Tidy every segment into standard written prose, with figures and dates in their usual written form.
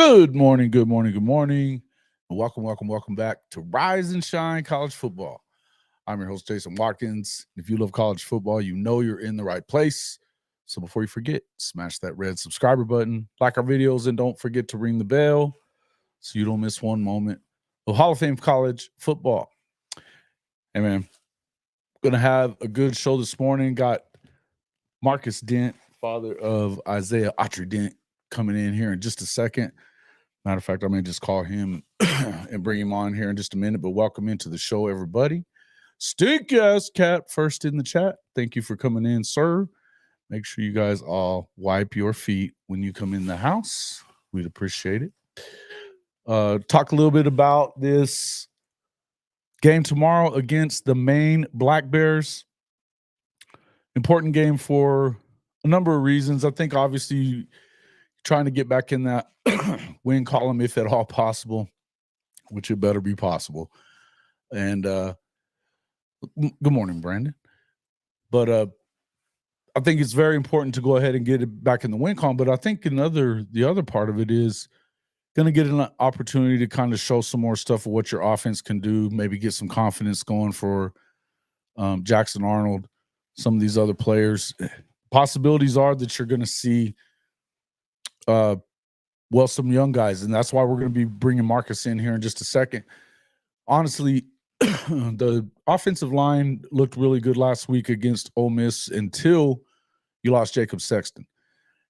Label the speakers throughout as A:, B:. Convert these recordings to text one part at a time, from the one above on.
A: Good morning, good morning, good morning. And welcome back to Rise and Shine College Football. I'm your host, Jason Watkins. If you love college football, you know you're in the right place. So before you forget, smash that red subscriber button, like our videos, and don't forget to ring the bell so you don't miss one moment of Hall of Fame college football. Hey, man, going to have a good show this morning. Got Marcus Dent, father of Isaiah Autry-Dent, coming in here in just a second. Matter of fact, I may just call him and bring him on here in just a minute, but welcome into the show, everybody. Stink ass cat first in the chat. Thank you for coming in, sir. Make sure you guys all wipe your feet when you come in the house. We'd appreciate it. Talk a little bit about this game tomorrow against the Maine Black Bears. Important game for a number of reasons. I think obviously trying to get back in that win column if at all possible, which it better be possible. And good morning, Brandon. But I think it's very important to go ahead and get it back in the win column. But I think the other part of it is going to get an opportunity to kind of show some more stuff of what your offense can do, maybe get some confidence going for Jackson Arnold, some of these other players. Possibilities are that you're going to see some young guys, and that's why we're going to be bringing Marcus in here in just a second. Honestly, the offensive line looked really good last week against Ole Miss until you lost Jacob Sexton.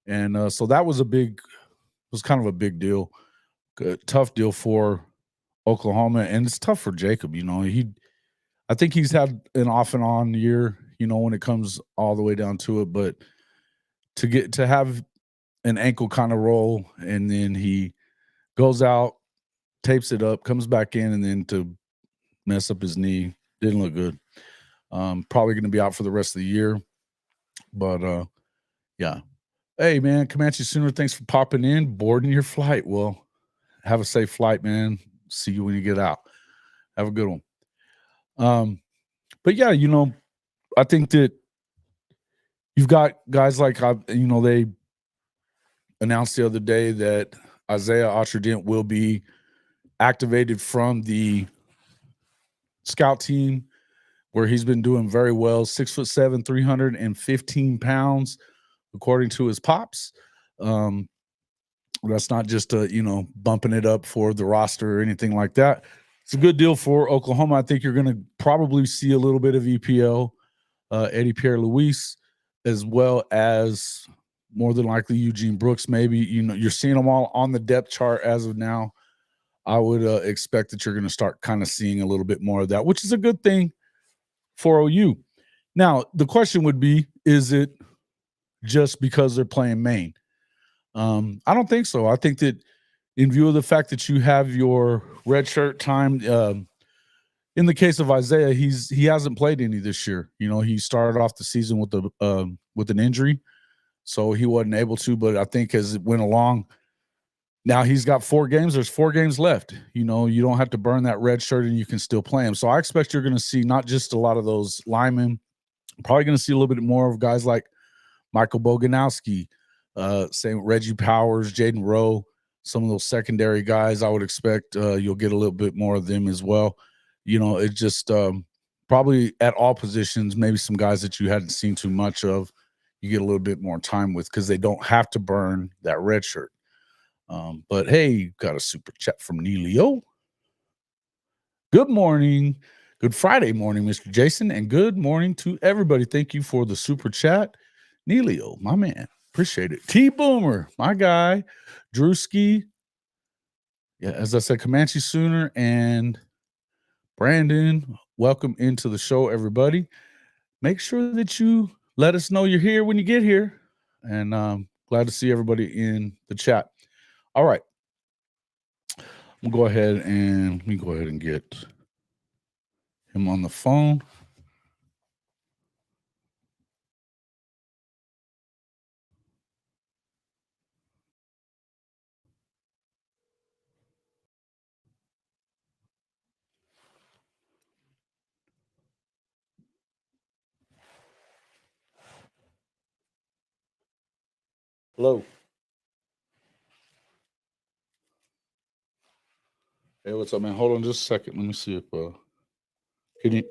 A: And so that was kind of a big deal, tough deal for Oklahoma. And it's tough for Jacob. I think he's had an off and on year, when it comes all the way down to it. But to have an ankle kind of roll and then he goes out, tapes it up, comes back in, and then to mess up his knee didn't look good. Probably going to be out for the rest of the year. But yeah. Hey, man, Comanche Sooner, thanks for popping in, boarding your flight. Well, have a safe flight, man. See you when you get out. Have a good one. But yeah, I think that you've got guys like, they announced the other day that Isaiah Autry-Dent will be activated from the scout team, where he's been doing very well. 6'7", 315 pounds, according to his pops. That's not just bumping it up for the roster or anything like that. It's a good deal for Oklahoma. I think you're going to probably see a little bit of EPL, Eddie Pierre-Louis, as well as more than likely Eugene Brooks. Maybe you're seeing them all on the depth chart as of now. I would expect that you're going to start kind of seeing a little bit more of that, which is a good thing for OU. Now, the question would be, is it just because they're playing Maine? I don't think so. I think that in view of the fact that you have your red shirt time, in the case of Isaiah, he hasn't played any this year. He started off the season with an injury, so he wasn't able to. But I think as it went along, now he's got 4 games. There's 4 games left. You don't have to burn that red shirt, and you can still play him. So I expect you're going to see not just a lot of those linemen. Probably going to see a little bit more of guys like Michael Boganowski, same Reggie Powers, Jaden Rowe, some of those secondary guys. I would expect you'll get a little bit more of them as well. It just probably at all positions, maybe some guys that you hadn't seen too much of, you get a little bit more time with because they don't have to burn that red shirt. But hey, got a super chat from Neilio. Good morning. Good Friday morning, Mr. Jason, and good morning to everybody. Thank you for the super chat. Neilio, my man. Appreciate it. T-Boomer, my guy. Drewski. Yeah, as I said, Comanche Sooner and Brandon, welcome into the show, everybody. Make sure that you let us know you're here when you get here. And glad to see everybody in the chat. All right. Let me go ahead and get him on the phone. Hello. Hey, what's up, man? Hold on just a second. Let me see if can you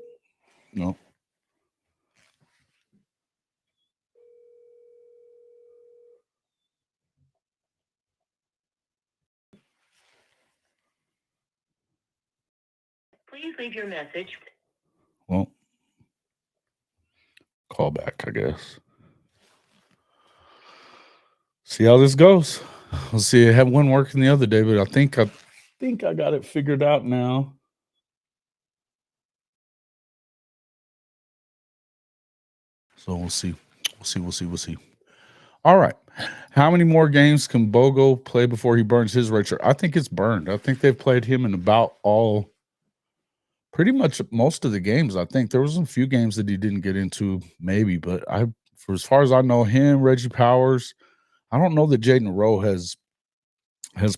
A: no.
B: Please leave your message.
A: Well, call back, I guess. See how this goes. We'll see. I had one working the other day, but I think I got it figured out now. So we'll see. We'll see. All right. How many more games can Bogo play before he burns his red shirt? I think it's burned. I think they've played him in about pretty much most of the games. I think there was a few games that he didn't get into, maybe, but for as far as I know, him, Reggie Powers. I don't know that Jaden Rowe has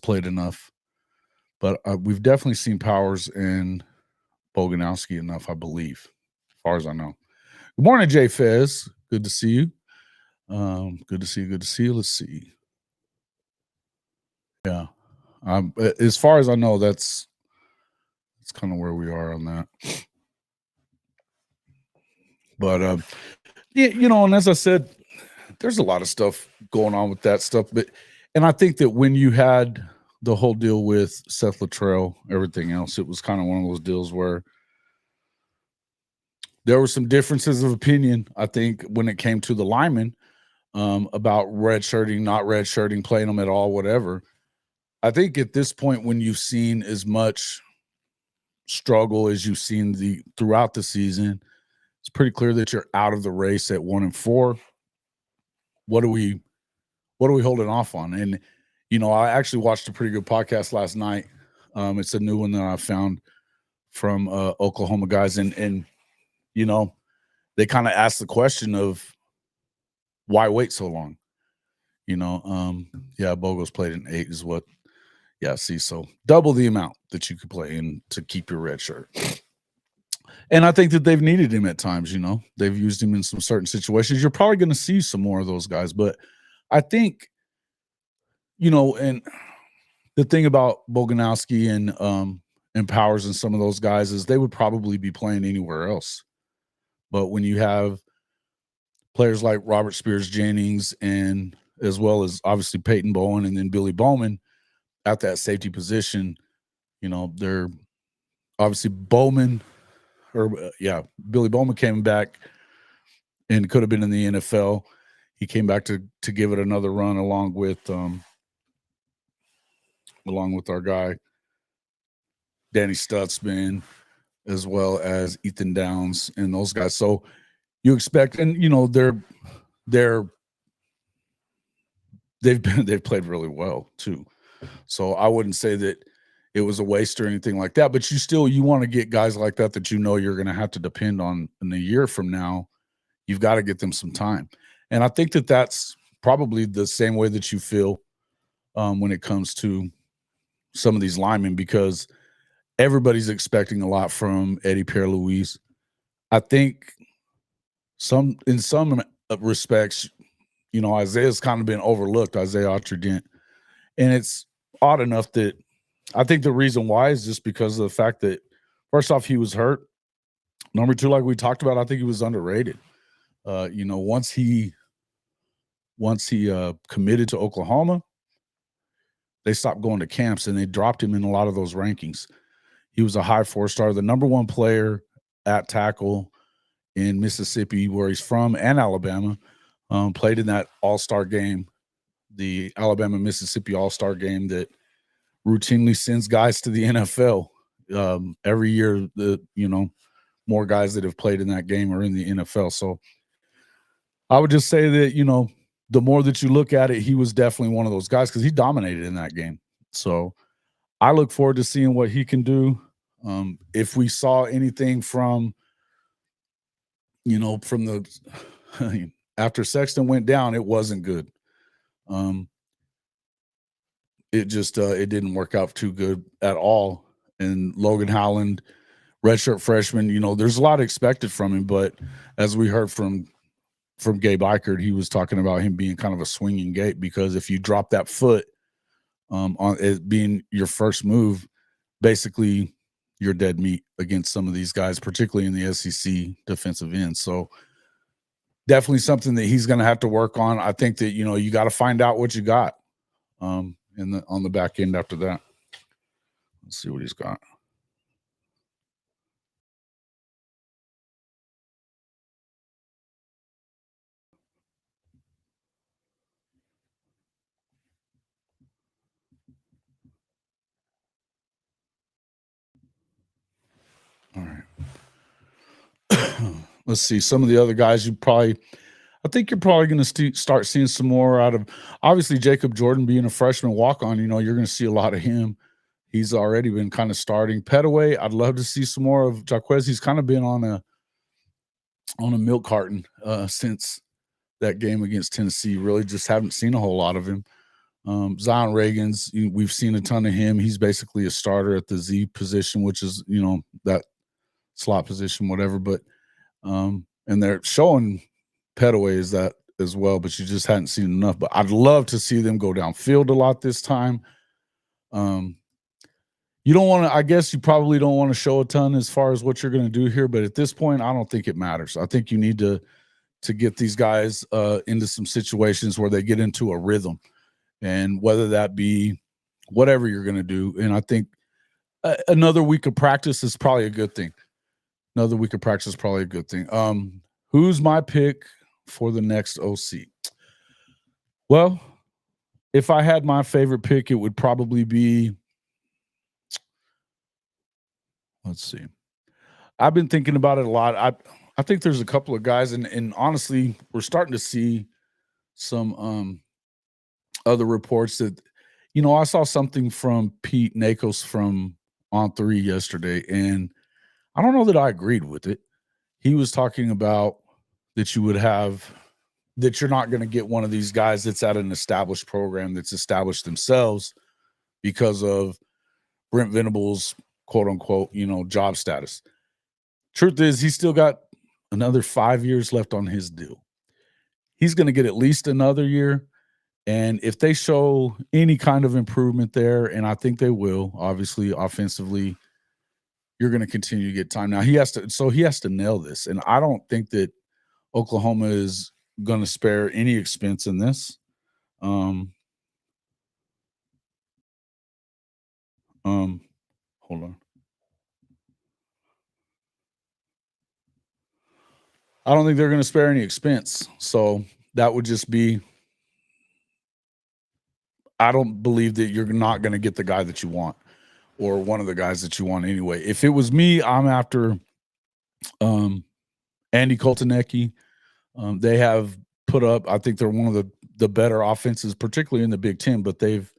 A: played enough, but we've definitely seen Powers and Boganowski enough, I believe, as far as I know. Good morning, Jay Fez. Good to see you. Good to see you. Good to see you. Let's see. Yeah. As far as I know, that's kind of where we are on that. But yeah, and as I said, there's a lot of stuff going on with that stuff. And I think that when you had the whole deal with Seth Luttrell, everything else, it was kind of one of those deals where there were some differences of opinion, I think, when it came to the linemen, about redshirting, not redshirting, playing them at all, whatever. I think at this point, when you've seen as much struggle as you've seen throughout the season, it's pretty clear that you're out of the race at 1-4. What are we holding off on? And I actually watched a pretty good podcast last night. It's a new one that I found from Oklahoma guys, and they kind of asked the question of why wait so long. Bogo's played in 8 is what. Yeah, see, so double the amount that you could play in to keep your red shirt. And I think that they've needed him at times. They've used him in some certain situations. You're probably going to see some more of those guys, but I think, and the thing about Boganowski and Powers and some of those guys is they would probably be playing anywhere else. But when you have players like Robert Spears Jennings and as well as obviously Peyton Bowen and then Billy Bowman at that safety position, they're obviously Billy Bowman came back and could have been in the NFL. He came back to give it another run along with our guy Danny Stutzman, as well as Ethan Downs and those guys. So you expect, and they've played really well too. So I wouldn't say that it was a waste or anything like that, but you want to get guys like that you're going to have to depend on in a year from now. You've got to get them some time. And I think that that's probably the same way that you feel when it comes to some of these linemen, because everybody's expecting a lot from Eddie Pierre-Louis. I think in some respects, Isaiah's kind of been overlooked, Isaiah Autry-Dent. And it's odd enough that I think the reason why is just because of the fact that, first off, he was hurt. Number two, like we talked about, I think he was underrated. Once he committed to Oklahoma, they stopped going to camps and they dropped him in a lot of those rankings. He was a high 4-star, the number 1 player at tackle in Mississippi, where he's from, and Alabama. Played in that all-star game, the Alabama-Mississippi all-star game that routinely sends guys to the NFL. Every year, more guys that have played in that game are in the NFL. So I would just say that, the more that you look at it, he was definitely one of those guys because he dominated in that game. So I look forward to seeing what he can do. If we saw anything from the after Sexton went down, it wasn't good. It just it didn't work out too good at all. And Logan Howland, redshirt freshman, there's a lot expected from him, but as we heard from Gabe Eichert, he was talking about him being kind of a swinging gate, because if you drop that foot on it being your first move, basically you're dead meat against some of these guys, particularly in the SEC defensive end. So definitely something that he's going to have to work on. I think that, you know, you got to find out what you got on the back end after that. Let's see what he's got. All right. Let's see some of the other guys I think you're probably going to start seeing some more out of, obviously, Jacob Jordan being a freshman walk on. You know, you're going to see a lot of him. He's already been kind of starting. Petaway, I'd love to see some more of Jaquez. He's kind of been on a milk carton since that game against Tennessee. Really just haven't seen a whole lot of him. Zion Reagan's, we've seen a ton of him. He's basically a starter at the Z position, which is, you know, that slot position, whatever. But and they're showing Petaway is that as well, but you just hadn't seen enough. But I'd love to see them go downfield a lot this time. You don't want to, I guess you probably don't want to show a ton as far as what you're going to do here, but at this point, I don't think it matters. I think you need to get these guys into some situations where they get into a rhythm, and whether that be whatever you're going to do. And I think another week of practice is probably a good thing. Another week of practice is probably a good thing. Who's my pick for the next OC? Well, if I had my favorite pick, it would probably be, let's see. I've been thinking about it a lot. I think there's a couple of guys, and honestly, we're starting to see some other reports that, you know, I saw something from Pete Nakos from On3 yesterday, and I don't know that I agreed with it. He was talking about that you're not going to get one of these guys that's at an established program that's established themselves because of Brent Venables, quote unquote, you know, job status. Truth is, he's still got another 5 years left on his deal. He's going to get at least another year. And if they show any kind of improvement there, and I think they will, obviously, offensively, you're going to continue to get time. Now he has to nail this. And I don't think that Oklahoma is going to spare any expense in this. Hold on. I don't think they're going to spare any expense. So that would just be, I don't believe that you're not going to get the guy that you want, or one of the guys that you want anyway. If it was me, I'm after Andy Koltanecki. They have put up, I think they're one of the better offenses, particularly in the Big Ten, but they've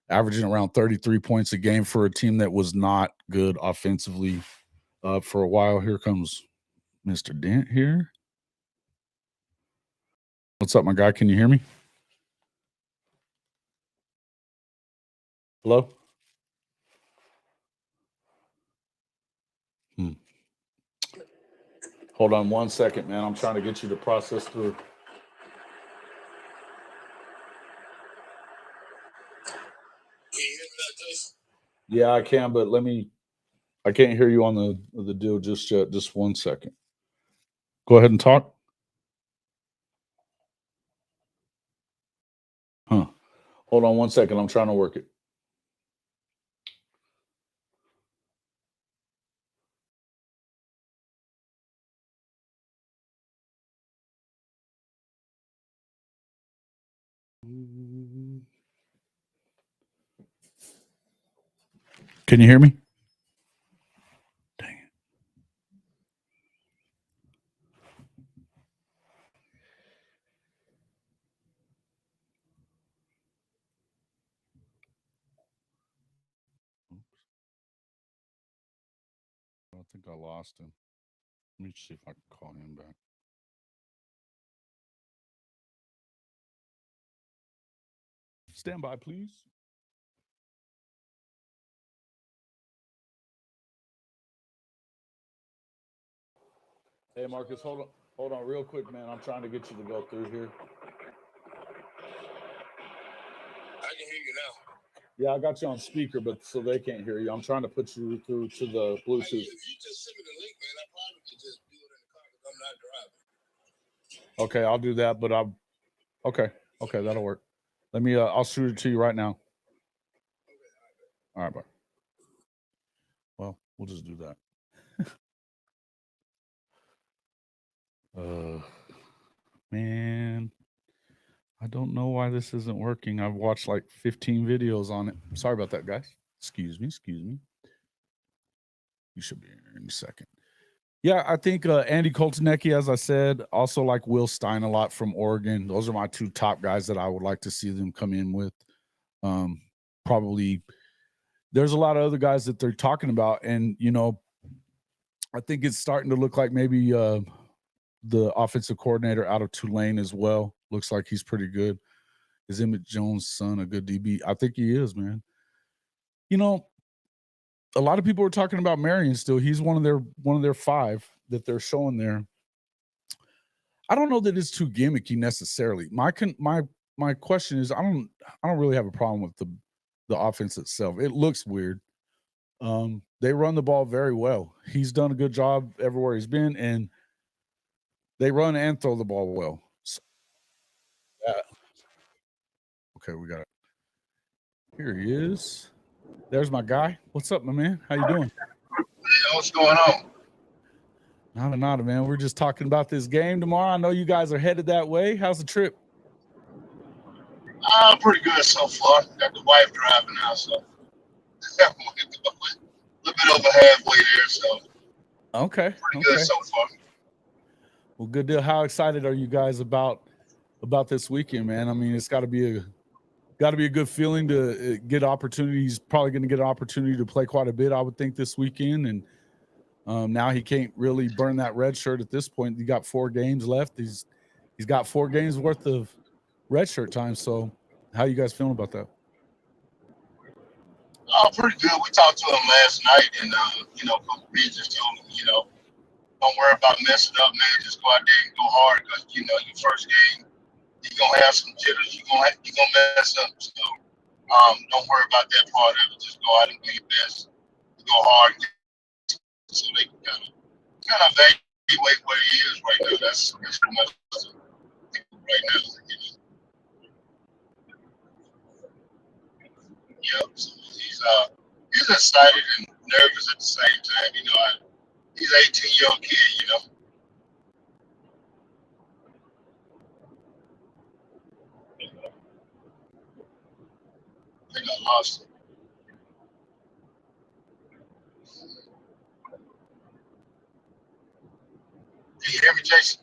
A: averaging around 33 points a game for a team that was not good offensively for a while. Here comes Mr. Dent here. What's up, my guy? Can you hear me? Hello? Hold on 1 second, man. I'm trying to get you to process through. Can you hear me like this? Yeah, I can, but I can't hear you on the deal just yet. Just 1 second. Go ahead and talk. Huh. Hold on 1 second. I'm trying to work it. Can you hear me? Dang it. I think I lost him. Let me see if I can call him back. Stand by, please. Hey, Marcus, hold on real quick, man. I'm trying to get you to go through here. I can hear you now. Yeah, I got you on speaker, but so they can't hear you. I'm trying to put you through to the Bluetooth.
B: If you just send me the link, man, I probably could just do it in the car because I'm not driving.
A: Okay, I'll do that, but I'm okay. Okay, that'll work. Let me. I'll shoot it to you right now. All right, bye. Well, we'll just do that. Man, I don't know why this isn't working. I've watched like 15 videos on it. Sorry about that, guys. Excuse me. Excuse me. You should be here in a second. Yeah, I think Andy Koltanecki, as I said, also like Will Stein a lot from Oregon. Those are my two top guys that I would like to see them come in with. Probably there's a lot of other guys that they're talking about. And, you know, I think it's starting to look like maybe the offensive coordinator out of Tulane as well. Looks like he's pretty good. Is Emmett Jones' son a good DB? I think he is, man. You know, a lot of people are talking about Marion still. He's one of their five that they're showing there. I don't know that it's too gimmicky necessarily. My question is I don't really have a problem with the offense itself. It looks weird. They run the ball very well. He's done a good job everywhere he's been, and they run and throw the ball well. So, okay, we got it. Here he is. There's my guy. What's up, my man? How you doing?
B: Hey, what's going on?
A: Nada, man. We're just talking about this game tomorrow. I know you guys are headed that way. How's the trip?
B: Pretty good so far. Got the wife driving now, so a little bit over halfway there, so
A: Okay.
B: pretty good so far.
A: Well, good deal. How excited are you guys about this weekend, man? I mean, it's got to be a good feeling to get opportunities. Probably going to get an opportunity to play quite a bit, I would think, this weekend. And now he can't really burn that red shirt at this point. He got 4 games left. He's got 4 games worth of red shirt time. So, how you guys feeling about that?
B: Pretty good. We talked to him last night, and Coach B just told him, don't worry about messing up, man. Just go out there and go hard, because your first game, you're gonna have some jitters. You're gonna mess up. So don't worry about that part of it. Just go out and do your best. Go hard, so they can kind of evaluate where he is right now. That's pretty much right now. Yep. So he's excited and nervous at the same time. He's an 18-year-old kid. I think I lost him. Can you hear me, Jason?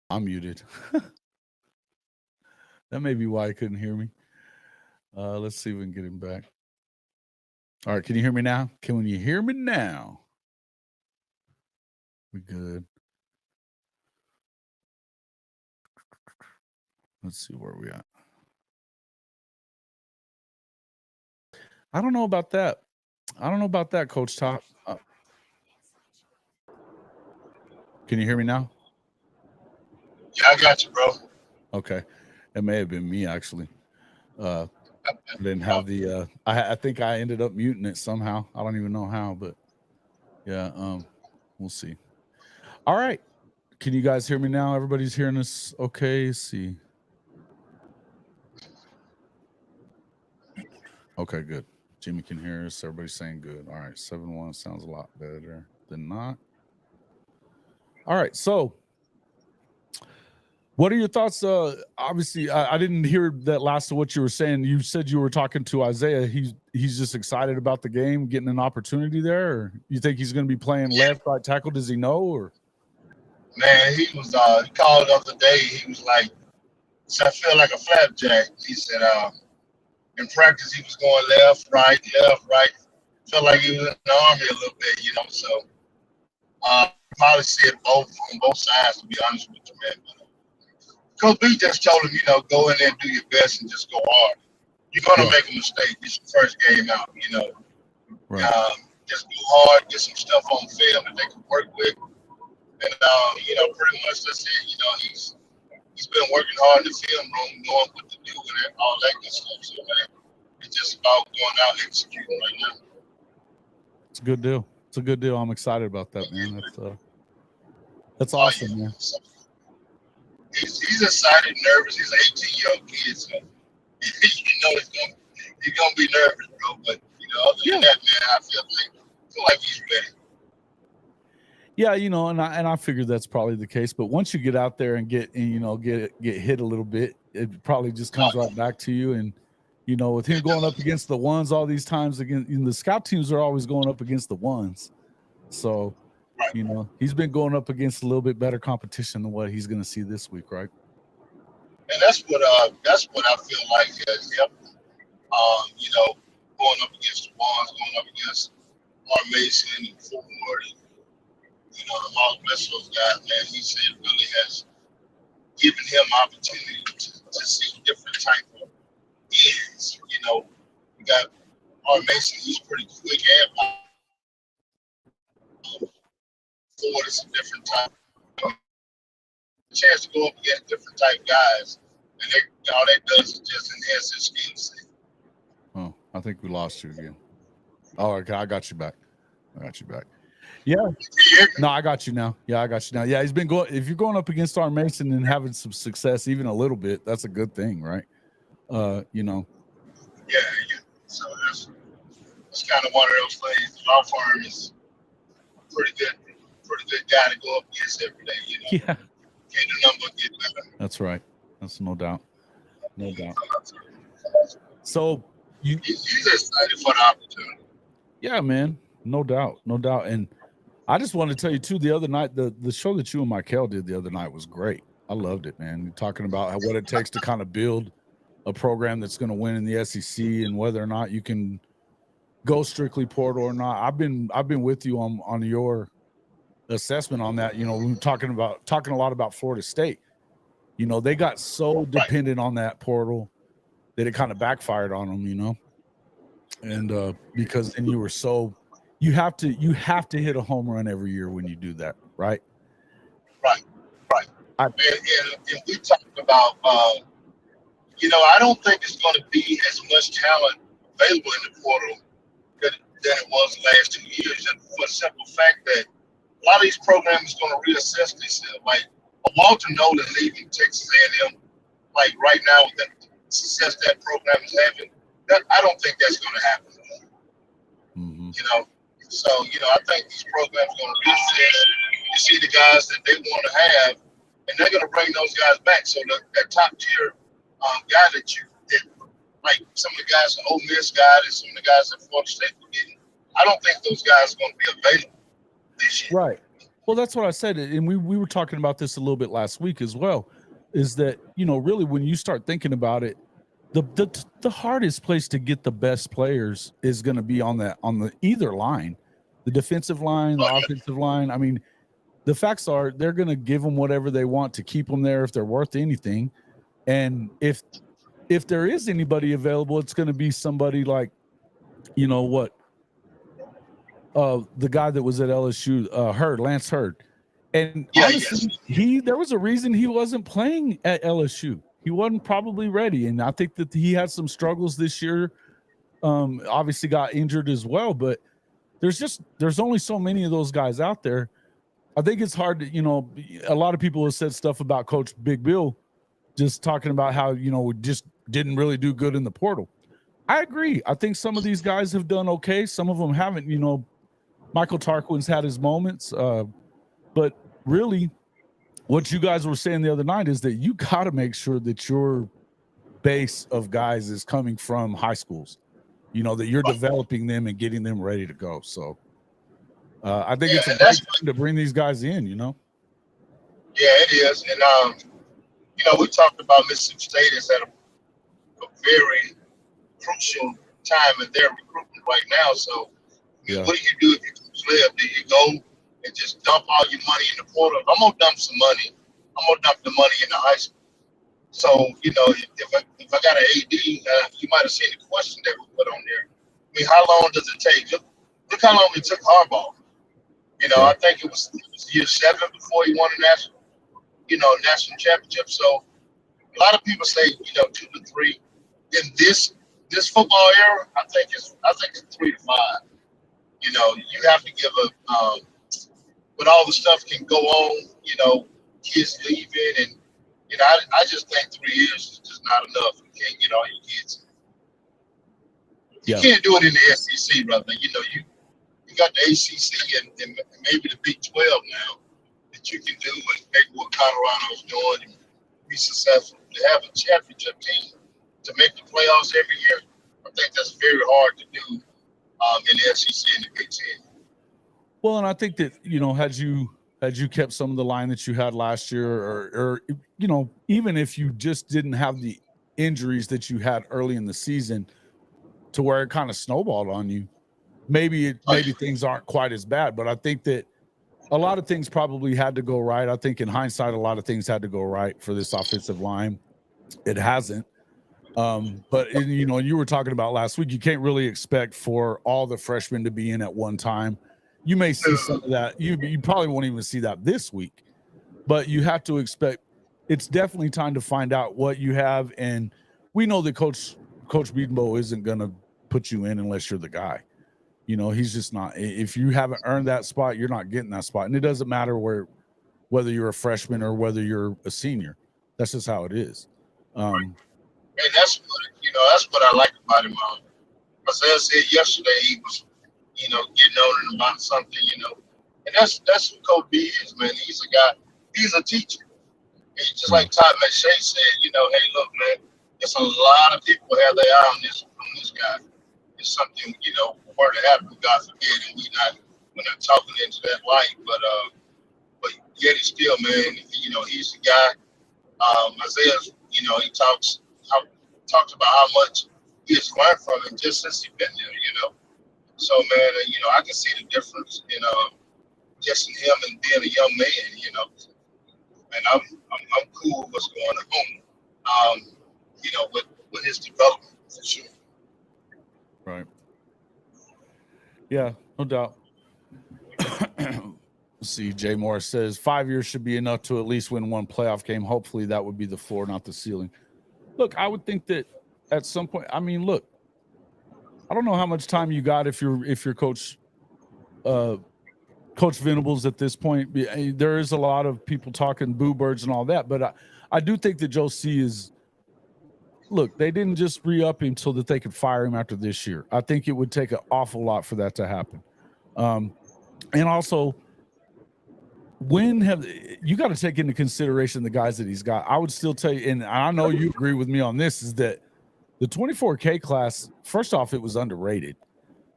A: I'm muted. That may be why I couldn't hear me. Let's see if we can get him back. All right, can you hear me now? Can you hear me now? We good. Let's see where we at. I don't know about that. Coach Top. Can you hear me now?
B: Yeah, I got you, bro.
A: Okay. It may have been me, actually. I didn't have the I think I ended up muting it somehow. I don't even know how, but yeah, we'll see. All right. Can you guys hear me now? Everybody's hearing us okay? Let's see. Okay, good. Jimmy can hear us. Everybody's saying good. All right, 7-1 sounds a lot better than not. All right, so What are your thoughts? Obviously, I didn't hear that last of what you were saying. You said you were talking to Isaiah. He's just excited about the game, getting an opportunity there. Or you think he's going to be playing left, right tackle? Does he know? Or
B: Man, he was he called the other day. He was like, "So I feel like a flapjack." He said, in practice he was going left, right, left, right. Felt like he was in the army a little bit, you know. So probably see it both on both sides, to be honest with you, man. But Coach B just told him, go in there and do your best and just go hard. You're gonna make a mistake. It's your first game out,
A: right.
B: Just go hard, get some stuff on film that they can work with, and pretty much that's it. He's been working hard in the film room, knowing what to do and all that good stuff. So man, it's just about going out and executing right now.
A: It's a good deal. It's a good deal. I'm excited about that, man. That's awesome, man.
B: He's excited, nervous. He's an 18-year-old kid, so he's gonna be nervous, bro. But other than that, man, I feel like he's ready.
A: Yeah, and I figured that's probably the case. But once you get out there and get hit a little bit, it probably just comes right back to you. And with him going up against the ones all these times, again, the scout teams are always going up against the ones. So, he's been going up against a little bit better competition than what he's going to see this week, right?
B: And that's what I feel like is him. Going up against the ones, going up against Mark Mason and Ford, and all the rest of those guys, man. He said really has given him opportunity to see different type of ends. We got Mark Mason, who's pretty quick and Ford is a different type. A chance to go up against different type guys, and all that does is just enhance his skill set.
A: Oh, I think we lost you again. Oh, okay, I got you back. Yeah. No, I got you now. Yeah, I got you now. Yeah, he's been going. If you're going up against our Mason and having some success, even a little bit, that's a good thing, right?
B: Yeah. So that's kind of one of those things. The law firm is a pretty good guy to go up against every day.
A: Yeah.
B: Can't do nothing but get better.
A: That's right. That's no doubt. So
B: he's excited for the opportunity.
A: Yeah, man. No doubt. And I just wanted to tell you too, the other night, the show that you and Michael did the other night was great. I loved it, man. You're talking about what it takes to kind of build a program that's going to win in the SEC and whether or not you can go strictly portal or not. I've been with you on your assessment on that. We were talking a lot about Florida State. They got so dependent on that portal that it kind of backfired on them, and because then you have to hit a home run every year when you do that, right?
B: Right. And we talked about, I don't think it's going to be as much talent available in the portal than it was the last 2 years, just for the simple fact that a lot of these programs are going to reassess themselves. Like Walter Nolan leaving Texas A&M, like right now with the success that program is having, I don't think that's going to happen.
A: Mm-hmm.
B: So I think these programs are going to reassess. You see the guys that they want to have, and they're going to bring those guys back. So that top tier guy that like some of the guys at Ole Miss got and some of the guys at Florida State were getting, I don't think those guys are going to be available this year.
A: Right. Well, that's what I said, and we were talking about this a little bit last week as well. Is that really when you start thinking about it, the hardest place to get the best players is going to be on the either line, the defensive line, the offensive line. I mean, the facts are they're going to give them whatever they want to keep them there if they're worth anything, and if there is anybody available, it's going to be somebody like, the guy that was at LSU, Lance Hurd, and honestly, there was a reason he wasn't playing at LSU. He wasn't probably ready, and I think that he had some struggles this year. Obviously got injured as well, but there's only so many of those guys out there. I think it's hard to, a lot of people have said stuff about Coach Big Bill, just talking about how, we just didn't really do good in the portal. I agree. I think some of these guys have done okay. Some of them haven't. Michael Tarquin's had his moments, but really, what you guys were saying the other night is that you got to make sure that your base of guys is coming from high schools, that you're developing them and getting them ready to go. So I think it's a great time to bring these guys in,
B: Yeah, it is. And, we talked about Mississippi State is at a very crucial time in their recruitment right now. So, what do you do if you live? Do you go and just dump all your money in the portal? If I'm going to dump some money, I'm going to dump the money in the high school. So, if I got an AD, you might have seen the question that we put on there. I mean, how long does it take? Look how long it took Harbaugh. I think it was year 7 before he won a national championship. So a lot of people say, 2 to 3. In this football era, I think it's 3 to 5. You have to give but all the stuff can go on. Kids leaving, and I just think 3 years is just not enough. You can't get all your kids. You can't do it in the SEC, brother. You got the ACC and maybe the Big 12 now that you can do what Colorado's doing and be successful. To have a championship team to make the playoffs every year, I think that's very hard to do in the SEC and the Big 10.
A: Well, and I think that had you kept some of the line that you had last year, or even if you just didn't have the injuries that you had early in the season, to where it kind of snowballed on you, maybe things aren't quite as bad. But I think that a lot of things probably had to go right. I think in hindsight, a lot of things had to go right for this offensive line. It hasn't. But you were talking about last week, you can't really expect for all the freshmen to be in at one time. You may see some of that. You probably won't even see that this week, but you have to expect. It's definitely time to find out what you have, and we know that Coach Beatonbow isn't going to put you in unless you're the guy. He's just not. If you haven't earned that spot, you're not getting that spot, and it doesn't matter whether you're a freshman or whether you're a senior. That's just how it is.
B: And that's what I like about him. Isaiah said yesterday he was, getting on him about something, and that's who Coach B is, man. He's a guy. He's a teacher. And just like Todd McShay said, hey, look, man, there's a lot of people have their eye on this guy. It's something, were to happen, God forbid, and we're not talking into that light, but yet he's still, man, he's the guy. Isaiah, he talks about how much he has learned from him just since he's been there, So, man, I can see the difference in just in him and being a young man, and I'm cool with what's going on, with his development for sure.
A: Right. Yeah, no doubt. See, Jay Morris says 5 years should be enough to at least win one playoff game. Hopefully that would be the floor, not the ceiling. Look, I would think that at some point, I mean, I don't know how much time you got if you're Coach Venables at this point. There is a lot of people talking boo birds and all that, but I do think that Joe C is. Look, they didn't just re-up him so that they could fire him after this year. I think it would take an awful lot for that to happen. And also, you got to take into consideration the guys that he's got. I would still tell you, and I know you agree with me on this, is that the 24K class, first off, it was underrated.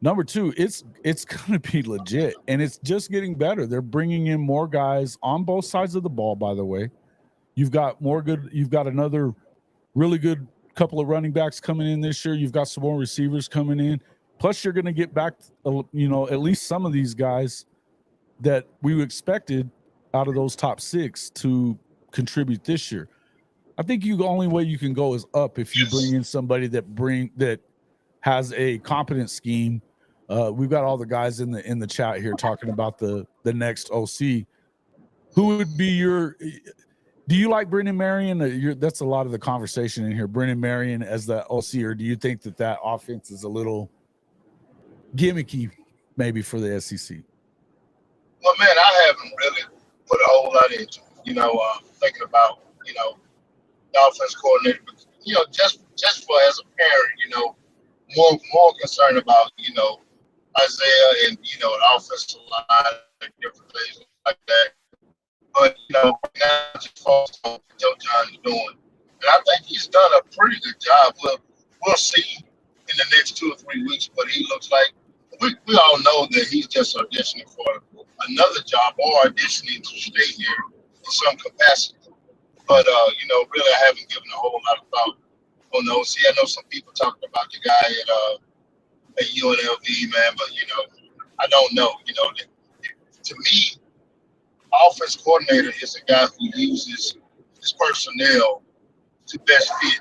A: Number two, it's going to be legit, and it's just getting better. They're bringing in more guys on both sides of the ball, by the way. You've got another really good couple of running backs coming in this year. You've got some more receivers coming in. Plus, you're going to get back, at least some of these guys that we expected out of those top 6 to contribute this year. I think the only way you can go is up if you bring in somebody that has a competent scheme. We've got all the guys in the chat here talking about the next OC. Who would be do you like Brennan Marion? That's a lot of the conversation in here. Brennan Marion as the OC, or do you think that offense is a little gimmicky maybe for the SEC?
B: Well, man, I haven't really put a whole lot into it, thinking about, the offense coordinator, just for as a parent, more concerned about, Isaiah and, an offensive line and different things like that. But right now it just falls on what Joe John is doing, and I think he's done a pretty good job. We'll see in the next 2 or 3 weeks what he looks like. We all know that he's just auditioning for another job or auditioning to stay here in some capacity. But really, I haven't given a whole lot of thought on the OC. I know some people talking about the guy at UNLV, man, but I don't know. To me, offense coordinator is a guy who uses his personnel to best fit,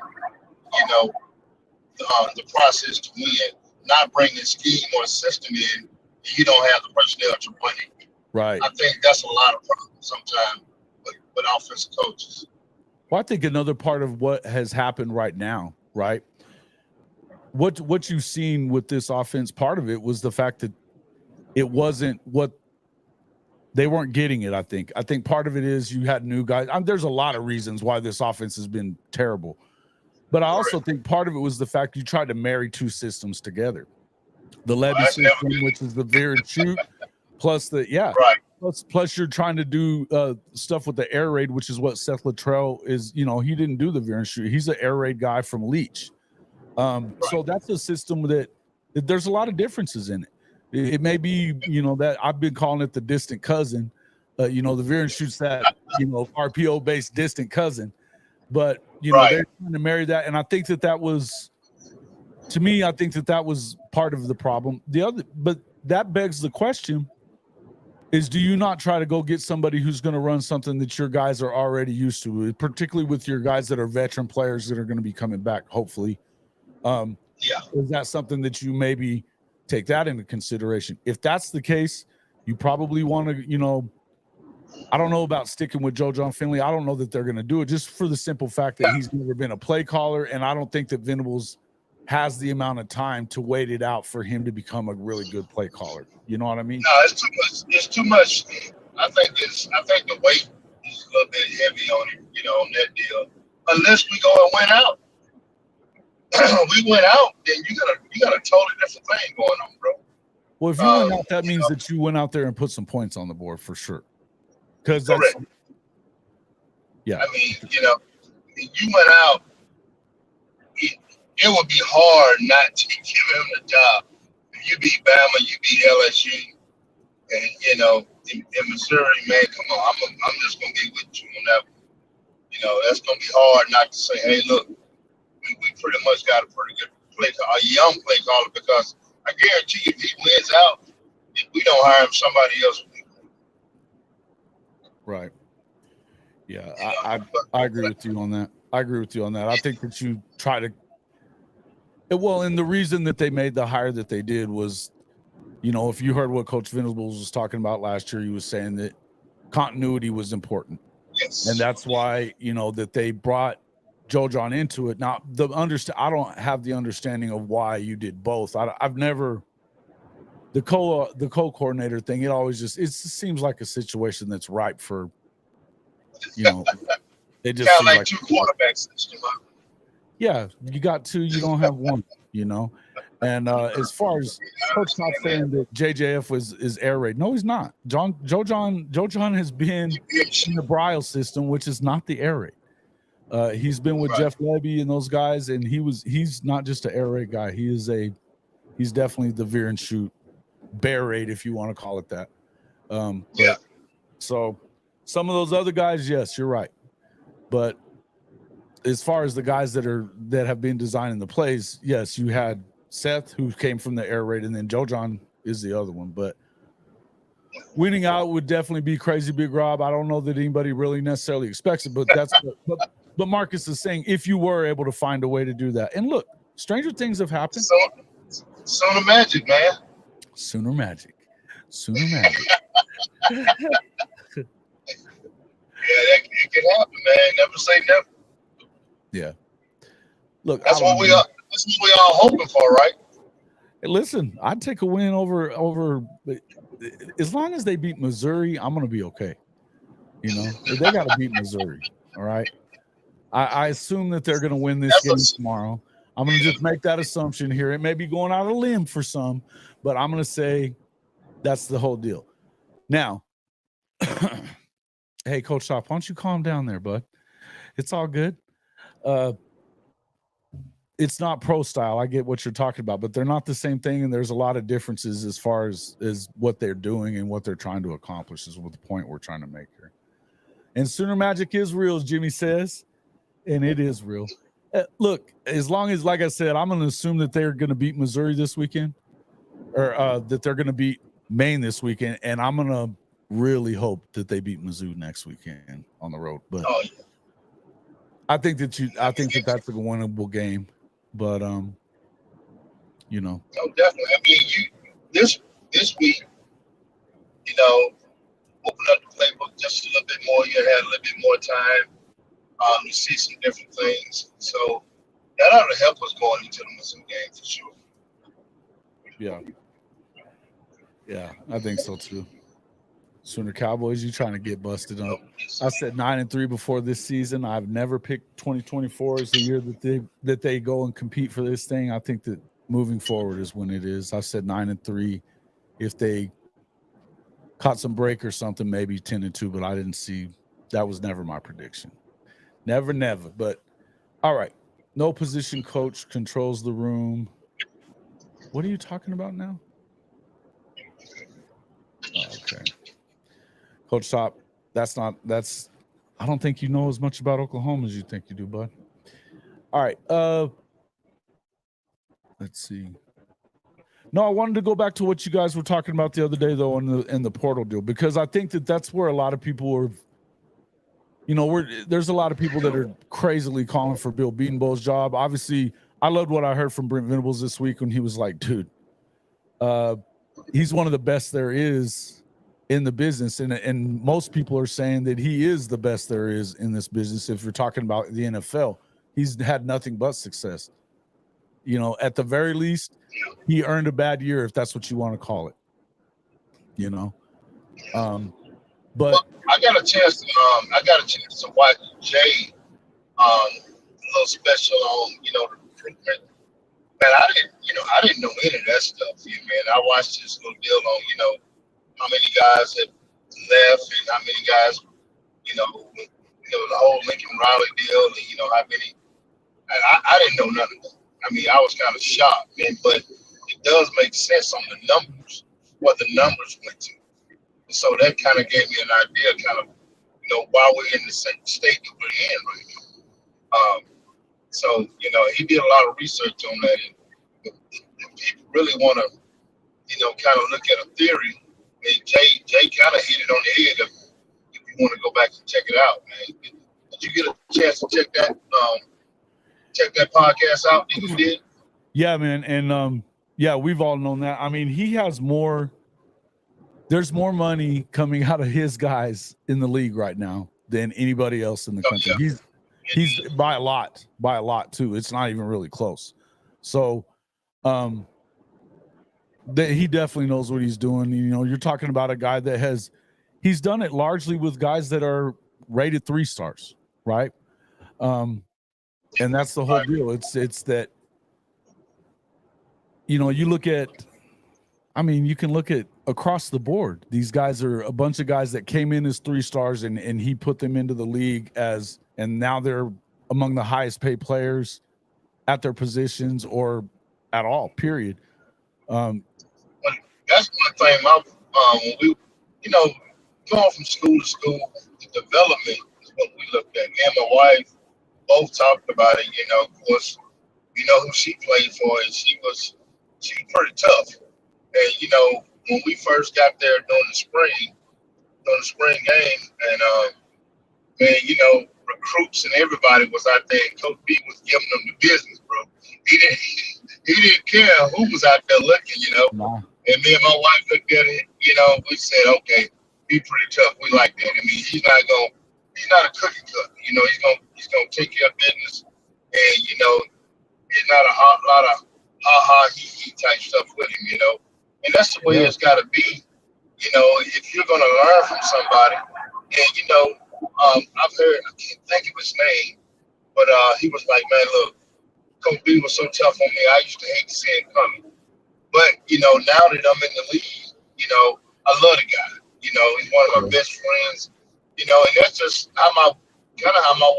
B: the process to win, not bringing scheme or system in, and you don't have the personnel to run it.
A: Right.
B: I think that's a lot of problems sometimes with offensive coaches.
A: Well, I think another part of what has happened right now, right? What you've seen with this offense, part of it was the fact that it wasn't what they weren't getting it. I think part of it is you had new guys. There's a lot of reasons why this offense has been terrible, but I also think part of it was the fact you tried to marry two systems together: the Levy system, which is the veer and shoot, plus plus you're trying to do stuff with the air raid, which is what Seth Luttrell is. He didn't do the veer and shoot. He's an air raid guy from Leach. So that's a system that there's a lot of differences in it. It may be, that I've been calling it the distant cousin. The veer and shoot's that, RPO based distant cousin. But they're trying to marry that, and I think that was, to me, I think that was part of the problem. But that begs the question: is do you not try to go get somebody who's going to run something that your guys are already used to, particularly with your guys that are veteran players that are going to be coming back, hopefully? Is that something that you maybe take that into consideration? If that's the case, you probably want to, I don't know about sticking with Joe John Finley. I don't know that they're going to do it, just for the simple fact that he's never been a play caller, and I don't think that Venables has the amount of time to wait it out for him to become a really good play caller. You know what I mean?
B: No, it's too much. It's too much. I think the weight is a little bit heavy on it, on that deal. Unless we go and win out. We went out, then you got a totally different thing going on, bro.
A: Well, if you went out, that means that you went out there and put some points on the board for sure. Because that's,
B: I mean, if you went out, it would be hard not to give him the job. If you beat Bama, you beat LSU, and in Missouri, man, come on, I'm just gonna be with you on that one. That's gonna be hard not to say, hey, look. We pretty much got a pretty good a young play caller, because I guarantee you, if he wins out, if we don't hire him, somebody else will.
A: Right. Yeah, I agree with you on that. I think that you try to. Well, and the reason that they made the hire that they did was, if you heard what Coach Venables was talking about last year, he was saying that continuity was important.
B: Yes.
A: And that's why, that they brought Joe John into it. Now, I don't have the understanding of why you did both. I've never the co-coordinator thing. It always just seems like a situation that's ripe for, it just
B: kind of
A: like
B: two quarterbacks.
A: Yeah, you got two, you don't have one. And as far as Coach not saying that JJF is air raid, no, he's not. Joe John has been in the Brile system, which is not the air raid. He's been with Jeff Levy and those guys, and he's not just an air raid guy. He's definitely the veer and shoot bear raid, if you want to call it that. So some of those other guys, yes, you're right. But as far as the guys that have been designing the plays, yes, you had Seth, who came from the air raid, and then Joe John is the other one. But winning out would definitely be crazy, Big Rob. I don't know that anybody really necessarily expects it, but that's but Marcus is saying if you were able to find a way to do that. And look, stranger things have happened.
B: Sooner magic, man.
A: Sooner magic.
B: Yeah, it can happen, man. Never say never.
A: Yeah. Look,
B: that's what we are hoping for, right?
A: Hey, listen, I'd take a win over as long as they beat Missouri, I'm gonna be okay. They gotta beat Missouri. All right. I assume that they're gonna win this game tomorrow. I'm gonna just make that assumption here. It may be going out on a limb for some, but I'm gonna say that's the whole deal. Now, Hey, Coach Top, why don't you calm down there, bud? It's all good. Uh, it's not pro style. I get what you're talking about, but they're not the same thing, and there's a lot of differences as far as what they're doing and what they're trying to accomplish. Is what the point we're trying to make here. And Sooner Magic is real, as Jimmy says, and it is real. Look, as long as, like I said, I'm going to assume that they're going to beat Missouri this weekend, or that they're going to beat Maine this weekend, and I'm going to really hope that they beat Mizzou next weekend on the road. But I think that that's a winnable game. But you know.
B: Oh, definitely. I mean, this week, you know, open up the playbook just a little bit more. You had a little bit more time to see some different things. So that ought to help us going into the Mizzou game for sure.
A: Yeah, I think so too. Sooner Cowboys, you trying to get busted up. I said 9-3 before this season. I've never picked 2024 as the year that they go and compete for this thing. I think that moving forward is when it is. I said 9-3. If they caught some break or something, maybe 10-2, but I didn't see. That was never my prediction. Never. But all right. No position coach controls the room. What are you talking about now? Oh, okay. Coach Top, I don't think you know as much about Oklahoma as you think you do, bud. All right. Let's see. No, I wanted to go back to what you guys were talking about the other day, though, in the portal deal, because I think that's where a lot of people are. You know, there's a lot of people that are crazily calling for Bill Bedenbaugh's job. Obviously, I loved what I heard from Brent Venables this week when he was like, dude, he's one of the best there is in the business. And most people are saying that he is the best there is in this business. If you're talking about the NFL, he's had nothing but success. You know, at the very least, he earned a bad year, if that's what you want to call it. You know, but
B: I got a chance to watch Jay, a little special on the recruitment. Man, I didn't know any of that stuff. Man, I watched this little deal on how many guys have left and how many guys the whole Lincoln Riley deal and how many. And I didn't know none of that. I mean, I was kind of shocked, man, but it does make sense on the numbers, what the numbers went to. So that kind of gave me an idea, kind of, why we're in the same state that we're in right now. So, he did a lot of research on that. And if people really want to, kind of look at a theory, and Jay kind of hit it on the head if you want to go back and check it out, man. Did you get a chance to check that podcast out that you did?
A: Yeah, man. And yeah, we've all known that. I mean, there's more money coming out of his guys in the league right now than anybody else in the country. Yeah. He's by a lot too. It's not even really close. So he definitely knows what he's doing. You're talking about a guy that he's done it largely with guys that are rated 3 stars, right? And that's the whole deal. It's that, you look at, you can look at across the board. These guys are a bunch of guys that came in as 3 stars and he put them into the league and now they're among the highest paid players at their positions or at all, period.
B: That's one thing. When we, going from school to school, the development is what we looked at. Me and my wife both talked about it. Of course, who she played for, and she was pretty tough. And when we first got there during the spring game, and man, recruits and everybody was out there, and Coach B was giving them the business, bro. He didn't care who was out there looking,
A: Nah.
B: And me and my wife looked at it, we said, okay, he's pretty tough. We like that. I mean, he's not a cookie cutter. He's gonna take care of business, and it's not a lot of ha he type stuff with him, And that's the way it's got to be, if you're gonna learn from somebody. And I've heard, I can't think of his name, but he was like, man, look, Coach B was so tough on me. I used to hate to see it coming. But, now that I'm in the league, I love the guy. He's one of my best friends. And that's just how my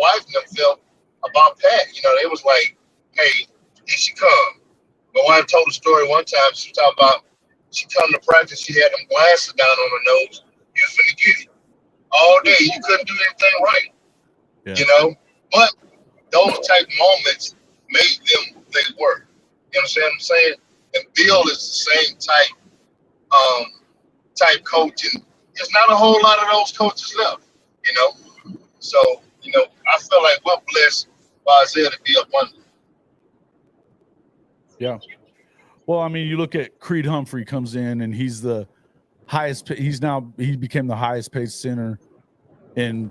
B: wife and them felt about Pat. They was like, hey, here she come. My wife told a story one time. She talked about she come to practice. She had them glasses down on her nose. You was finna get it all day. You couldn't do anything right, But those type moments made them who they were. You understand what I'm saying? And Bill is the same type coach, and there's not a whole lot of those coaches left. So I feel like we're blessed by Isaiah to be up under.
A: Yeah. Well, I mean, you look at Creed Humphrey comes in, and he's the highest. He became the highest paid center in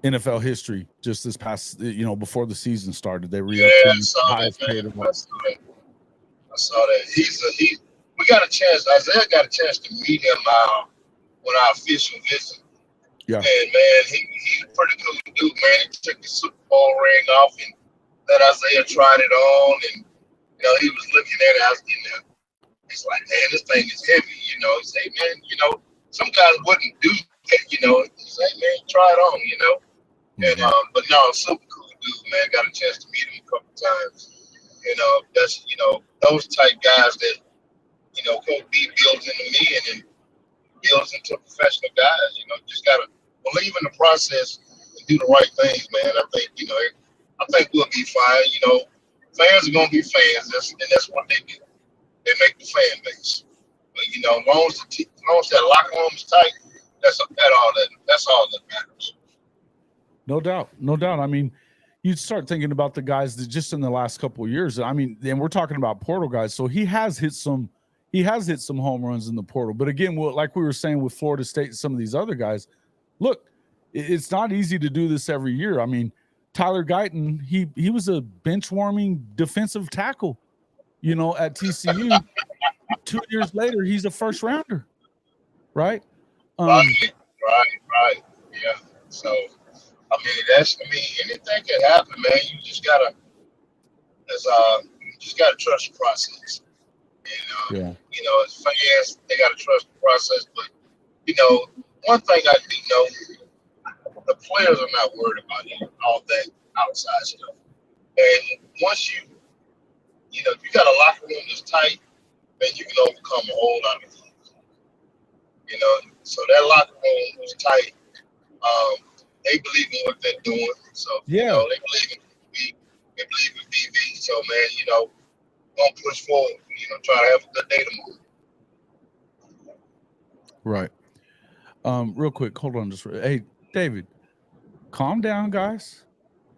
A: NFL history just this past. Before the season started, they re-upped him. Highest paid.
B: I saw that. We got a chance. Isaiah got a chance to meet him on our official visit.
A: Yeah.
B: And man, he's a pretty cool dude, man. He took the Super Bowl ring off and let Isaiah try it on, and he was looking at it. I was he's like, man, this thing is heavy. He say, man, some guys wouldn't do that. He say, man, try it on.
A: Mm-hmm.
B: And but no, super cool dude, man. Got a chance to meet him a couple times. That's those type guys that Coach B builds into me and builds into professional guys. Just gotta believe in the process and do the right things, man. I think we'll be fine. Fans are gonna be fans. That's what they do. They make the fan base. But as long as that locker room is tight, that's all that matters.
A: No doubt. I mean, you start thinking about the guys that just in the last couple of years. I mean, and we're talking about portal guys. So he has hit some home runs in the portal. But again, like we were saying with Florida State and some of these other guys, look, it's not easy to do this every year. I mean, Tyler Guyton, he was a bench warming defensive tackle, at TCU. 2 years later, he's a first rounder, right?
B: Right. Yeah. So, anything can happen, man. You just gotta trust the process. And as fans, they gotta trust the process. But one thing I do know, the players are not worried about all that outside stuff. And once you got a locker room that's tight, then you can overcome a whole lot of things. So that locker room was tight. They believe in what they're doing. So they believe in BV. So man, gonna push forward. Try to have a good day tomorrow.
A: Right. Real quick, hold on. Hey, David, calm down, guys.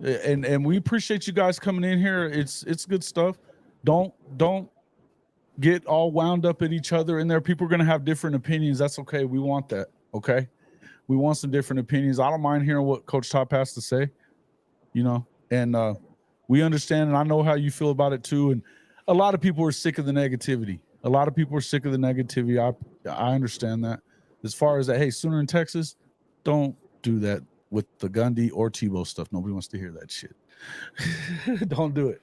A: And we appreciate you guys coming in here. It's good stuff. Don't get all wound up at each other in there. People are going to have different opinions. That's okay. We want that. Okay. We want some different opinions. I don't mind hearing what Coach Top has to say, and we understand. And I know how you feel about it too. And a lot of people are sick of the negativity. I understand that. As far as that, hey, Sooner in Texas, don't do that with the Gundy or Tebow stuff. Nobody wants to hear that shit. Don't do it.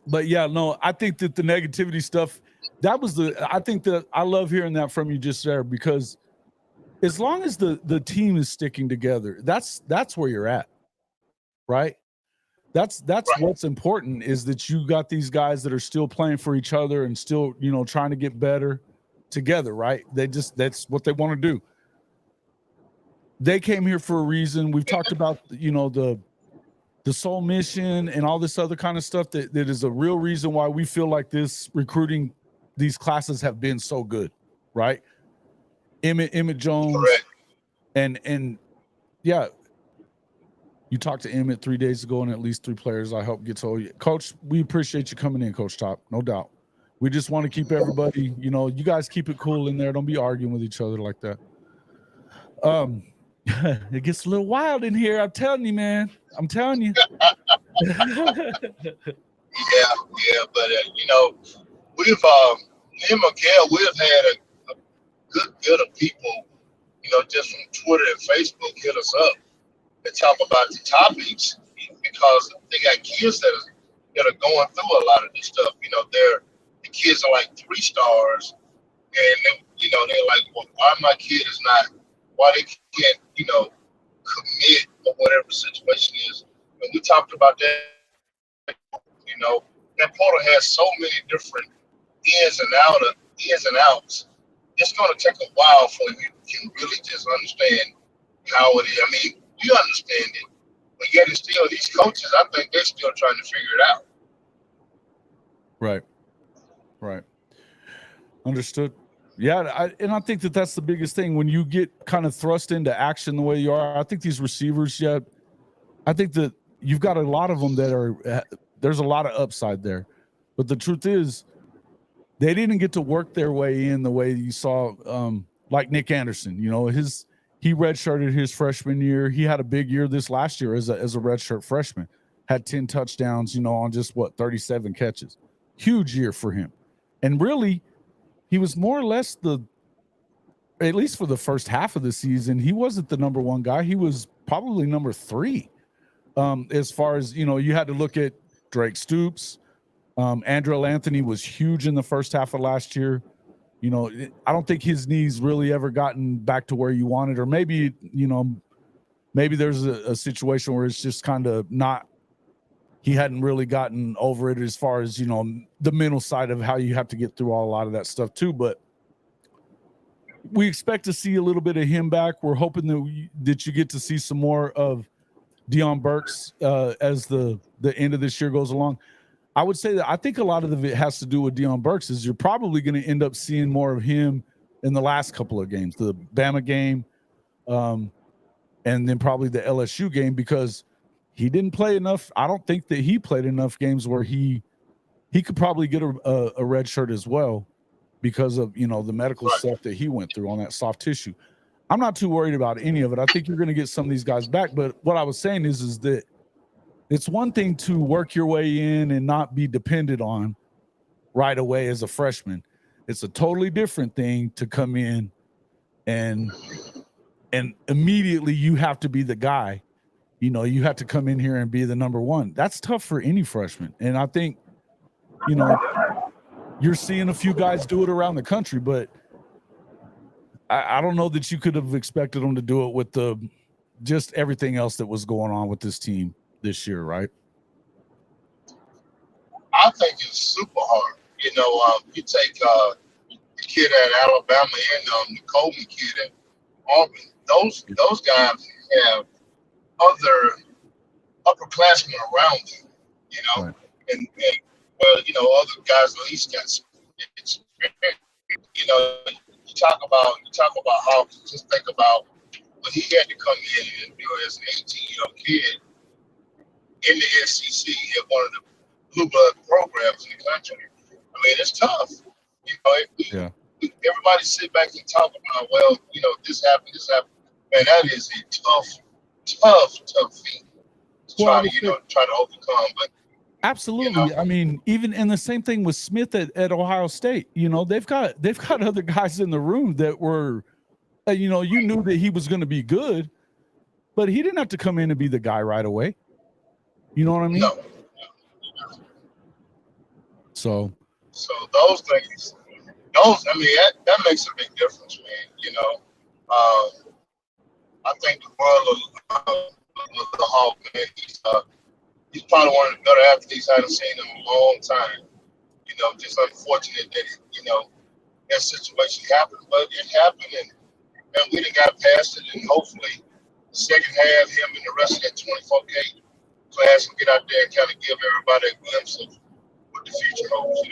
A: But yeah, no, I think that the negativity stuff, I think that I love hearing that from you just there, because as long as the team is sticking together, that's where you're at, right? That's right. What's important is that you got these guys that are still playing for each other and still, trying to get better together, right? That's what they want to do. They came here for a reason. We've talked about, the soul mission and all this other kind of stuff that is a real reason why we feel like this recruiting, these classes have been so good, right? Emmett Jones.
B: Correct.
A: And yeah, you talked to Emmett 3 days ago, and at least 3 players I hope get told you. Coach, we appreciate you coming in, Coach Top, no doubt. We just want to keep everybody, you guys keep it cool in there. Don't be arguing with each other like that. It gets a little wild in here. I'm telling you, man. I'm telling you.
B: Yeah, but we've me and Miguel, we've had a good bit of people, just from Twitter and Facebook hit us up and talk about the topics, because they got kids that are going through a lot of this stuff. The kids are like 3 stars, and they're like, well, why why they can't, commit or whatever the situation is. And we talked about that, that portal has so many different ins and outs. It's going to take a while for you can really just understand how it is. I mean, you understand it, but yet it's still these coaches. I think they're still trying to figure it out.
A: Right. Understood. Yeah, and I think that's the biggest thing when you get kind of thrust into action the way you are. I think these receivers, I think that you've got a lot of them that are. There's a lot of upside there, but the truth is, they didn't get to work their way in the way you saw, like Nick Anderson. He redshirted his freshman year. He had a big year this last year as a redshirt freshman. Had 10 touchdowns, on just 37 catches. Huge year for him, and really. He was more or less at least for the first half of the season, he wasn't the number one guy. He was probably number 3. As far as, you had to look at Drake Stoops. Andrell Anthony was huge in the first half of last year. I don't think his knees really ever gotten back to where you wanted, or maybe, maybe there's a situation where it's just kind of not, he hadn't really gotten over it as far as, the mental side of how you have to get through a lot of that stuff too. But we expect to see a little bit of him back. We're hoping that you get to see some more of Deion Burks as the end of this year goes along. I would say that I think a lot of it has to do with Deion Burks is you're probably going to end up seeing more of him in the last couple of games, the Bama game, and then probably the LSU game, because he didn't play enough. I don't think that he played enough games where he could probably get a red shirt as well because of, the medical stuff that he went through on that soft tissue. I'm not too worried about any of it. I think you're going to get some of these guys back. But what I was saying is that it's one thing to work your way in and not be depended on right away as a freshman. It's a totally different thing to come in and immediately you have to be the guy. You have to come in here and be the number one. That's tough for any freshman. And I think, you're seeing a few guys do it around the country, but I don't know that you could have expected them to do it with just everything else that was going on with this team this year, right?
B: I think it's super hard. You take the kid at Alabama and the Coleman kid at Auburn. Those guys have other upperclassmen around them,
A: Right.
B: and other guys at least got some experience. You talk about how, just think about what he had to come in and do as an 18-year-old kid in the SEC at one of the blue blood programs in the country. I mean, it's tough. Everybody sit back and talk about, this happened. Man, that is a tough feat to try to overcome. But
A: absolutely. I mean, even in the same thing with Smith at Ohio State, they've got other guys in the room that were, you knew that he was going to be good, but he didn't have to come in and be the guy right away. You know what I mean?
B: No.
A: So
B: those things, that makes a big difference, man. I think the world of the Hawk, man, he's probably one of the better athletes I haven't seen in a long time. Just unfortunate that that situation happened, but it happened, and we done got past it, and hopefully the second half, him and the rest of that 24K class will get out there and kind of give everybody a glimpse of what the future holds,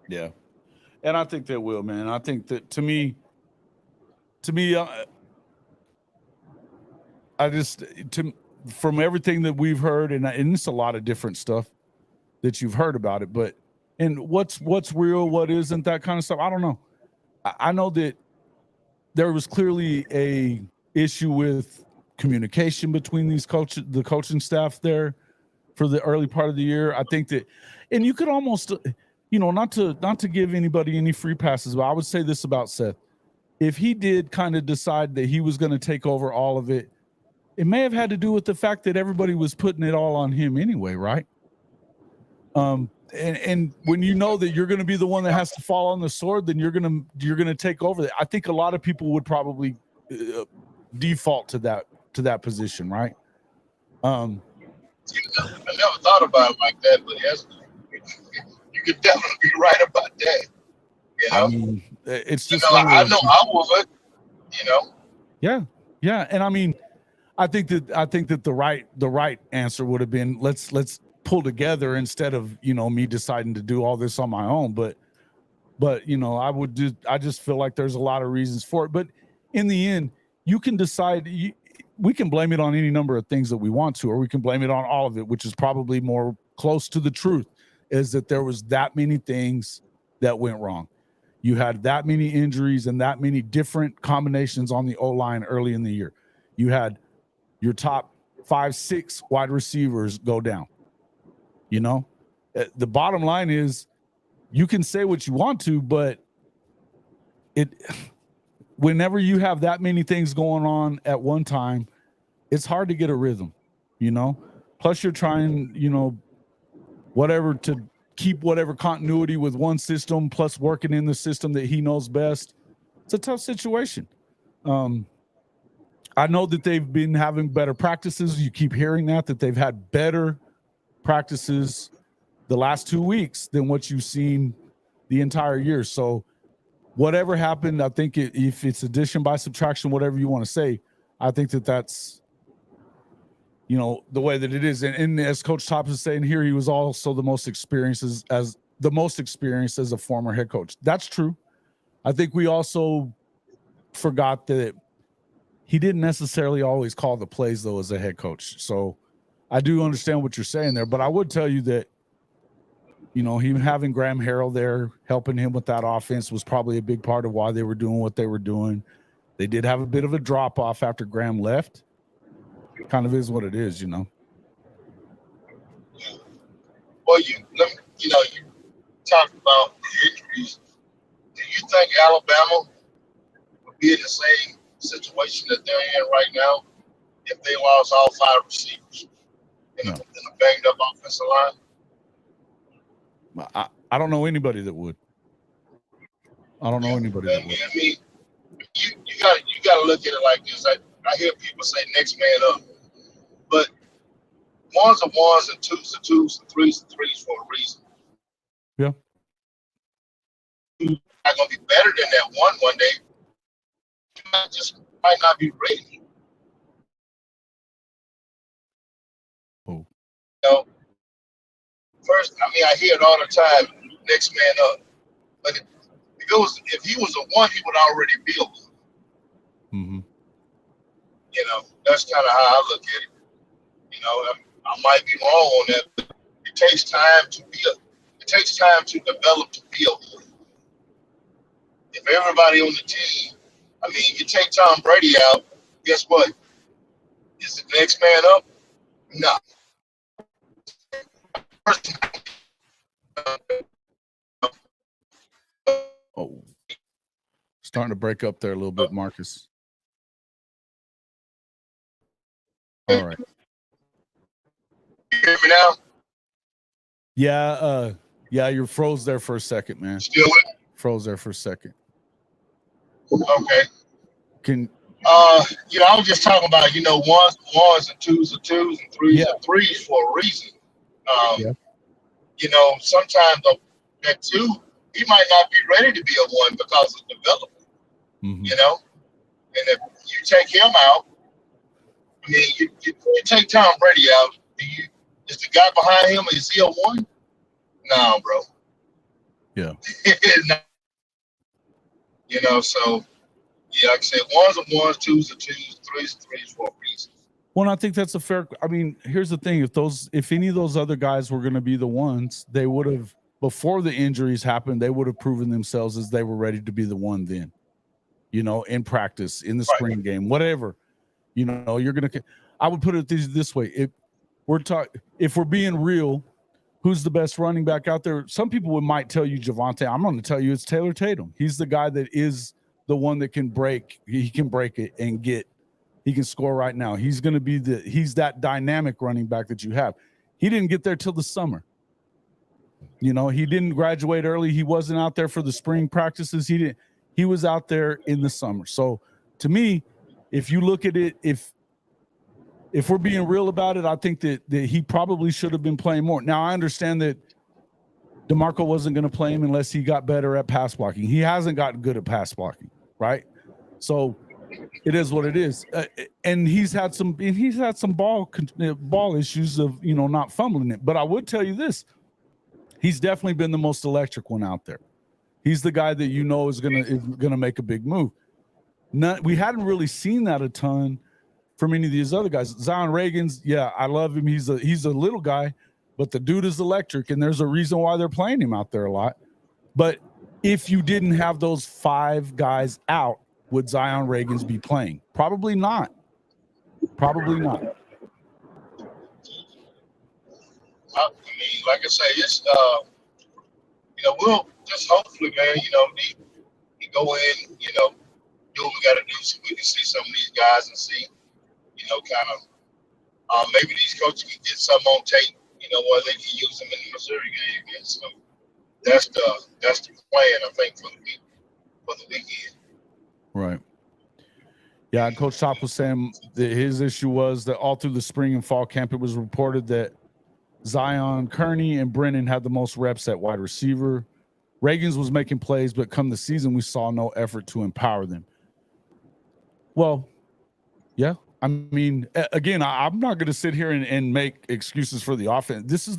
A: Yeah, and I think they will, man. I think that to me, from everything that we've heard, and it's a lot of different stuff that you've heard about it, but and what's real, what isn't, that kind of stuff. I don't know. I know that there was clearly a issue with communication between the coaching staff there for the early part of the year. I think that, and you could almost, not to give anybody any free passes, but I would say this about Seth. If he did kind of decide that he was going to take over all of it, it may have had to do with the fact that everybody was putting it all on him anyway, right? And when you know that you're going to be the one that has to fall on the sword, then you're going to take over. I think a lot of people would probably default to that position, right?
B: I never thought about it like that, but yes, you could definitely be right about that. You know,
A: I mean, it's just
B: I know I would. You know,
A: yeah, and I mean, I think that the right answer would have been let's pull together instead of me deciding to do all this on my own. But I just feel like there's a lot of reasons for it. But in the end, you can decide. We can blame it on any number of things that we want to, or we can blame it on all of it, which is probably more close to the truth. Is that there was that many things that went wrong. You had that many injuries and that many different combinations on the O-line early in the year. You had your top 5-6 wide receivers go down. The bottom line is you can say what you want to, but whenever you have that many things going on at one time, it's hard to get a rhythm, plus you're trying, whatever to keep whatever continuity with one system plus working in the system that he knows best. It's a tough situation. I know that they've been having better practices. You keep hearing that they've had better practices the last 2 weeks than what you've seen the entire year. So whatever happened, I think if it's addition by subtraction, whatever you want to say, I think that's, the way that it is. And as Coach Top is saying here, he was also the most experienced as a former head coach. That's true. I think we also forgot that he didn't necessarily always call the plays, though, as a head coach. So I do understand what you're saying there, but I would tell you that, him having Graham Harrell there, helping him with that offense was probably a big part of why they were doing what they were doing. They did have a bit of a drop off after Graham left. Kind of is what it is,
B: Well, you talked about the injuries. Do you think Alabama would be in the same situation that they're in right now if they lost all 5 receivers in a banged up offensive line?
A: I don't know anybody that would. I don't know anybody that would.
B: I mean, you got to look at it like this. I hear people say next man up, but ones are ones and twos are twos and threes are threes for a reason.
A: Yeah.
B: You're not going to be better than that one day. You might not be ready.
A: Oh.
B: First, I hear it all the time, next man up. But if he was a one, he would already be a one.
A: Mm-hmm.
B: That's kind of how I look at it. I might be wrong on that, but it takes time to develop to be a one. If everybody on the team, you take Tom Brady out, guess what? Is the next man up? No.
A: Oh, starting to break up there a little bit, Marcus. All right.
B: You hear me now?
A: Yeah, you froze there for a second, man.
B: Still with me?
A: Froze there for a second.
B: Okay. I was just talking about, ones and twos are twos and threes are threes for a reason. Sometimes that two, he might not be ready to be a one because of development.
A: Mm-hmm.
B: And if you take him out, you take Tom Brady out, is the guy behind him, is he a one? No, bro.
A: Yeah.
B: So like I said, ones are ones, twos are twos, threes are threes for a reason.
A: Well, I think that's a fair. Here's the thing: if any of those other guys were going to be the ones, they would have, before the injuries happened, they would have proven themselves as they were ready to be the one then. In practice, in the spring game, whatever. You're gonna. I would put it this way: if we're being real, who's the best running back out there? Some people might tell you Javonte. I'm going to tell you it's Taylor Tatum. He's the guy that is the one that can break. He can break it and he can score right now. He's going to be he's that dynamic running back that you have. He didn't get there till the summer. He didn't graduate early. He wasn't out there for the spring practices. He was out there in the summer. So to me, if you look at it, if we're being real about it, I think that he probably should have been playing more. Now I understand that DeMarco wasn't going to play him unless he got better at pass blocking. He hasn't gotten good at pass blocking, right? So it is what it is, and he's had some ball issues of not fumbling it. But I would tell you this: he's definitely been the most electric one out there. He's the guy that is gonna make a big move. We hadn't really seen that a ton from any of these other guys. Zion Reagan's, yeah, I love him. He's a little guy, but the dude is electric, and there's a reason why they're playing him out there a lot. But if you didn't have those 5 guys out, would Zion Reagan's be playing? Probably not. Probably not.
B: I mean, like I say, it's we'll just hopefully, man, we go in, do what we got to do so we can see some of these guys and see, kind of maybe these coaches can get some on tape, where they can use them in the Missouri game. And so that's the plan, I think, for the weekend.
A: Right. Yeah, Coach Top was saying that his issue was that all through the spring and fall camp, it was reported that Zion, Kearney, and Brennan had the most reps at wide receiver. Reagan's was making plays, but come the season, we saw no effort to empower them. Well, yeah. I mean, again, I'm not going to sit here and make excuses for the offense. This is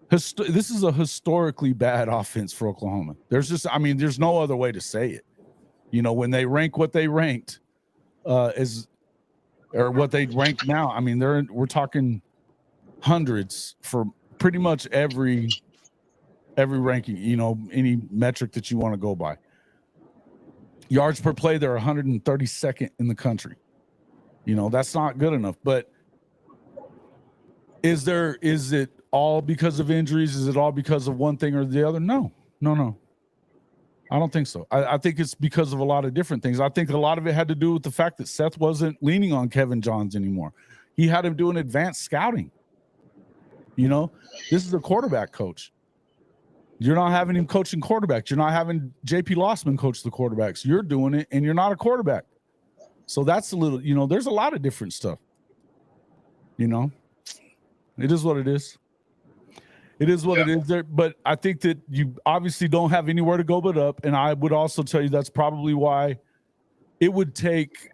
A: this is a historically bad offense for Oklahoma. There's no other way to say it. When they rank what they ranked, or what they rank now, I mean, we're talking hundreds for pretty much every ranking, any metric that you want to go by. Yards per play, they're 132nd in the country. That's not good enough. But is it all because of injuries? Is it all because of one thing or the other? No. I don't think so. I think it's because of a lot of different things. I think a lot of it had to do with the fact that Seth wasn't leaning on Kevin Johns anymore. He had him doing advanced scouting. This is a quarterback coach. You're not having him coaching quarterbacks. You're not having JP Lossman coach the quarterbacks. You're doing it, and you're not a quarterback. So that's a little, there's a lot of different stuff. It is what it is. It is what it is there, but I think that you obviously don't have anywhere to go but up. And I would also tell you that's probably why it would take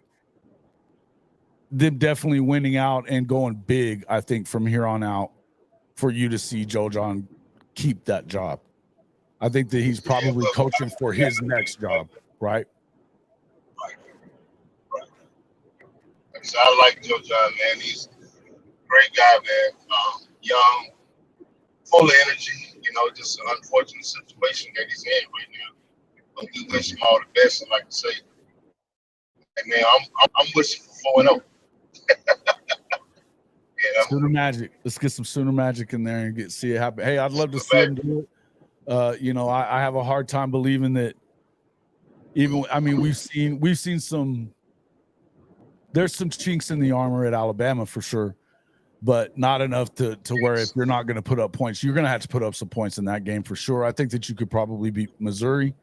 A: them definitely winning out and going big, I think, from here on out for you to see Joe John keep that job. I think that he's probably coaching for his next job, right?
B: Right. So I like Joe John, man. He's a great guy, man. Young, full of energy, just an unfortunate situation that he's in right now. But we wish him all the best. And like I say, hey man, I'm wishing for 4-0.
A: Sooner Magic. Let's get some Sooner Magic in there and see it happen. Hey, I'd love to see him do it. I have a hard time believing that. We've seen some. There's some chinks in the armor at Alabama for sure, but not enough to where if you're not going to put up points, you're going to have to put up some points in that game for sure. I think that you could probably beat Missouri.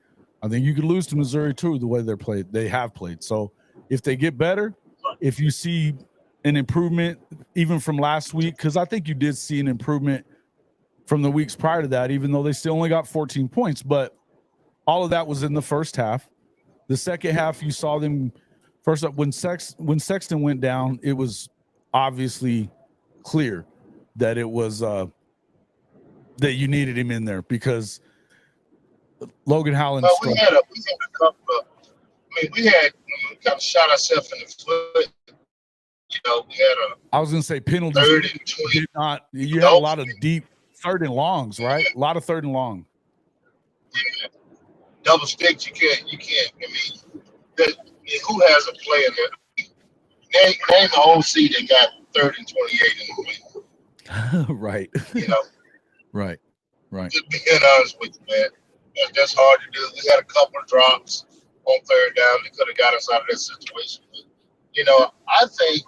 A: I think you could lose to Missouri too, the way they have played. So if they get better, if you see an improvement even from last week, because I think you did see an improvement from the weeks prior to that, even though they still only got 14 points. But all of that was in the first half. The second half, you saw them first up when Sexton went down. It was obviously clear that it was that you needed him in there because Logan Howland.
B: Well, we had a couple of. We kind of shot ourselves in the foot. We had
A: I was going to say penalties.
B: 3rd and 20.
A: You had a lot of deep 3rd and longs, right? A lot of 3rd and long.
B: Yeah. Double sticks, you can't. Who has a player that name the OC that got 3rd and 28 in the win?
A: Right. Right.
B: Just being honest with you, man. That's hard to do. We had a couple of drops on 3rd down that could have got us out of that situation. But, I think,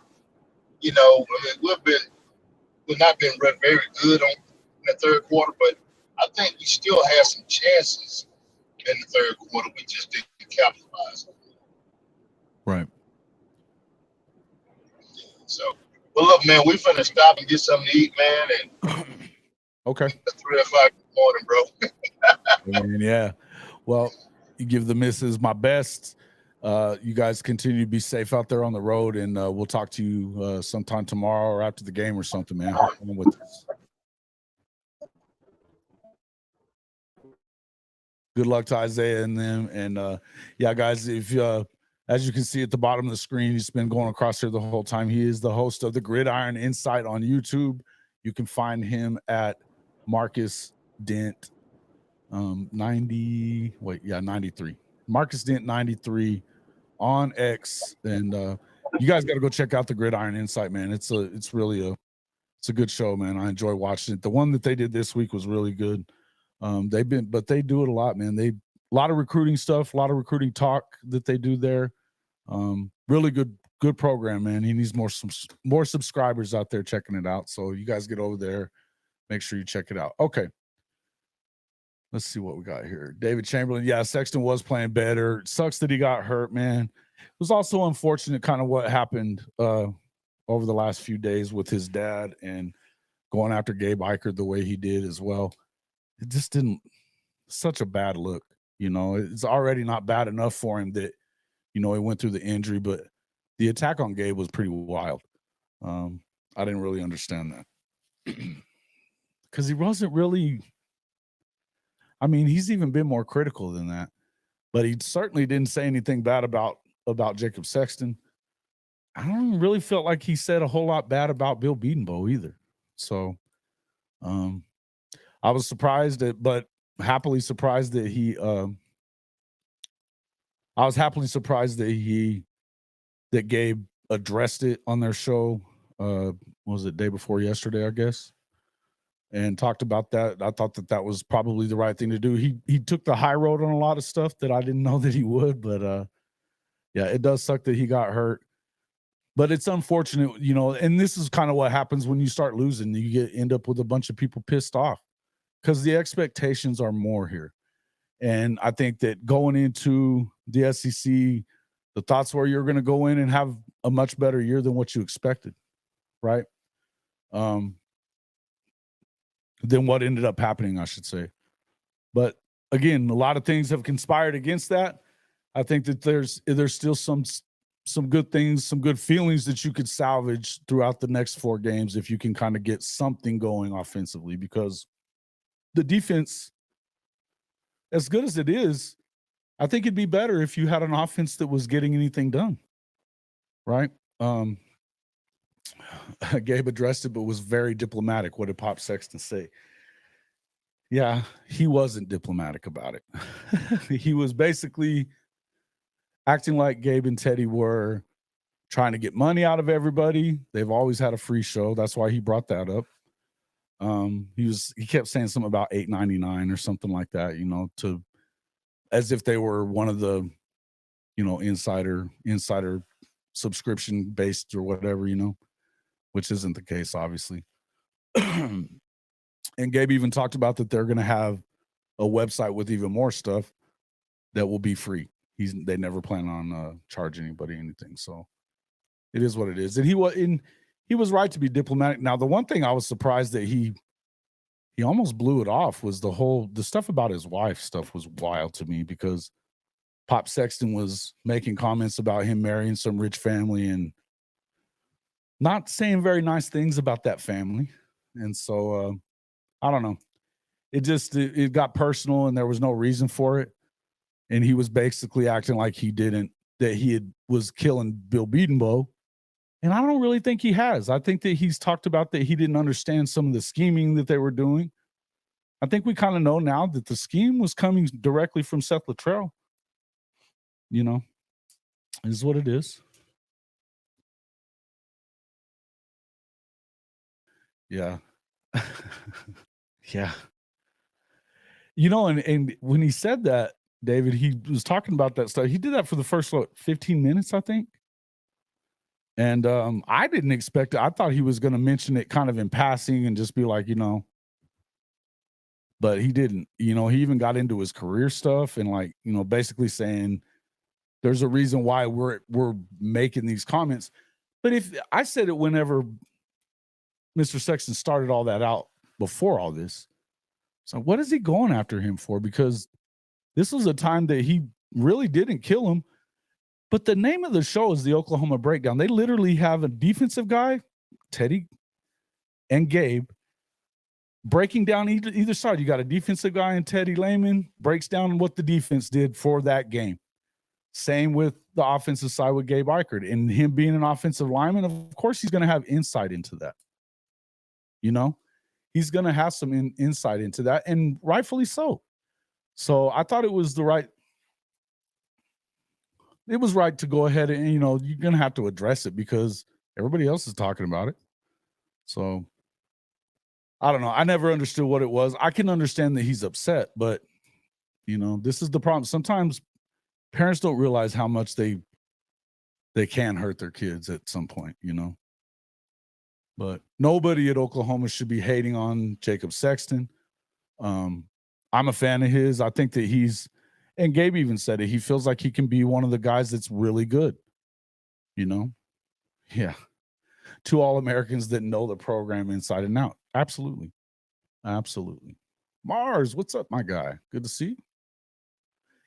B: we've not been very good in the 3rd quarter, but I think we still had some chances in the 3rd quarter. We just didn't capitalize.
A: Right.
B: So, well, look, man, we finna stop and get something to eat, man, and
A: Okay.
B: it's 3:05 in the morning, bro.
A: And yeah. Well, you give the missus my best. You guys continue to be safe out there on the road, and we'll talk to you sometime tomorrow or after the game or something, man. Hop on with us. Good luck to Isaiah and them. And yeah, guys, if as you can see at the bottom of the screen, he's been going across here the whole time. He is the host of the Gridiron Insight on YouTube. You can find him at Marcus Dent 93. Marcus Dent 93 on X. And you guys got to go check out the Gridiron Insight, man. It's a good show, man. I enjoy watching it. The one that they did this week was really good. They do it a lot, man. A lot of recruiting stuff, a lot of recruiting talk that they do there. Really good program, man. He needs more subscribers out there checking it out. So you guys get over there, make sure you check it out. Okay. Let's see what we got here. David Chamberlain. Yeah, Sexton was playing better. It sucks that he got hurt, man. It was also unfortunate kind of what happened over the last few days with his dad and going after Gabe Eichert the way he did as well. It just didn't such a bad look. You know, it's already not bad enough for him that, you know, he went through the injury, but the attack on Gabe was pretty wild. I didn't really understand that because he wasn't really, I mean, he's even been more critical than that, but he certainly didn't say anything bad about Jacob Sexton. I don't really feel like he said a whole lot bad about Bill Bedenbaugh either. So, I was surprised but happily surprised that that Gabe addressed it on their show. Was it day before yesterday, I guess, and talked about that. I thought that was probably the right thing to do. He took the high road on a lot of stuff that I didn't know that he would, but yeah, it does suck that he got hurt. But it's unfortunate, you know, and this is kind of what happens when you start losing. You end up with a bunch of people pissed off because the expectations are more here. And I think that going into the SEC, the thoughts were you're going to go in and have a much better year than what you expected, right? Than what ended up happening, I should say. But again, a lot of things have conspired against that. I think that there's still some good things, some good feelings that you could salvage throughout the next 4 games if you can kind of get something going offensively, because the defense, as good as it is, I think it'd be better if you had an offense that was getting anything done, right? Gabe addressed it, but was very diplomatic. What did Pop Sexton say? Yeah, he wasn't diplomatic about it. He was basically acting like Gabe and Teddy were trying to get money out of everybody. They've always had a free show. That's why he brought that up. He kept saying something about $8.99 or something like that, you know, as if they were one of the, you know, insider subscription based or whatever, you know, which isn't the case, obviously. And Gabe even talked about that they're going to have a website with even more stuff that will be free. They never plan on charging anybody anything. So it is what it is. And he was right to be diplomatic. Now, the one thing I was surprised that he almost blew it off was the stuff about his wife stuff was wild to me, because Pop Sexton was making comments about him marrying some rich family and not saying very nice things about that family. And so I don't know. It got personal and there was no reason for it. And he was basically acting like was killing Bill Bedenbaugh. And I don't really think he has. I think that he's talked about that he didn't understand some of the scheming that they were doing. I think we kind of know now that the scheme was coming directly from Seth Luttrell. You know, it is what it is. Yeah. Yeah. You know, and when he said that, David, he was talking about that stuff. He did that for the first 15 minutes, I think. And I didn't expect it. I thought he was going to mention it kind of in passing and just be like, you know, but he didn't. You know, he even got into his career stuff and, like, you know, basically saying there's a reason why we're making these comments. But if I said it whenever Mr. Sexton started all that out before all this, so what is he going after him for? Because this was a time that he really didn't kill him. But the name of the show is the Oklahoma Breakdown. They literally have a defensive guy, Teddy and Gabe, breaking down either side. You got a defensive guy and Teddy Lehman breaks down what the defense did for that game. Same with the offensive side with Gabe Eichert. And him being an offensive lineman, of course, he's going to have insight into that. You know, he's going to have some insight into that, and rightfully so. So I thought it was right to go ahead and, you're going to have to address it because everybody else is talking about it. So I don't know. I never understood what it was. I can understand that he's upset, but this is the problem. Sometimes parents don't realize how much they can hurt their kids at some point, But nobody at Oklahoma should be hating on Jacob Sexton. I'm a fan of his. I think that and Gabe even said it, he feels like he can be one of the guys that's really good. Yeah. 2 All-Americans that know the program inside and out. Absolutely. Absolutely. Mars, what's up, my guy? Good to see you.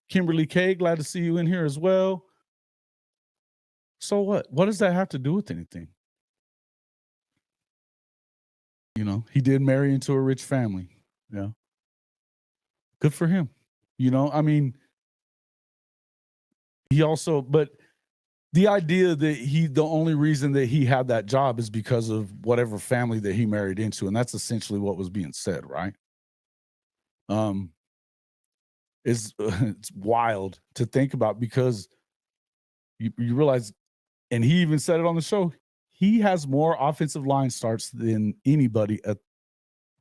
A: Kimberly K, glad to see you in here as well. So what? What does that have to do with anything? He did marry into a rich family. Yeah. Good for him. I mean, but the idea that the only reason that he had that job is because of whatever family that he married into. And that's essentially what was being said, right? It's wild to think about because you realize, and he even said it on the show, he has more offensive line starts than anybody at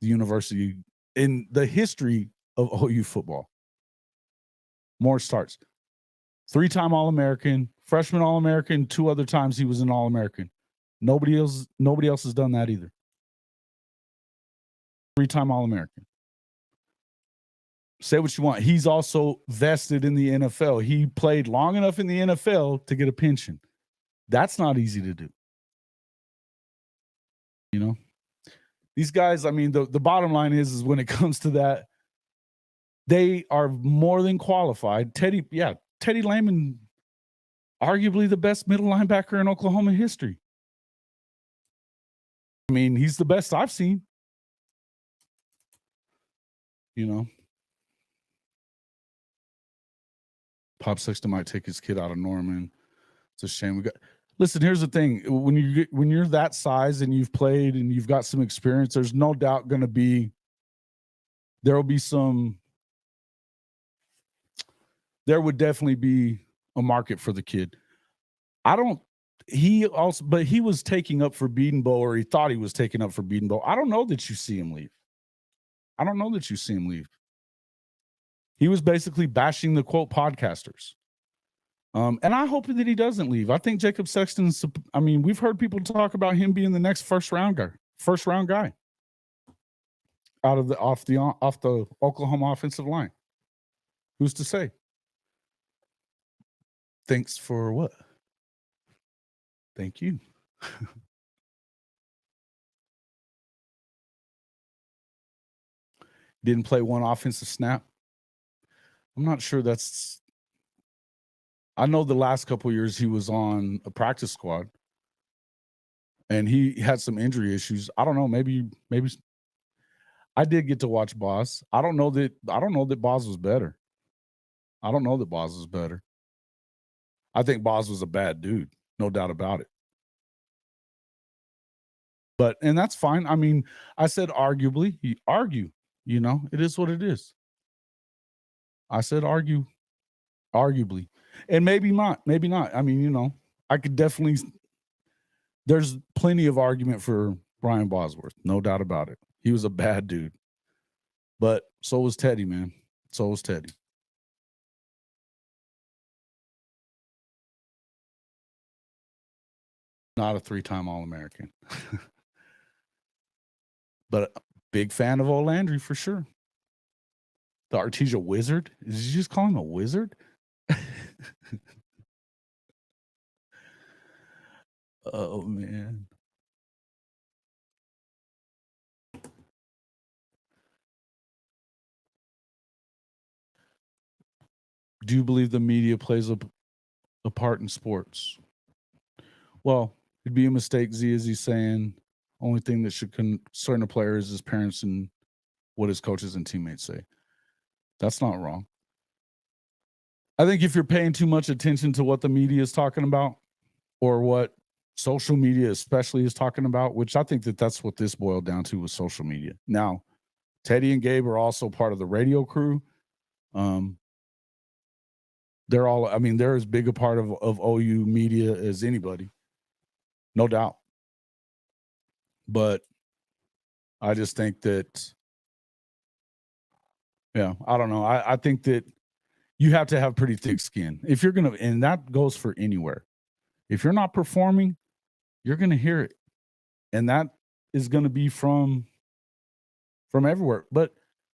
A: the university in the history of OU football. More starts. 3-time All-American, freshman All-American, 2 other times he was an All-American. Nobody else has done that either. 3-time All-American. Say what you want. He's also vested in the NFL. He played long enough in the NFL to get a pension. That's not easy to do. These guys, I mean, the bottom line is when it comes to that, they are more than qualified. Teddy Lehman, arguably the best middle linebacker in Oklahoma history. I mean, he's the best I've seen. Pop Sexton might take his kid out of Norman. It's a shame. Listen, here's the thing. When you're that size and you've played and you've got some experience, there's no doubt there would definitely be a market for the kid. But he was taking up for Bedenbaugh, or he thought he was taking up for Bedenbaugh. I don't know that you see him leave. He was basically bashing the quote podcasters. And I hope that he doesn't leave. I think Jacob Sexton's, we've heard people talk about him being the next first round guy off the Oklahoma offensive line. Who's to say? Thanks for what? Thank you. Didn't play one offensive snap. I'm not sure I know the last couple of years he was on a practice squad and he had some injury issues. I don't know. Maybe I did get to watch Boz. I don't know that Boz was better. I think Boz was a bad dude. No doubt about it. And that's fine. I mean, I said arguably, it is what it is. I said arguably, and maybe not. I mean, I could definitely, there's plenty of argument for Brian Bosworth. No doubt about it. He was a bad dude, but so was Teddy, man. So was Teddy. Not a 3-time All-American, but a big fan of O'Landry for sure. The Artesia Wizard? Did you just call him a wizard? Oh man. Do you believe the media plays a part in sports? Well, it'd be a mistake, Z, as he's saying. Only thing that should concern a player is his parents and what his coaches and teammates say. That's not wrong. I think if you're paying too much attention to what the media is talking about or what social media especially is talking about, which I think that that's what this boiled down to with social media. Now, Teddy and Gabe are also part of the radio crew. They're all, I mean, they're as big a part of OU media as anybody, no doubt. But I just think that, yeah, I don't know. I think that you have to have pretty thick skin if you're going to, and that goes for anywhere. If you're not performing, you're going to hear it. And that is going to be from everywhere. But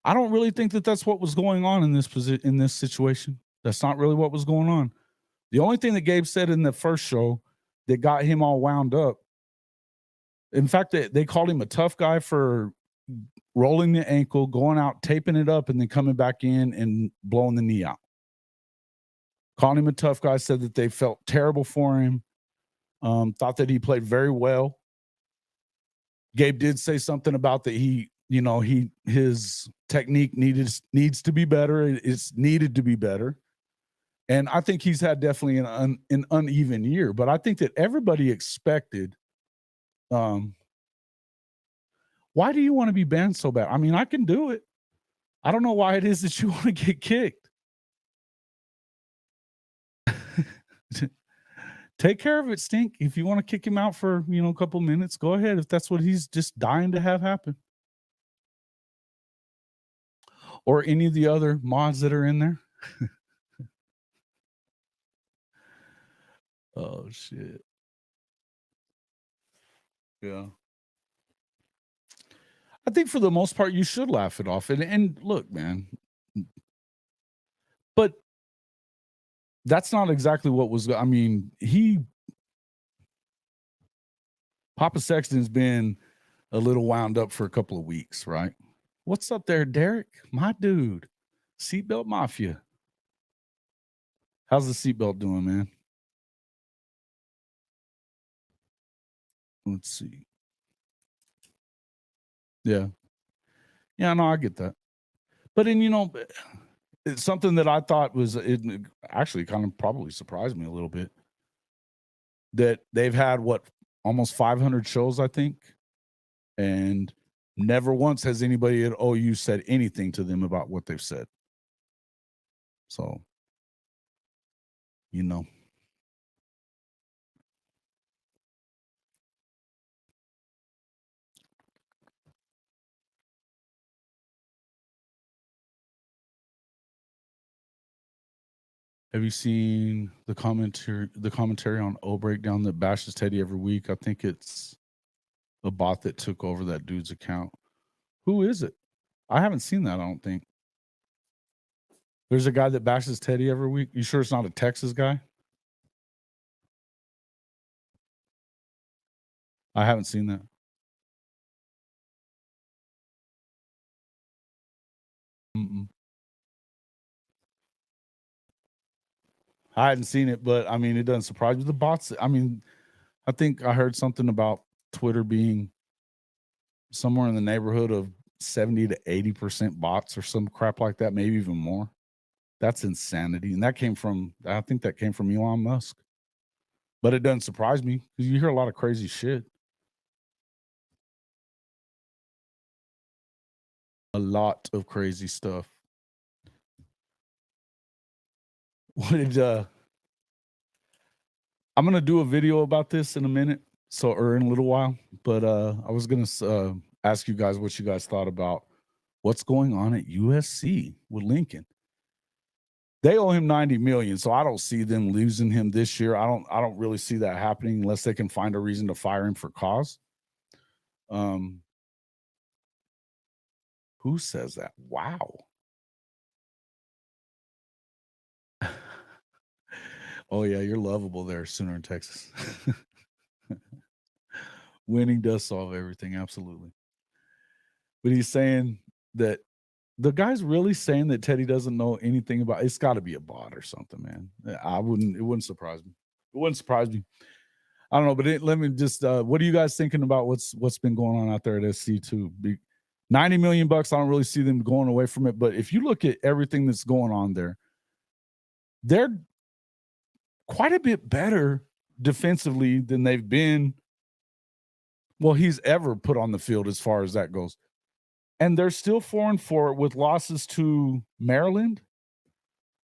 A: I don't really think that that's what was going on in this situation. That's not really what was going on. The only thing that Gabe said in the first show that got him all wound up, in fact, they called him a tough guy for rolling the ankle, going out, taping it up, and then coming back in and blowing the knee out. Calling him a tough guy, said that they felt terrible for him, thought that he played very well. Gabe did say something about that his technique needs to be better. It's needed to be better. And I think he's had definitely an uneven year, but I think that everybody expected. Why do you want to be banned so bad? I mean, I can do it. I don't know why it is that you want to get kicked. Take care of it, Stink. If you want to kick him out for, a couple minutes, go ahead. If that's what he's just dying to have happen. Or any of the other mods that are in there. Oh, shit. Yeah. I think for the most part, you should laugh it off. And look, man, but that's not exactly what was, I mean, Papa Sexton's been a little wound up for a couple of weeks, right? What's up there, Derek? My dude. Seatbelt Mafia. How's the seatbelt doing, man? Let's see. Yeah. Yeah, no, I get that. But then, it's something that I thought it actually kind of probably surprised me a little bit that they've had almost 500 shows, I think. And never once has anybody at OU said anything to them about what they've said. So, Have you seen the commentary on O Breakdown that bashes Teddy every week? I think it's a bot that took over that dude's account. Who is it? I haven't seen that, I don't think. There's a guy that bashes Teddy every week. You sure it's not a Texas guy? I haven't seen that. Mm-mm. I hadn't seen it, but I mean, it doesn't surprise me. The bots, I mean, I think I heard something about Twitter being somewhere in the neighborhood of 70 to 80% bots or some crap like that, maybe even more. That's insanity. And I think that came from Elon Musk. But it doesn't surprise me because you hear a lot of crazy shit. A lot of crazy stuff. I'm gonna do a video about this in a minute, or in a little while. But I was gonna ask you guys what you guys thought about what's going on at USC with Lincoln. They owe him $90 million, so I don't see them losing him this year. I don't really see that happening unless they can find a reason to fire him for cause. Who says that? Wow. Oh yeah, you're lovable there, Sooner in Texas. Winning does solve everything, absolutely. But he's saying that the guy's really saying that Teddy doesn't know anything about it's got to be a bot or something, man. It wouldn't surprise me. It wouldn't surprise me. I don't know, but let me just what are you guys thinking about what's been going on out there at SC2? $90 million, I don't really see them going away from it. But if you look at everything that's going on there, they're quite a bit better defensively than they've been. Well, he's ever put on the field as far as that goes. And they're still 4-4 with losses to Maryland,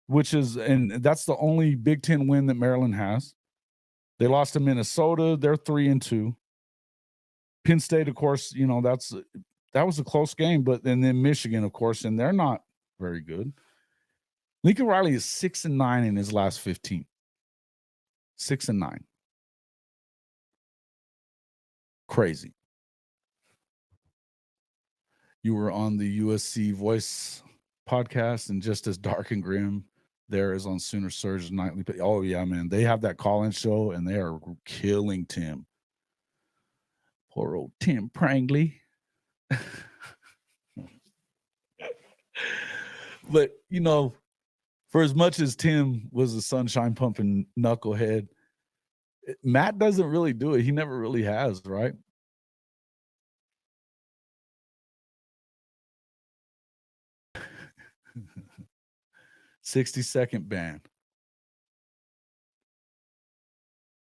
A: and that's the only Big Ten win that Maryland has. They lost to Minnesota. They're 3-2. Penn State, of course, that was a close game, but and then Michigan, of course, and they're not very good. Lincoln Riley is 6-9 in his last 15. 6-9. Crazy. You were on the USC Voice podcast, and just as dark and grim there is on Sooner Surge Nightly. Oh, yeah, man. They have that call-in show, and they are killing Tim. Poor old Tim Prangley. But, for as much as Tim was a sunshine pumping knucklehead, Matt doesn't really do it. He never really has, right? "60-second ban."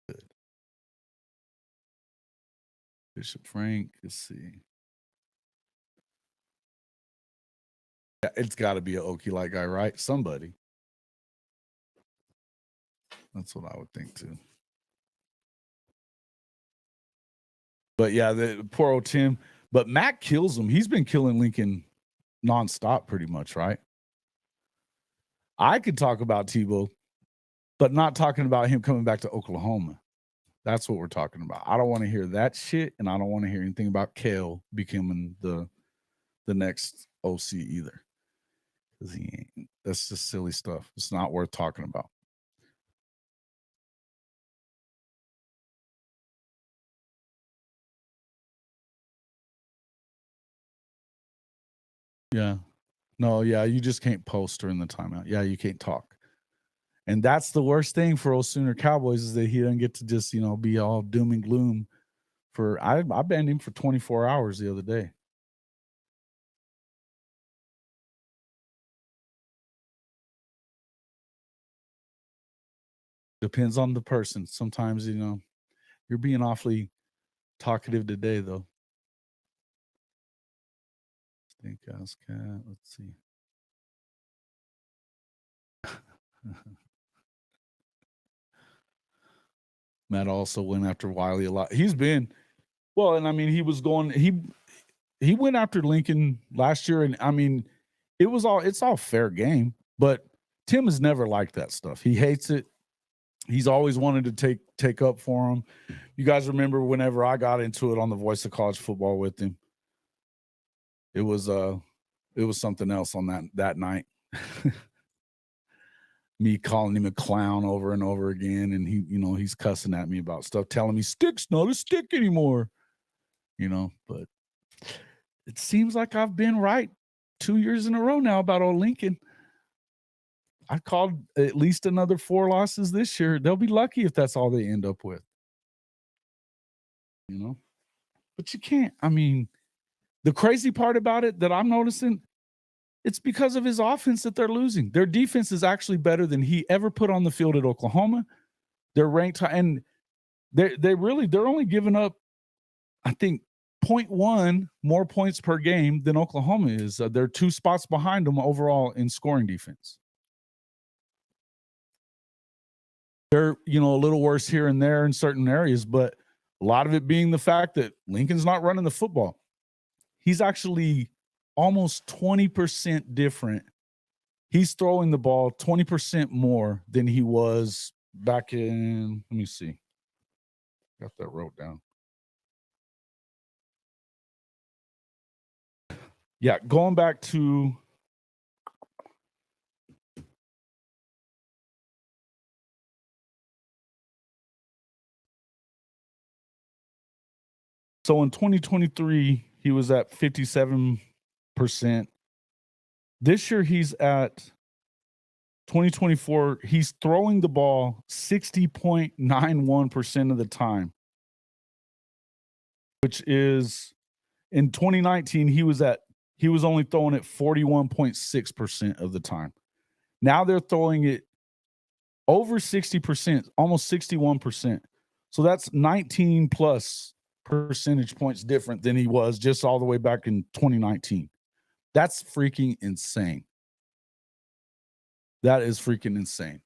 A: Good. Bishop Frank, let's see. Yeah, it's got to be an Okie Light guy, right? Somebody. That's what I would think too. But yeah, the poor old Tim. But Matt kills him. He's been killing Lincoln nonstop pretty much, right? I could talk about Tebow, but not talking about him coming back to Oklahoma. That's what we're talking about. I don't want to hear that shit, and I don't want to hear anything about Kale becoming the next OC either. Because he ain't. That's just silly stuff. It's not worth talking about. Yeah. No, yeah, you just can't post during the timeout. Yeah, you can't talk. And that's the worst thing for old Sooner Cowboys is that he doesn't get to just, be all doom and gloom I banned him for 24 hours the other day. Depends on the person. Sometimes, you're being awfully talkative today, though. Steakhouse cat. Let's see. Matt also went after Wiley a lot. He's been well, and I mean, he went after Lincoln last year, and I mean, it's all fair game, but Tim has never liked that stuff. He hates it. He's always wanted to take up for him. You guys remember whenever I got into it on the Voice of College Football with him, it was something else on that night. Me calling him a clown over and over again, and he's cussing at me about stuff, telling me stick's not a stick anymore. But it seems like I've been right 2 years in a row now about old Lincoln. I called at least another 4 losses this year. They'll be lucky if that's all they end up with. But you can't. I mean, the crazy part about it that I'm noticing, it's because of his offense that they're losing. Their defense is actually better than he ever put on the field at Oklahoma. They're ranked high, and they're only giving up, I think, 0.1 more points per game than Oklahoma is. They're 2 spots behind them overall in scoring defense. They're, a little worse here and there in certain areas, but a lot of it being the fact that Lincoln's not running the football. He's actually almost 20% different. He's throwing the ball 20% more than he was back in, let me see. Got that wrote down. Yeah, going back to So in 2023, he was at 57%. This year, he's at 2024. He's throwing the ball 60.91% of the time, which is in 2019, he was only throwing it 41.6% of the time. Now they're throwing it over 60%, almost 61%. So that's 19 plus percentage points different than he was just all the way back in 2019. That's freaking insane. That is freaking insane.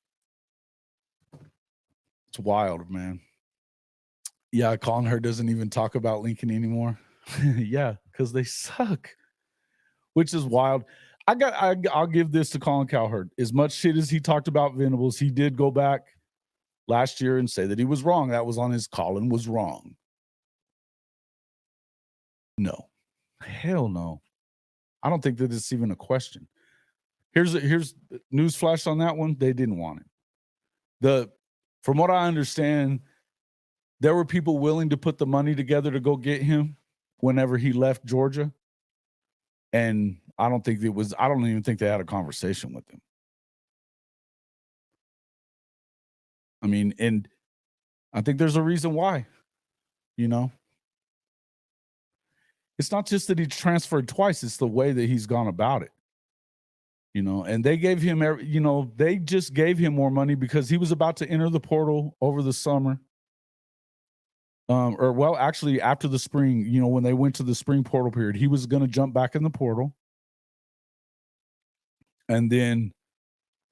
A: It's wild, man. Yeah, Colin Hurd doesn't even talk about Lincoln anymore. Yeah, because they suck, which is wild. I'll give this to Colin Cowherd. As much shit as he talked about Venables, he did go back last year and say that he was wrong. That was on his Colin was wrong. No. Hell no. I don't think that it's even a question. Here's news flash on that one. They didn't want it. From what I understand, there were people willing to put the money together to go get him whenever he left Georgia. And I don't even think they had a conversation with him. I mean, and I think there's a reason why, you know. It's not just that he transferred twice, it's the way that he's gone about it. You know, and they gave him, they just gave him more money because he was about to enter the portal over the summer. Actually, after the spring, when they went to the spring portal period, he was going to jump back in the portal. And then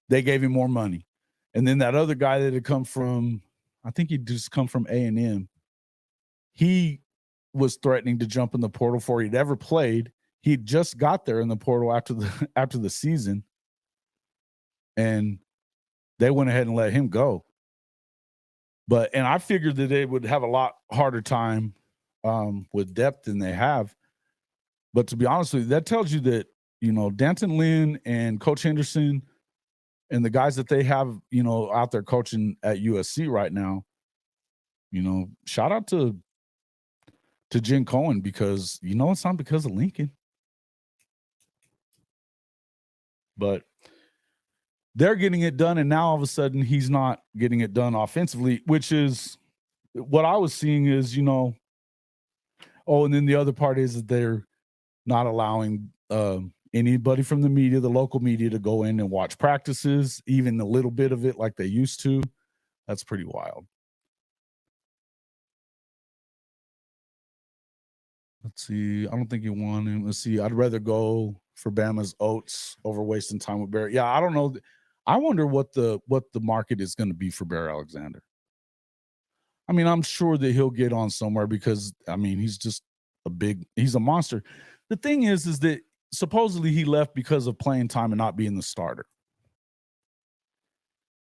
A: they gave him more money. And then that other guy that had come from, I think he'd just come from A&M, he was threatening to jump in the portal before he'd ever played. He just got there in the portal after the season, and they went ahead and let him go. And I figured that they would have a lot harder time with depth than they have. But to be honest with you, that tells you that, Danton Lynn and Coach Henderson and the guys that they have, out there coaching at USC right now, shout out to Jen Cohen, because, it's not because of Lincoln. But they're getting it done, and now all of a sudden he's not getting it done offensively, which is what I was seeing is, and then the other part is that they're not allowing anybody from the media, the local media, to go in and watch practices, even a little bit of it like they used to. That's pretty wild. Let's see. I don't think he won him. Let's see. I'd rather go for Bama's Oates over wasting time with Barry. Yeah, I don't know. I wonder what the market is going to be for Bear Alexander. I mean, I'm sure that he'll get on somewhere because, I mean, he's just he's a monster. The thing is that supposedly he left because of playing time and not being the starter.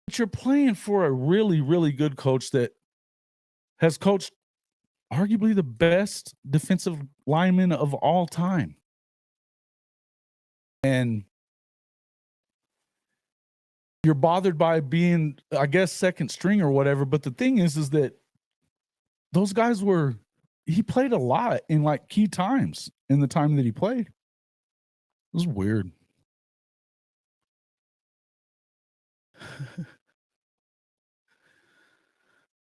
A: But you're playing for a really, really good coach that has coached arguably the best defensive lineman of all time. And you're bothered by being, I guess, second string or whatever. But the thing is that those guys he played a lot in like key times in the time that he played. It was weird.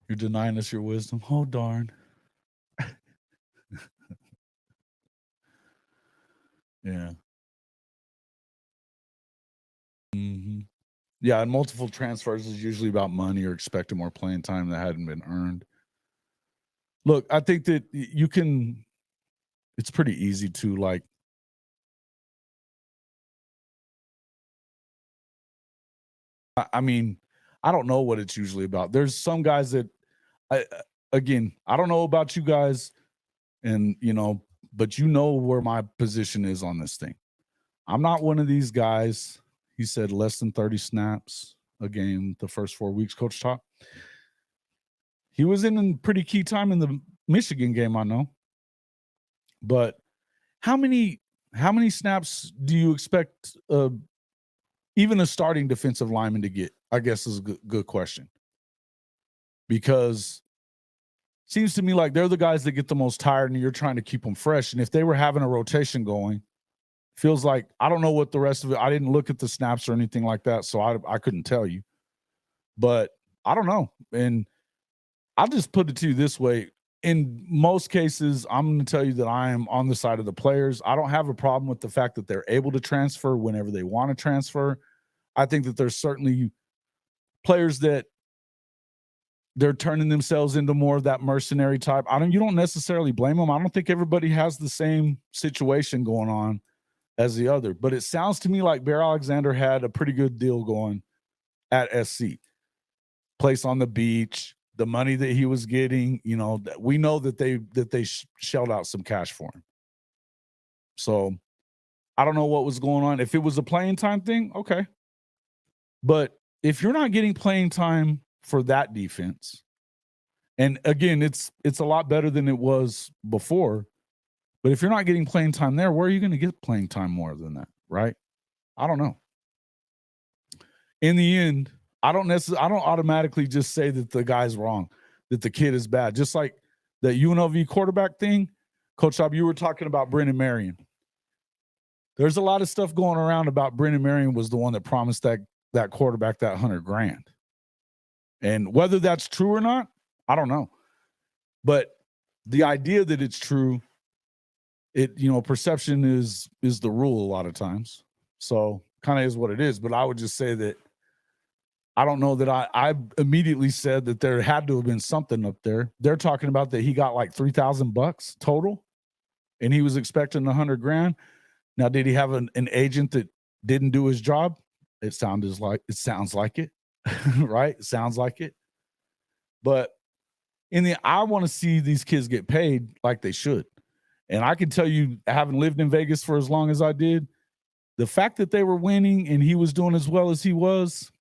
A: You're denying us your wisdom. Oh, darn. Yeah. Mm-hmm. Yeah, and multiple transfers is usually about money or expecting more playing time that hadn't been earned. Look, I think that it's pretty easy to like, I mean, I don't know what it's usually about. There's some guys that, I don't know about you guys, and but where my position is on this thing. I'm not one of these guys. He said less than 30 snaps a game the first 4 weeks, Coach Top. He was in pretty key time in the Michigan game, I know. But how many snaps do you expect even a starting defensive lineman to get? I guess is a good question. Because seems to me like they're the guys that get the most tired, and you're trying to keep them fresh. And if they were having a rotation going, feels like I don't know what the rest of it. I didn't look at the snaps or anything like that, so I couldn't tell you. But I don't know. And I'll just put it to you this way. In most cases, I'm going to tell you that I am on the side of the players. I don't have a problem with the fact that they're able to transfer whenever they want to transfer. I think that there's certainly players that they're turning themselves into more of that mercenary type. You don't necessarily blame them. I don't think everybody has the same situation going on as the other, but it sounds to me like Bear Alexander had a pretty good deal going at SC. Place on the beach, the money that he was getting, we know that they shelled out some cash for him. So I don't know what was going on. If it was a playing time thing, okay. But if you're not getting playing time for that defense, and again, it's a lot better than it was before, but if you're not getting playing time there, where are you going to get playing time more than that, right? I don't know. In the end, I don't automatically just say that the guy's wrong, that the kid is bad. Just like the UNLV quarterback thing, Coach Schaub, you were talking about Brennan Marion. There's a lot of stuff going around about Brennan Marion was the one that promised that quarterback that $100,000. And whether that's true or not, I don't know. But the idea that it's true, perception is the rule a lot of times. So kind of is what it is. But I would just say that I don't know that I immediately said that there had to have been something up there. They're talking about that he got like $3,000 total, and he was expecting $100,000. Now, did he have an agent that didn't do his job? It sounds like it, right? It sounds like it. But I want to see these kids get paid like they should. And I can tell you, having lived in Vegas for as long as I did, the fact that they were winning and he was doing as well as he was,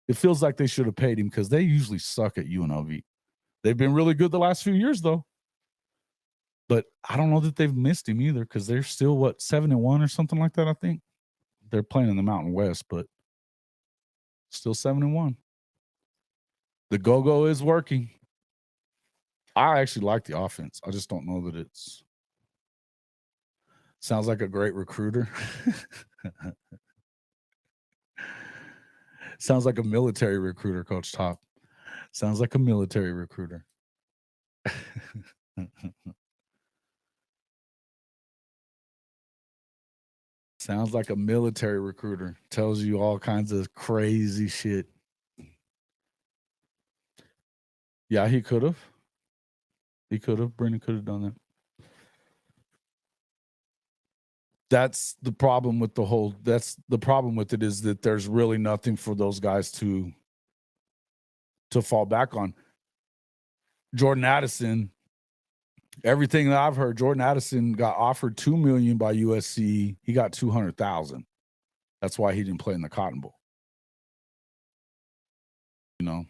A: it feels like they should have paid him because they usually suck at UNLV. They've been really good the last few years, though. But I don't know that they've missed him either because they're still, 7-1 or something like that, I think. They're playing in the Mountain West, but still 7-1. The go-go is working. I actually like the offense. I just don't know that it's – sounds like a great recruiter. Sounds like a military recruiter, Coach Top. Sounds like a military recruiter. Sounds like a military recruiter. Tells you all kinds of crazy shit. Yeah, he could have. Brennan could have done that. That's the problem with the problem with it is that there's really nothing for those guys to fall back on. Jordan Addison, everything that I've heard, Jordan Addison got offered $2 million by USC. He got $200,000. That's why he didn't play in the Cotton Bowl.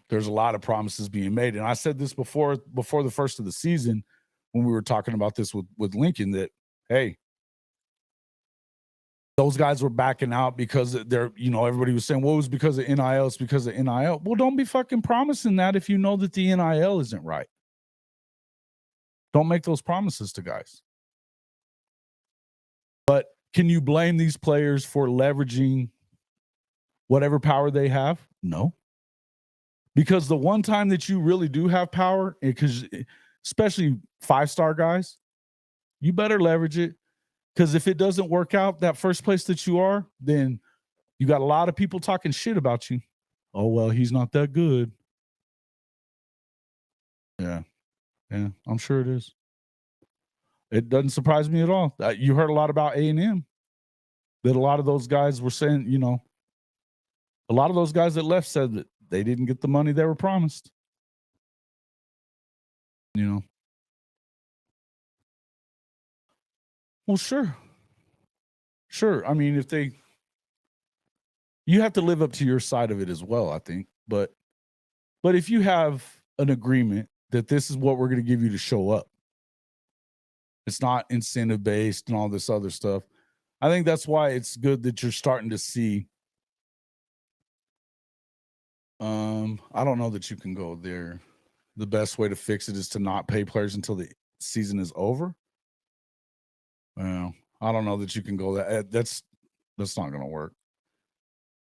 A: There's a lot of promises being made. And I said this before the first of the season when we were talking about this with Lincoln that, hey, those guys were backing out because they're, everybody was saying, well, it was because of NIL. It's because of NIL. Well, don't be fucking promising that if you know that the NIL isn't right. Don't make those promises to guys. But can you blame these players for leveraging whatever power they have? No. Because the one time that you really do have power, because especially 5-star guys, you better leverage it. Because if it doesn't work out that first place that you are, then you got a lot of people talking shit about you. Oh, well, he's not that good. Yeah, I'm sure it is. It doesn't surprise me at all. You heard a lot about A&M. That a lot of those guys were saying, a lot of those guys that left said that they didn't get the money they were promised. Well, sure. I mean, you have to live up to your side of it as well, I think. But if you have an agreement that this is what we're going to give you to show up, it's not incentive based and all this other stuff. I think that's why it's good that you're starting to see. I don't know that you can go there. the best way to fix it is to not pay players until the season is over. Well, I don't know that you can go that's not going to work,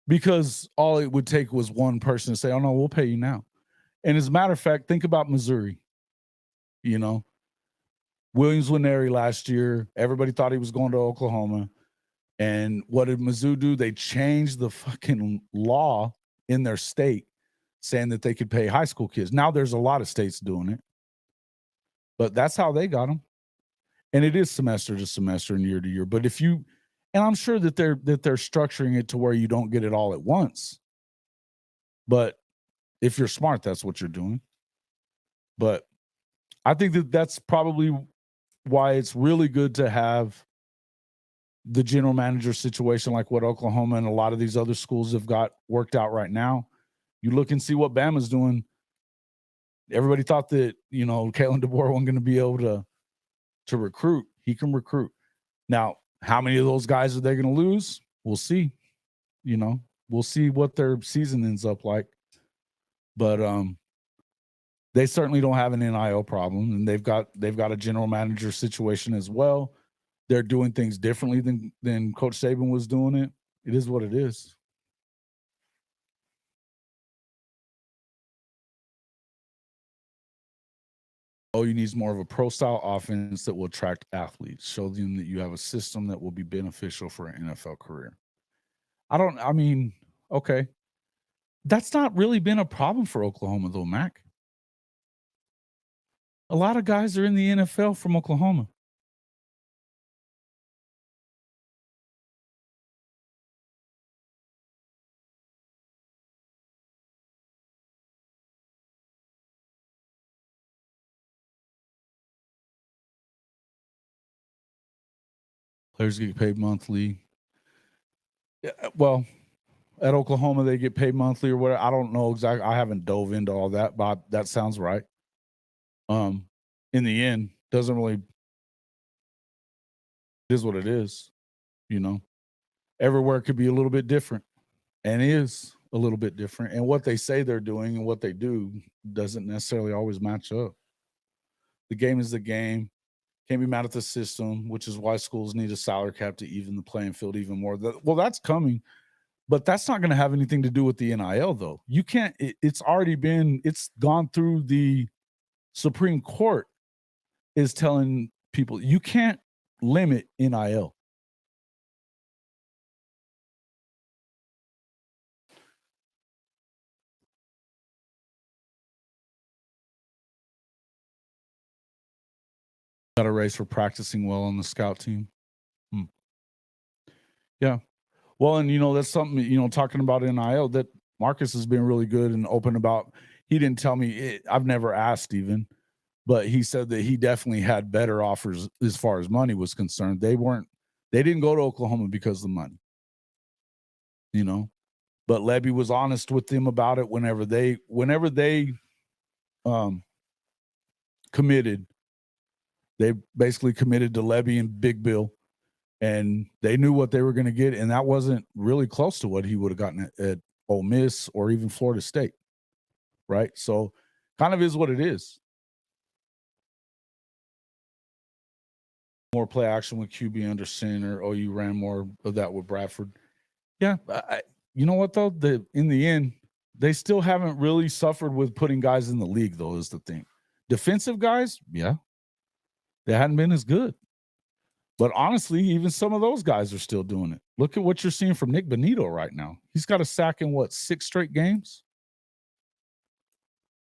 A: because all it would take was one person to say, "Oh no, we'll pay you now." And as a matter of fact, think about Missouri. You know, Williams Nwaneri last year, everybody thought he was going to Oklahoma. And what did Mizzou do? They changed the fucking law in their state saying that they could pay high school kids. Now there's a lot of states doing it, but that's how they got them. And it is semester to semester and year to year. But if you, and I'm sure that they're structuring it to where you don't get it all at once. But if you're smart, that's what you're doing. But I think that that's probably why it's really good to have the general manager situation like what Oklahoma and a lot of these other schools have got worked out right now. You look and see what Bama's doing. Everybody thought that, Kalen DeBoer wasn't going to be able to recruit. He can recruit. Now, how many of those guys are they going to lose? We'll see. We'll see what their season ends up like. But they certainly don't have an NIL problem, and they've got a general manager situation as well. They're doing things differently than Coach Saban was doing it. It is what it is. OU needs more of a pro-style offense that will attract athletes. Show them that you have a system that will be beneficial for an NFL career. Okay. That's not really been a problem for Oklahoma, though, Mac. A lot of guys are in the NFL from Oklahoma. Players get paid monthly. Yeah, well, at Oklahoma, they get paid monthly or whatever. I don't know exactly. I haven't dove into all that, but that sounds right. In the end, doesn't really, it is what it is. Everywhere could be a little bit different, and is a little bit different. And what they say they're doing and what they do doesn't necessarily always match up. The game is the game. Can't be mad at the system, which is why schools need a salary cap to even the playing field even more. Well, that's coming, but that's not going to have anything to do with the NIL, though. You can't. It's gone through the Supreme Court is telling people you can't limit NIL. Got a race for practicing well on the scout team. Yeah. Well, and that's something, talking about NIL, that Marcus has been really good and open about. He didn't tell me it, I've never asked even, but he said that he definitely had better offers as far as money was concerned. They didn't go to Oklahoma because of the money. But Lebby was honest with them about it whenever they committed. They basically committed to Lebby and Big Bill, and they knew what they were going to get, and that wasn't really close to what he would have gotten at Ole Miss or even Florida State, right? So kind of is what it is. More play action with QB under center. OU ran more of that with Bradford. Yeah, you know what, though? In the end, they still haven't really suffered with putting guys in the league, though, is the thing. Defensive guys, yeah, they hadn't been as good. But honestly, even some of those guys are still doing it. Look at what you're seeing from Nick Benito right now. He's got a sack in, 6 straight games?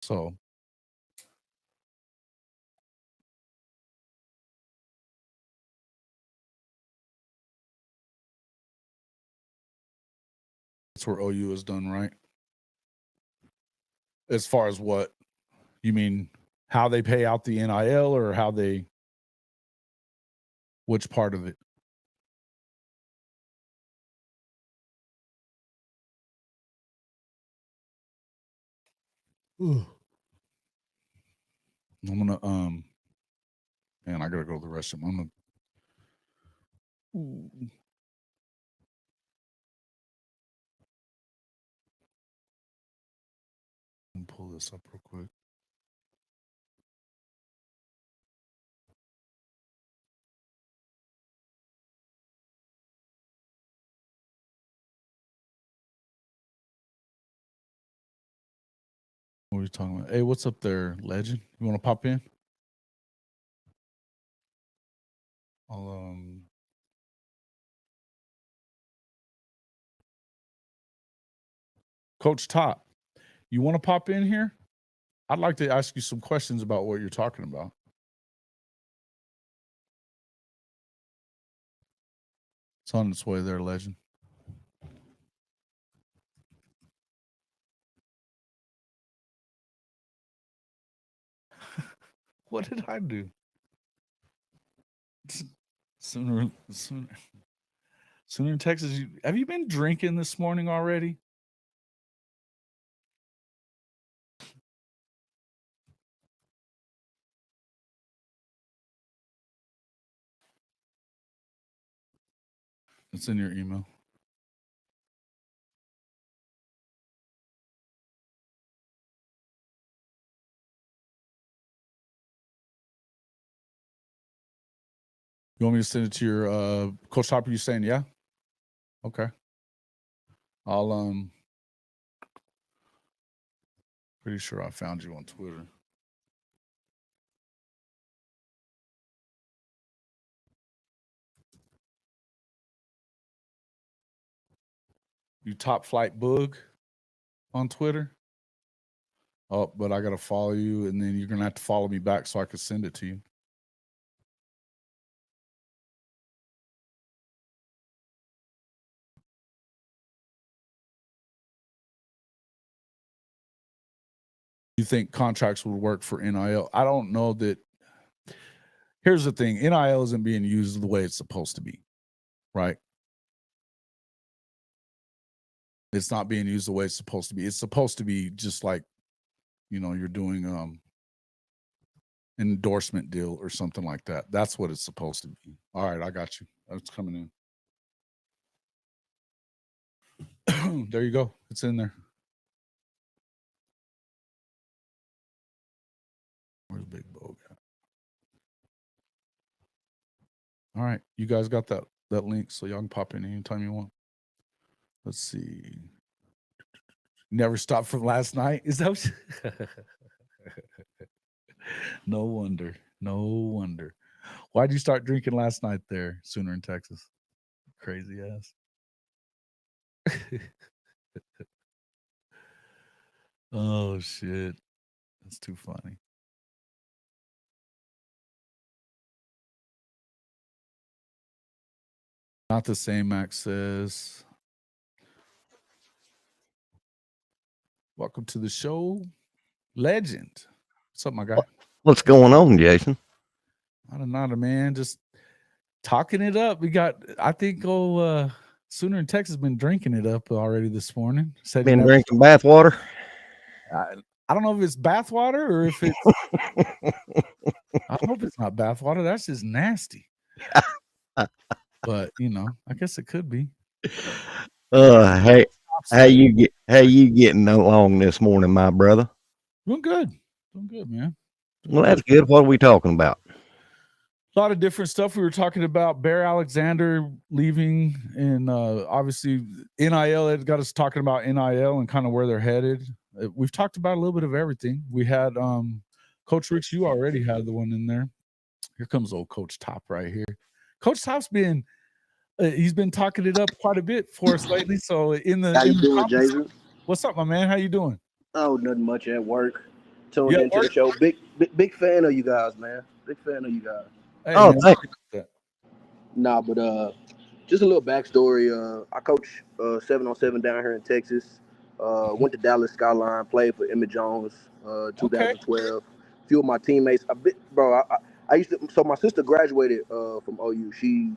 A: So that's where OU has done right. As far as what? You mean how they pay out the NIL or which part of it? Ooh. I'm gonna man, I gotta go to the restroom. I'm gonna pull this up real quick. talking about? Hey, what's up there, legend? You want to pop in? I'll Coach Top, you want to pop in here? I'd like to ask you some questions about what you're talking about. It's on its way there, legend. What did I do? Sooner in Texas. Have you been drinking this morning already? It's in your email. You want me to send it to your Coach Hopper? You saying yeah? Okay. I'll pretty sure I found you on Twitter. You Top Flight Boog on Twitter. Oh, but I gotta follow you, and then you're gonna have to follow me back so I can send it to you. You think contracts would work for NIL? I don't know that. Here's the thing: NIL isn't being used the way it's supposed to be, right? It's not being used the way it's supposed to be. It's supposed to be just like, you're doing an endorsement deal or something like that. That's what it's supposed to be. All right, I got you. It's coming in. There you go. It's in there. Where's Big Bo at? All right, you guys got that link, so y'all can pop in anytime you want. Let's see. Never stopped from last night. Is that what No wonder. No wonder. Why'd you start drinking last night there, Sooner in Texas? Crazy ass. Oh shit. That's too funny. Not the same, Max says. Welcome to the show, legend. What's up, my guy?
C: What's going on, Jason?
A: Not a man. Just talking it up. We got, I think, Sooner in Texas been drinking it up already this morning. Said
C: been drinking bath water.
A: I don't know if it's bath water or if it's. I hope it's not bath water. That's just nasty. But I guess it could be.
C: Hey, how you getting along this morning, my brother?
A: Doing good, man.
C: Well, that's good. What are we talking about?
A: A lot of different stuff. We were talking about Bear Alexander leaving, and obviously NIL. It got us talking about NIL and kind of where they're headed. We've talked about a little bit of everything. We had Coach Ricks. You already had the one in there. Here comes old Coach Top right here. Coach Top's been he's been talking it up quite a bit for us lately. So
D: how you doing, Jason?
A: What's up, my man? How you doing?
D: Oh, nothing much at work. Tuned into the show. Big fan of you guys, man. Big fan of you guys.
A: Hey, oh,
C: thanks.
D: Nah, but just a little backstory. I coach 7-on-7 down here in Texas. Went to Dallas Skyline, played for Emmett Jones, 2012. Okay. A few of my teammates. I used to. So my sister graduated from OU. She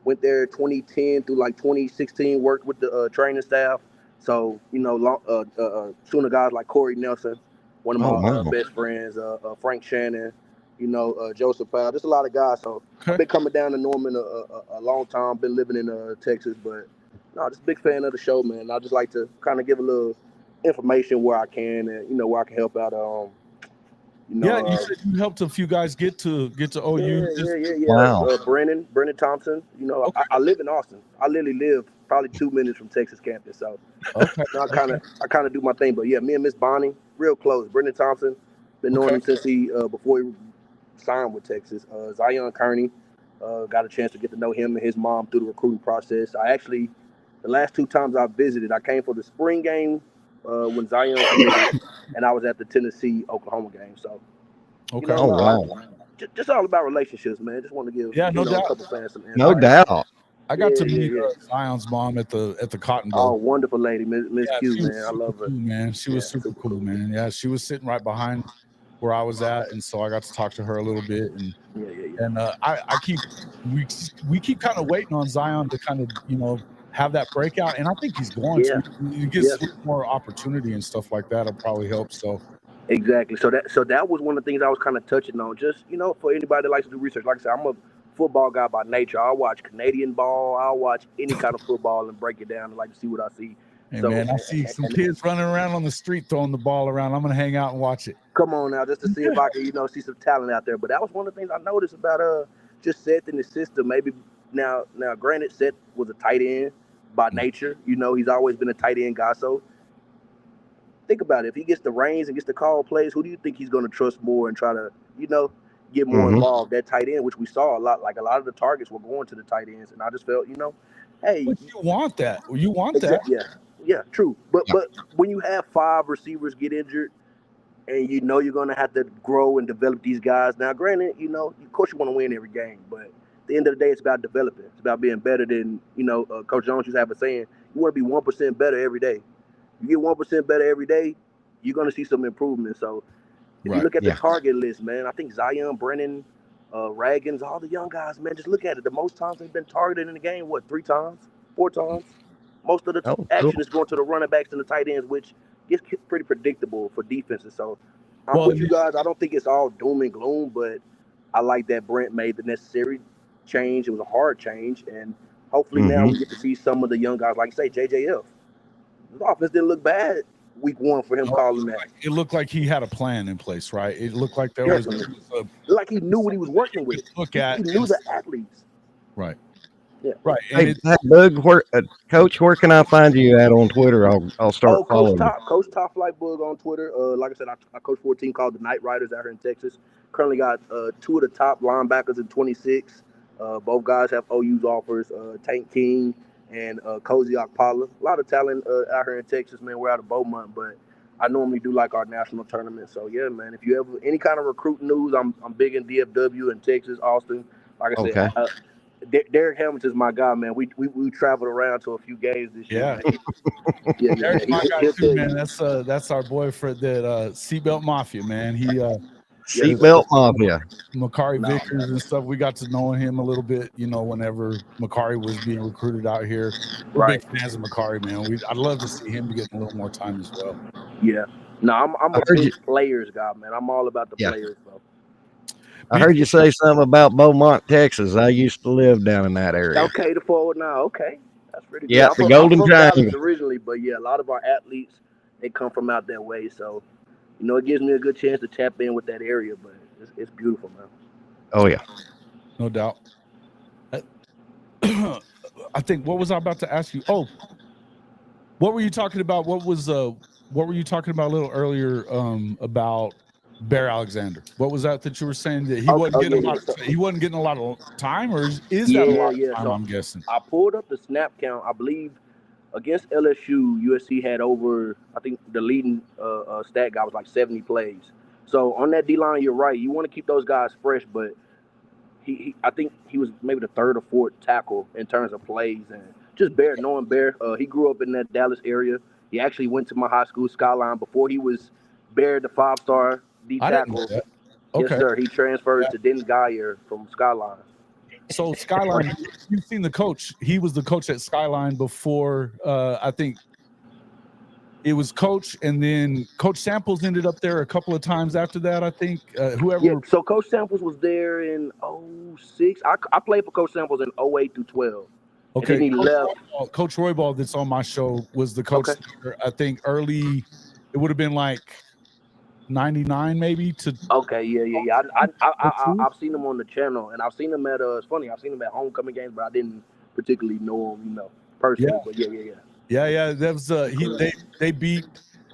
D: went there 2010 through like 2016. Worked with the training staff. So Sooner guys like Corey Nelson, one of my best friends, Frank Shannon. Joseph Powell, just a lot of guys. So I've been coming down to Norman a long time. Been living in Texas, but just a big fan of the show, man. I just like to kind of give a little information where I can, and where I can help out.
A: You said you helped a few guys get to OU.
D: Yeah.
C: Wow.
D: Brennan Thompson. Okay. I live in Austin. I literally live probably 2 minutes from Texas campus. So
A: Okay.
D: I kind of do my thing. But yeah, me and Miss Bonnie, real close. Brendan Thompson, been knowing him since before he signed with Texas. Zion Kearney, got a chance to get to know him and his mom through the recruiting process. The last 2 times I visited, I came for the spring game when Zion committed, and I was at the Tennessee-Oklahoma game. So,
A: Okay.
C: Oh, wow.
D: Just all about relationships, man. Just want to give
A: no doubt.
D: a couple fans some insight.
C: No doubt.
A: I got to
D: Yeah,
A: meet
D: yeah.
A: Zion's mom at the Cotton
D: Oh,
A: Bowl.
D: wonderful lady, Miss
A: Yeah,
D: Q,
A: she was
D: man. I
A: super
D: love her.
A: cool, man. She was super cool, man. Yeah, she was sitting right behind where I was at, and so I got to talk to her a little bit. And and we keep kind of waiting on Zion to kind of have that breakout, and I think he's going to. He gets more opportunity and stuff like that. It'll probably help. So.
D: Exactly. So that was one of the things I was kind of touching on. Just for anybody that likes to do research, like I said, I'm a football guy by nature. I'll watch Canadian ball. I'll watch any kind of football and break it down and like to see what I see.
A: Hey, man, I see some kids running around on the street throwing the ball around. I'm gonna hang out and watch it.
D: Come on now, just to see if I can see some talent out there. But that was one of the things I noticed about just Seth in the system. Maybe now granted, Seth was a tight end by nature. He's always been a tight end guy. So think about it. If he gets the reins and gets to call plays, who do you think he's going to trust more and try to, get more involved? That tight end, which we saw a lot. Like a lot of the targets were going to the tight ends, and I just felt, hey,
A: but you want that. You want that.
D: Yeah, true. But when you have 5 receivers get injured, and you're going to have to grow and develop these guys. Now, granted, of course you want to win every game, but at the end of the day, it's about developing. It's about being better than, Coach Jones used to have a saying, you want to be 1% better every day. You get 1% better every day, you're going to see some improvement. So if you look at the target list, man, I think Zion, Brennan, Raggins, all the young guys, man, just look at it. The most times they've been targeted in the game, 3 times, 4 times? Most of the action is going to the running backs and the tight ends, which gets pretty predictable for defenses. So I'm with you guys. I don't think it's all doom and gloom, but I like that Brent made the necessary change. It was a hard change, and hopefully now we get to see some of the young guys, like say JJF. The offense didn't look bad week 1 for him calling that.
A: It looked like he had a plan in place, right? It looked like there was
D: like he knew what he was working with. He knew the athletes.
A: Right.
D: Yeah.
A: Right.
C: Hey, Bug, Coach, where can I find you at on Twitter? I'll start following.
D: Coach Top Flight Bug on Twitter. Like I said, I coach for a team called the Night Riders out here in Texas. Currently got 2 of the top linebackers in 26. Both guys have OU's offers. Tank King and Cozy Okpala. A lot of talent out here in Texas, man. We're out of Beaumont, but I normally do like our national tournament. So yeah, man. If you ever any kind of recruit news, I'm big in DFW in Texas, Austin. Like I said. Derek Hamilton's my guy, man. We traveled around to a few games this year.
A: Yeah. Derek's my guy too, man. That's our boyfriend, that Seatbelt Mafia, man. He
C: Seatbelt Mafia.
A: Makari Vickers and stuff. We got to know him a little bit, whenever Makari was being recruited out here. We're big fans of Makari, man. I'd love to see him get a little more time as well.
D: Yeah. No, I'm a big players guy, man. I'm all about the players, bro.
C: I heard you say something about Beaumont, Texas. I used to live down in that area.
D: Okay, the forward now. Okay, that's pretty good.
C: Yeah, the Golden Triangle
D: originally, but yeah, a lot of our athletes they come from out that way. So, it gives me a good chance to tap in with that area. But it's beautiful, man.
C: Oh yeah,
A: no doubt. I think what was I about to ask you? Oh, what were you talking about? What were you talking about a little earlier about Bear Alexander? What was that you were saying that he wasn't getting he wasn't getting a lot of time, or is that a lot of time?
D: So
A: I'm guessing.
D: I pulled up the snap count. I believe against LSU, USC had over. I think the leading stat guy was like 70 plays. So on that D line, you're right. You want to keep those guys fresh, but I think he was maybe the 3rd or 4th tackle in terms of plays, and just knowing Bear. He grew up in that Dallas area. He actually went to my high school, Skyline, before he was Bear, the 5-star D tackle.
A: Okay.
D: Yes, sir. He transferred to Denton Geyer from Skyline.
A: So Skyline, you've seen the coach. He was the coach at Skyline before. I think it was Coach, and then Coach Samples ended up there a couple of times after that. I think whoever.
D: Yeah. So Coach Samples was there in 06. I played for Coach Samples in 08 through 12.
A: Okay.
D: And then he left.
A: Coach Roybal, that's on my show, was the coach.
D: Okay.
A: There, I think early. It would have been like 99 maybe to.
D: Okay, yeah. I've seen him on the channel, and I've seen him at it's funny. I've seen him at homecoming games, but I didn't particularly know him. personally, but yeah.
A: Yeah. That was they beat.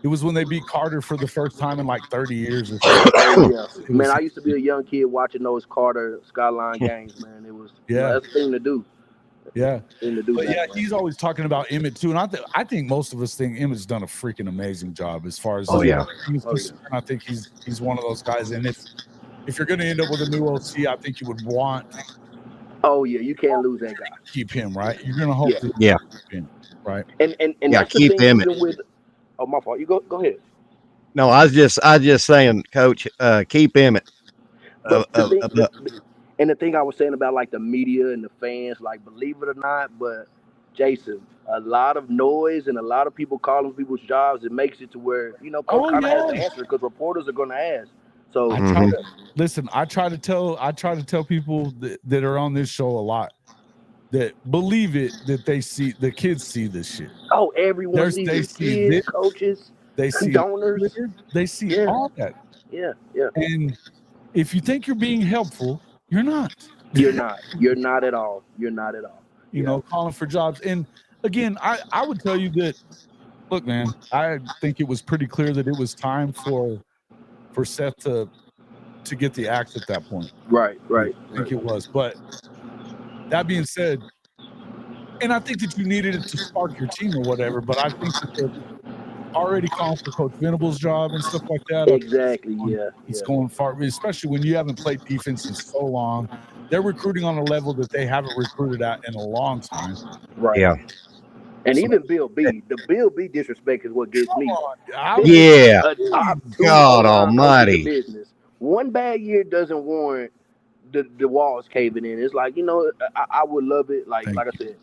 A: It was when they beat Carter for the first time in like 30 years or something.
D: Oh yeah, man. I used to be a young kid watching those Carter Skyline games, man. It was that's the thing to do.
A: Yeah. But
D: yeah,
A: he's always talking about Emmett too, and I think most of us think Emmett's done a freaking amazing job as far as he's concerned. I think he's one of those guys, and if you're going to end up with a new OC, I think you would want.
D: Oh yeah, you can't lose that guy.
A: Keep him, right? You're going to hope to keep him, right?
D: And that's
C: keep
D: the thing
C: him.
D: With, oh my fault. You go ahead.
C: No, I was just saying, Coach, keep Emmett.
D: And the thing I was saying about like the media and the fans, like believe it or not, but Jason, a lot of noise and a lot of people calling people's jobs, it makes it to where coach kind of has to answer because reporters are going to ask. So
A: I try to tell people that are on this show a lot that believe it, that the kids see this shit.
D: Oh, everyone sees it. Kids, coaches,
A: they see
D: donors,
A: they see all that.
D: Yeah.
A: And if you think you're being helpful, you're not.
D: You're not at all. You're not at all.
A: You know, calling for jobs. And again, I would tell you that, look, man, I think it was pretty clear that it was time for Seth to get the axe at that point.
D: Right.
A: I think it was. But that being said, and I think that you needed it to spark your team or whatever, but I think that they're already calling for Coach Venable's job and stuff like that.
D: Exactly,
A: It's going far, especially when you haven't played defense in so long. They're recruiting on a level that they haven't recruited at in a long time.
D: Right.
C: Yeah.
D: And even Bill B. The Bill B disrespect is what gets me.
C: God almighty.
D: Business. One bad year doesn't warrant the walls caving in. It's like, I would love it. Like I said,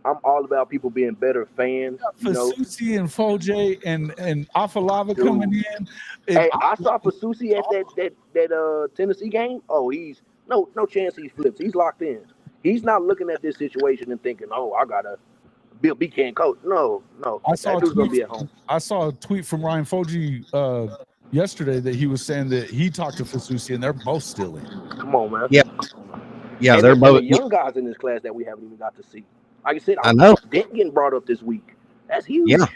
D: I'm all about people being better fans.
A: Fasusi and Foje and Afalava coming in.
D: Hey, I saw Fasusi at that Tennessee game. Oh, he's no chance he flips. He's locked in. He's not looking at this situation and thinking, oh, I gotta Bill B can't coach. No.
A: I saw a tweet from Ryan Foje yesterday that he was saying that he talked to Fasusi and they're both still in.
D: Come on, man.
C: Yeah, they're both
D: young guys in this class that we haven't even got to see. Like I said,
C: I know.
D: Dent getting brought up this week. That's huge.
C: Yeah.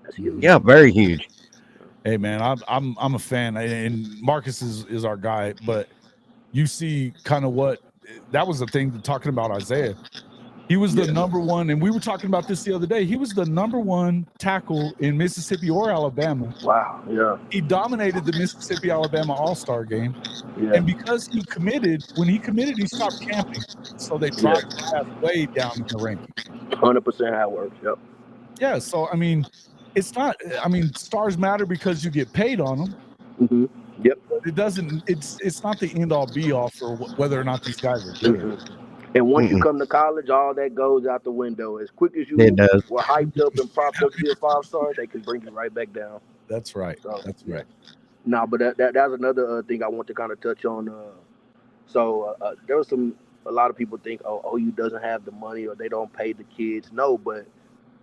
D: That's huge.
C: Yeah, very huge.
A: Hey man, I'm a fan, and Marcus is our guy, but you see kind of what that was the thing talking about Isaiah. He was the number one, and we were talking about this the other day. He was the number one tackle in Mississippi or Alabama.
D: Wow, yeah.
A: He dominated the Mississippi-Alabama All-Star game.
D: Yeah.
A: And because he committed, he stopped camping. So they dropped his ass way down in the rankings.
D: 100% how it works, yep.
A: Yeah, so, I mean, stars matter because you get paid on them.
D: Mm-hmm. Yep.
A: But it doesn't, it's not the end-all, be-all for whether or not these guys are good.
D: Mm-hmm. And once you come to college, all that goes out the window. As quick as you were hyped up and propped up to be a 5-star, they can bring you right back down.
A: That's right.
D: So,
A: that's right.
D: No, but that's another thing I want to kind of touch on. There was a lot of people think, OU doesn't have the money or they don't pay the kids. No, but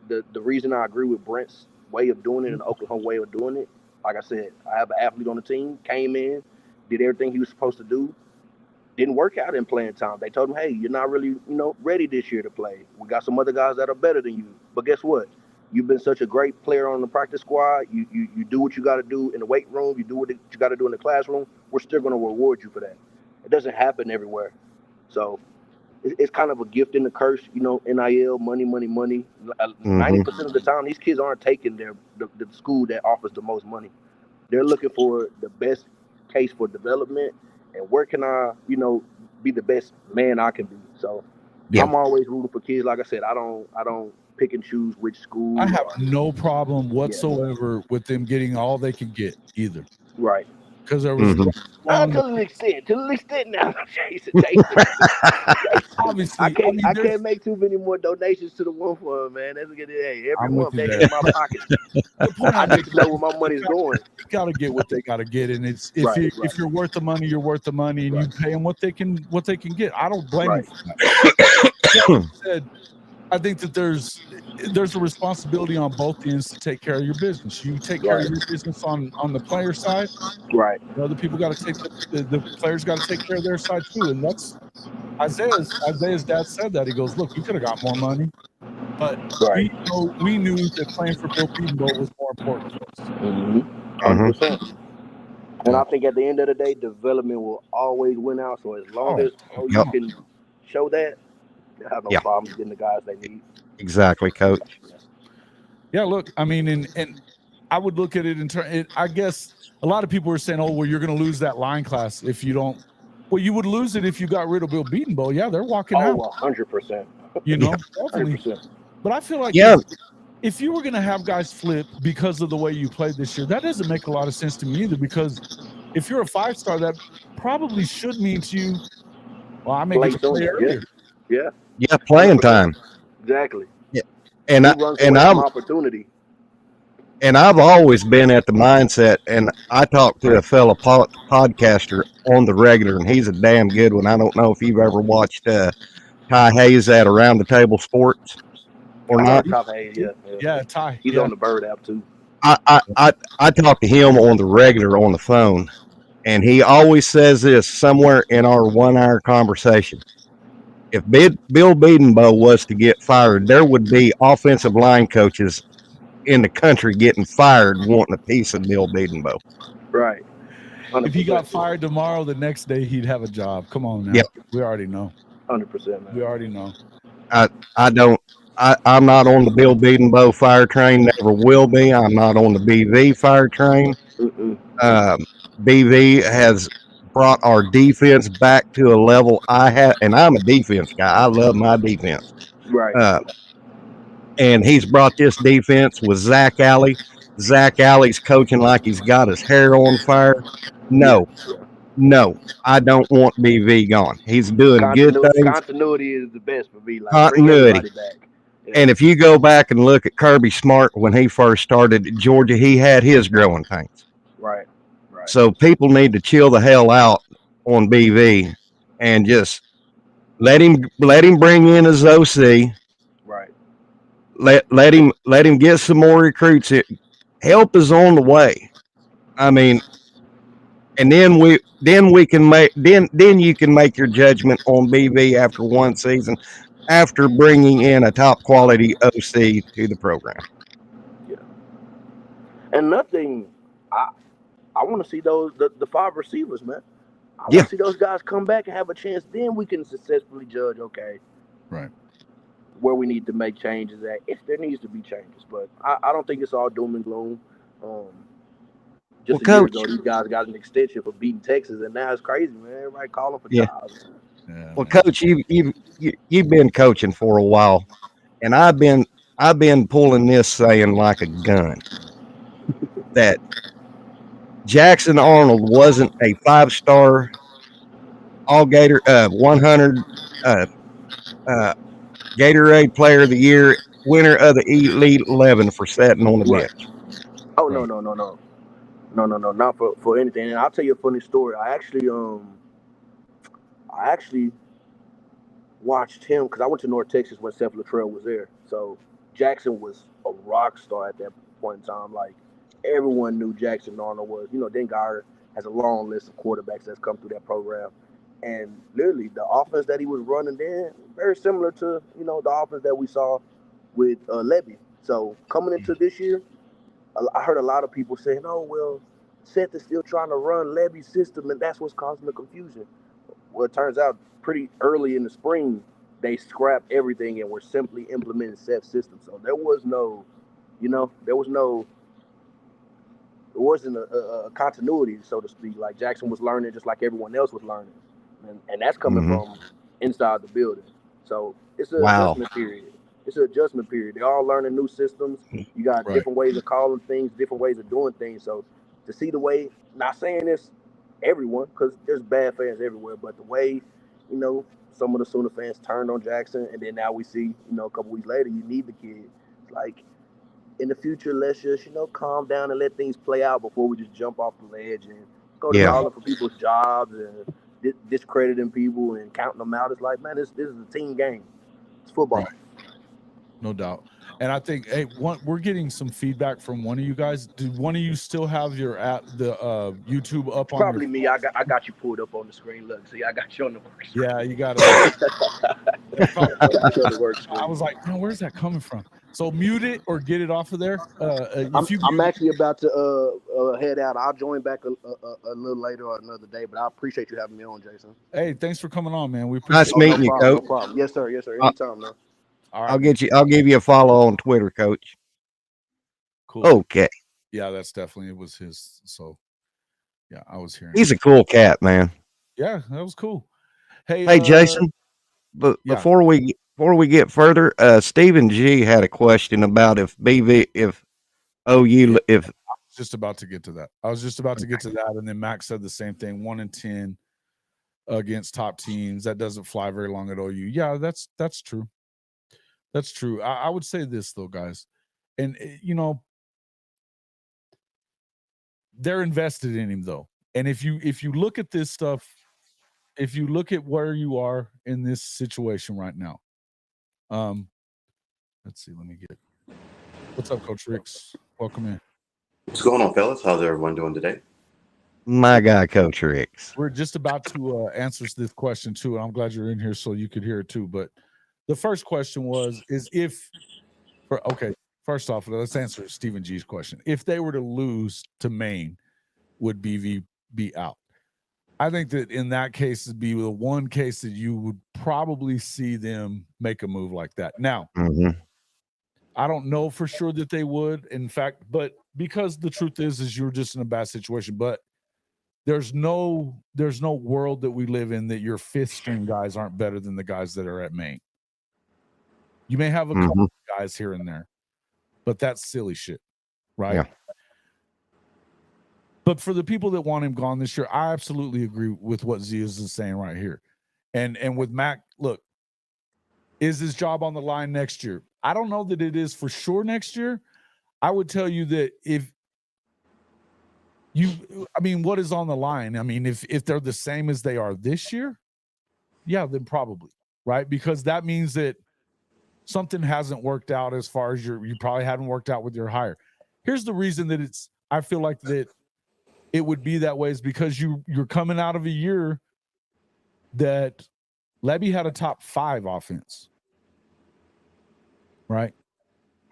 D: the reason I agree with Brent's way of doing it and the Oklahoma way of doing it, like I said, I have an athlete on the team, came in, did everything he was supposed to do. Didn't work out in playing time. They told him, hey, you're not really, ready this year to play. We got some other guys that are better than you. But guess what? You've been such a great player on the practice squad. You do what you got to do in the weight room. You do what you got to do in the classroom. We're still going to reward you for that. It doesn't happen everywhere. So it's kind of a gift and a curse, NIL, money. 90% of the time, these kids aren't taking the school that offers the most money. They're looking for the best case for development. And where can I, be the best man I can be? So I'm always rooting for kids. Like I said, I don't pick and choose which school.
A: I have no problem whatsoever with them getting all they can get either.
D: Right.
A: Because there was
D: to an extent now, Jason.
A: Obviously,
D: I can't make too many more donations to the one fund, man. That's good. Hey, every month they in my pocket. I need to know where my money's going.
A: You gotta get what they gotta get, and it's if you're worth the money, you're worth the money, and you pay them what they can get. I don't blame you for that. Said, I think that there's a responsibility on both ends to take care of your business. You take care of your business on the player side,
D: right?
A: The people got to take the players got to take care of their side too, and that's Isaiah's dad said that. He goes, look, you could have got more money. But
D: Right.
A: we knew that playing for Bill Bedenbaugh was more important to us.
D: 100%. And
A: Yeah.
D: I think at the end of the day, development will always win out. So as long as you
C: Yep.
D: can show that, they have no
C: Yeah.
D: problem getting the guys they need.
C: Exactly, Coach.
A: Yeah, look, I mean, and I would look at it in terms. I guess a lot of people are saying, "Oh, well, you're going to lose that line class if you don't." Well, you would lose it if you got rid of Bill Bedenbaugh. Yeah, they're walking out.
D: 100%.
A: You know,
C: Yeah.
A: definitely.
D: 100%.
A: But I feel like
C: Yeah.
A: if you were going to have guys flip because of the way you played this year, that doesn't make a lot of sense to me either. Because if you're a 5-star, that probably should mean to you, well, I may get to play earlier.
D: Yeah.
C: Yeah, playing
D: 100%.
C: time.
D: Exactly.
C: Yeah. And
D: He runs away from opportunity.
C: And I've always been at the mindset, and I talked to a fellow podcaster on the regular, and he's a damn good one. I don't know if you've ever watched Ty Hayes at Around the Table Sports or not.
A: Yeah, Ty.
D: He's on the Bird app too.
C: I talked to him on the regular on the phone, and he always says this somewhere in our 1 hour conversation. If Bill Bedenbaugh was to get fired, there would be offensive line coaches in the country getting fired wanting a piece of Bill Bedenbaugh.
D: Right. 100%.
A: If he got fired tomorrow, the next day he'd have a job. Come on now.
C: Yep.
A: We already know.
D: 100%, man.
A: We already know.
C: I'm not on the Bill Bedenbaugh fire train, never will be. I'm not on the BV fire train. BV has brought our defense back to a level I have, and I'm a defense guy. I love my defense.
D: Right.
C: And he's brought this defense with Zach Alley. Zach Alley's coaching like he's got his hair on fire. No, I don't want BV gone. He's doing good things.
D: Continuity is the best for me. Like,
C: continuity.
D: Bring everybody back. Yeah.
C: And if you go back and look at Kirby Smart when he first started at Georgia, he had his growing pains.
D: Right.
C: So people need to chill the hell out on BV and just let him bring in his OC.
D: Right.
C: Let him get some more recruits. Help is on the way. I mean, and then you can make your judgment on BV after one season, after bringing in a top quality OC to the program.
D: Yeah. And nothing. I want to see the 5 receivers, man. I want to see those guys come back and have a chance. Then we can successfully judge, okay,
A: right,
D: where we need to make changes at, if there needs to be changes. But I don't think it's all doom and gloom. Just a year ago, these guys got an extension for beating Texas, and now it's crazy, man. Everybody calling for jobs.
C: Yeah, well, man. Coach, you've been coaching for a while, and I've been pulling this saying like a gun that Jackson Arnold wasn't a 5-star All-Gator 100 Gatorade Player of the Year, winner of the Elite 11 for sitting on the bench.
D: Oh, no, not for anything. And I'll tell you a funny story. I actually watched him because I went to North Texas when Seth Luttrell was there. So Jackson was a rock star at that point in time. Like, everyone knew Jackson Arnold was. Dan Geyer has a long list of quarterbacks that's come through that program. And literally, the offense that he was running then, very similar to, the offense that we saw with Levy. So coming into this year, I heard a lot of people saying, oh, well, Seth is still trying to run Levy's system, and that's what's causing the confusion. Well, it turns out pretty early in the spring, they scrapped everything and were simply implementing Seth's system. So there wasn't a continuity, so to speak. Like, Jackson was learning just like everyone else was learning. And that's coming from inside the building. So it's an adjustment period. They're all learning new systems. You got different ways of calling things, different ways of doing things. So to see the way, not saying this everyone, because there's bad fans everywhere, but the way, some of the Sooner fans turned on Jackson, and then now we see, a couple weeks later, you need the kid. It's like, in the future, let's just, calm down and let things play out before we just jump off the ledge and go to calling for people's jobs and discrediting people and counting them out. It's like, man, this is a team game. It's football.
A: Right. No doubt. And I think, we're getting some feedback from one of you guys. Do one of you still have your YouTube up on?
D: Probably me. I got you pulled up on the screen. Look, see, I got you on the screen.
A: Yeah, you got it. That's probably
D: It works.
A: I was like, man, where's that coming from? So mute it or get it off of there.
D: I'm actually about to head out. I'll join back a little later or another day, but I appreciate you having me on, Jason.
A: Hey, thanks for coming on, man. We appreciate
C: Nice meeting you,
D: No
C: Coach.
D: problem. Yes, sir. Anytime, man.
A: All right,
C: I'll give you a follow on Twitter, Coach.
A: cool.
C: Okay.
A: Yeah, that's definitely it was his. So yeah, I was hearing.
C: He's a cool cat, man.
A: Yeah, that was cool.
C: Hey, Jason. But
A: yeah.
C: before we get further, Stephen G had a question about if OU if
A: Just about to get to that. I was just about to get to that, and then Max said the same thing. 1-10 against top teams. That doesn't fly very long at OU. Yeah, that's true. That's true. I would say this though, guys, and they're invested in him though. And if you look at this stuff, if you look at where you are in this situation right now, let's see. Let me get. What's up, Coach Ricks? Welcome in.
E: What's going on, fellas? How's everyone doing today?
C: my guy, Coach Ricks.
A: We're just about to answer this question too, and I'm glad you're in here so you could hear it too. But the first question first off, let's answer Stephen G's question. If they were to lose to Maine, would BV be out? I think that in that case, it'd be the one case that you would probably see them make a move like that. Now, I don't know for sure that they would, in fact, but because the truth is you're just in a bad situation. But there's no world that we live in that your fifth string guys aren't better than the guys that are at Maine. You may have a couple of guys here and there, but that's silly shit, right?
C: Yeah.
A: But for the people that want him gone this year, I absolutely agree with what Zias is saying right here. And with Mac, look, is his job on the line next year? I don't know that it is for sure next year. I would tell you that what is on the line? I mean, if they're the same as they are this year, yeah, then probably, right? Because that means that something hasn't worked out as far as you probably haven't worked out with your hire. Here's the reason that I feel like that it would be that way is because you're coming out of a year that Levy had a top 5 offense, right?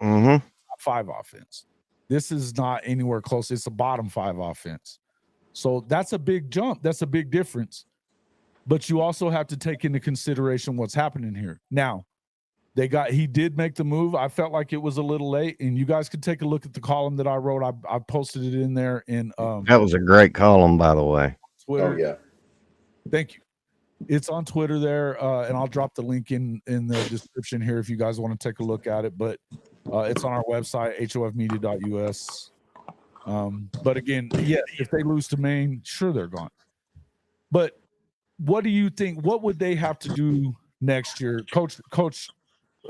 A: Top 5 offense. This is not anywhere close. It's a bottom 5 offense. So that's a big jump. That's a big difference. But you also have to take into consideration what's happening here. Now, he did make the move. I felt like it was a little late, and you guys could take a look at the column that I wrote. I posted it in there in
C: that was a great column, by the way.
A: Twitter.
E: Oh yeah.
A: Thank you. It's on Twitter there, and I'll drop the link in the description here if you guys want to take a look at it. But it's on our website, hofmedia.us. But again, yeah, if they lose to Maine, sure, they're gone. But what do you think? What would they have to do next year? Coach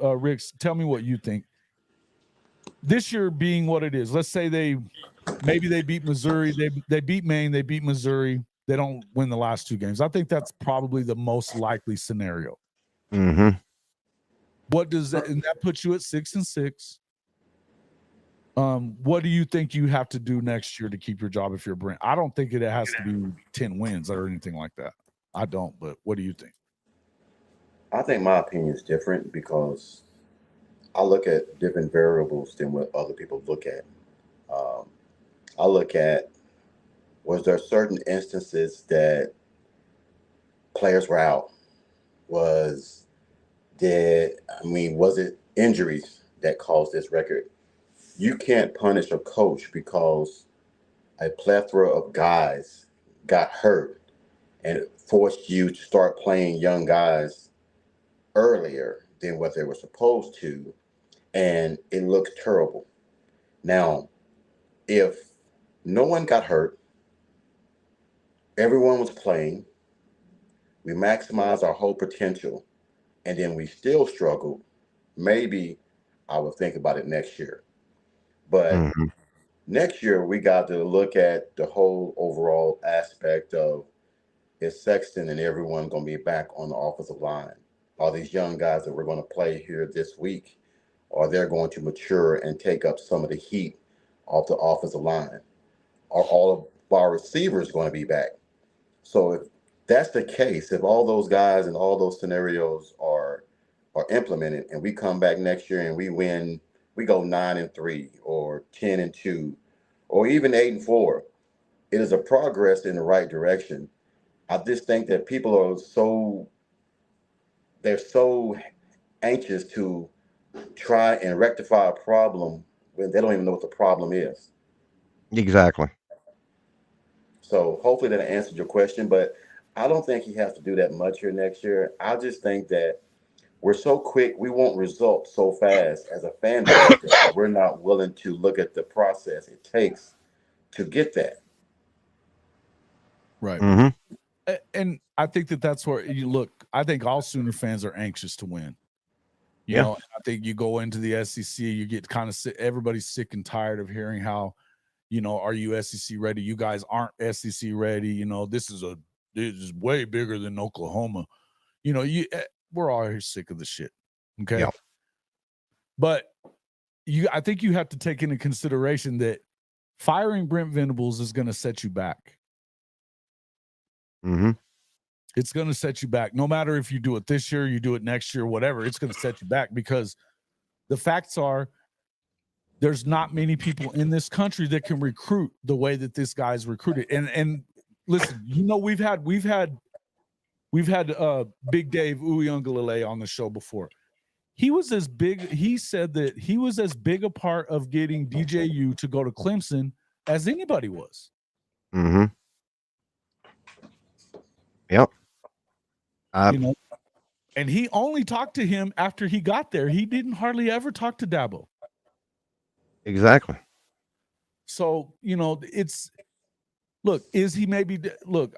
A: Ricks, tell me what you think. This year being what it is, let's say they beat Missouri, they beat Maine, they beat Missouri. They don't win the last 2 games. I think that's probably the most likely scenario. What does that? And that puts you at 6-6. What do you think you have to do next year to keep your job if you're Brent? I don't think it has to be 10 wins or anything like that. I don't. But what do you think?
E: I think my opinion is different because I look at different variables than what other people look at. I look at, was there certain instances that players were out? Was it injuries that caused this record? You can't punish a coach because a plethora of guys got hurt and forced you to start playing young guys earlier than what they were supposed to, and it looks terrible. Now, if no one got hurt, everyone was playing, we maximize our whole potential, and then we still struggled, maybe I would think about it next year. But next year, we got to look at the whole overall aspect of, is Sexton and everyone going to be back on the offensive line? Are these young guys that we're going to play here this week, are they going to mature and take up some of the heat off the offensive line? Are all of our receivers going to be back? So if that's the case, if all those guys and all those scenarios are are implemented, and we come back next year and we win, we go 9-3 or 10-2 or even 8-4, it is a progress in the right direction. I just think that people are they're so anxious to try and rectify a problem when they don't even know what the problem is.
C: Exactly.
E: So hopefully that answered your question, but I don't think he has to do that much here next year. I just think that we're so quick, we want results so fast as a fan base that we're not willing to look at the process it takes to get that.
A: Right.
C: Mm-hmm.
A: And I think that's where you look. I think all Sooner fans are anxious to win. You
C: Yeah.
A: know, I think you go into the SEC, you get kind of sick. Everybody's sick and tired of hearing how, you know, are you SEC ready? You guys aren't SEC ready. You know, this is way bigger than Oklahoma. You know, we're all here sick of the shit. Okay.
C: Yeah.
A: But I think you have to take into consideration that firing Brent Venables is going to set you back.
C: Mm-hmm.
A: It's going to set you back. No matter if you do it this year, you do it next year, whatever, it's going to set you back because the facts are there's not many people in this country that can recruit the way that this guy's recruited. And listen, you know, we've had Big Dave Uyunglele on the show before. He was as big. He said that he was as big a part of getting DJU to go to Clemson as anybody was.
C: Mm-hmm. Yep.
A: You know, and he only talked to him after he got there. He didn't hardly ever talk to Dabo.
C: Exactly.
A: So, you know,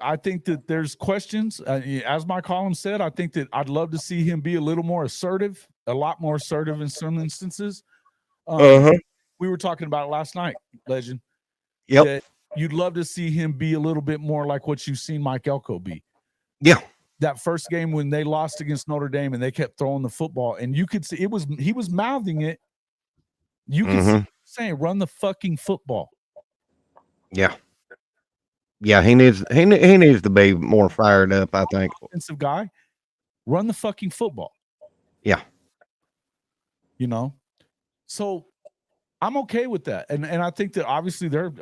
A: I think that there's questions. As my column said, I think that I'd love to see him be a little more assertive, a lot more assertive in some instances. We were talking about it last night, Legend.
C: Yep.
A: That you'd love to see him be a little bit more like what you've seen Mike Elko be.
C: Yeah.
A: That first game when they lost against Notre Dame and they kept throwing the football, and you could see he was mouthing it. You could see him saying, "Run the fucking football."
C: Yeah. Yeah, he needs to be more fired up, I think.
A: Offensive guy, run the fucking football.
C: Yeah.
A: You know, so I'm okay with that. And I think that obviously they're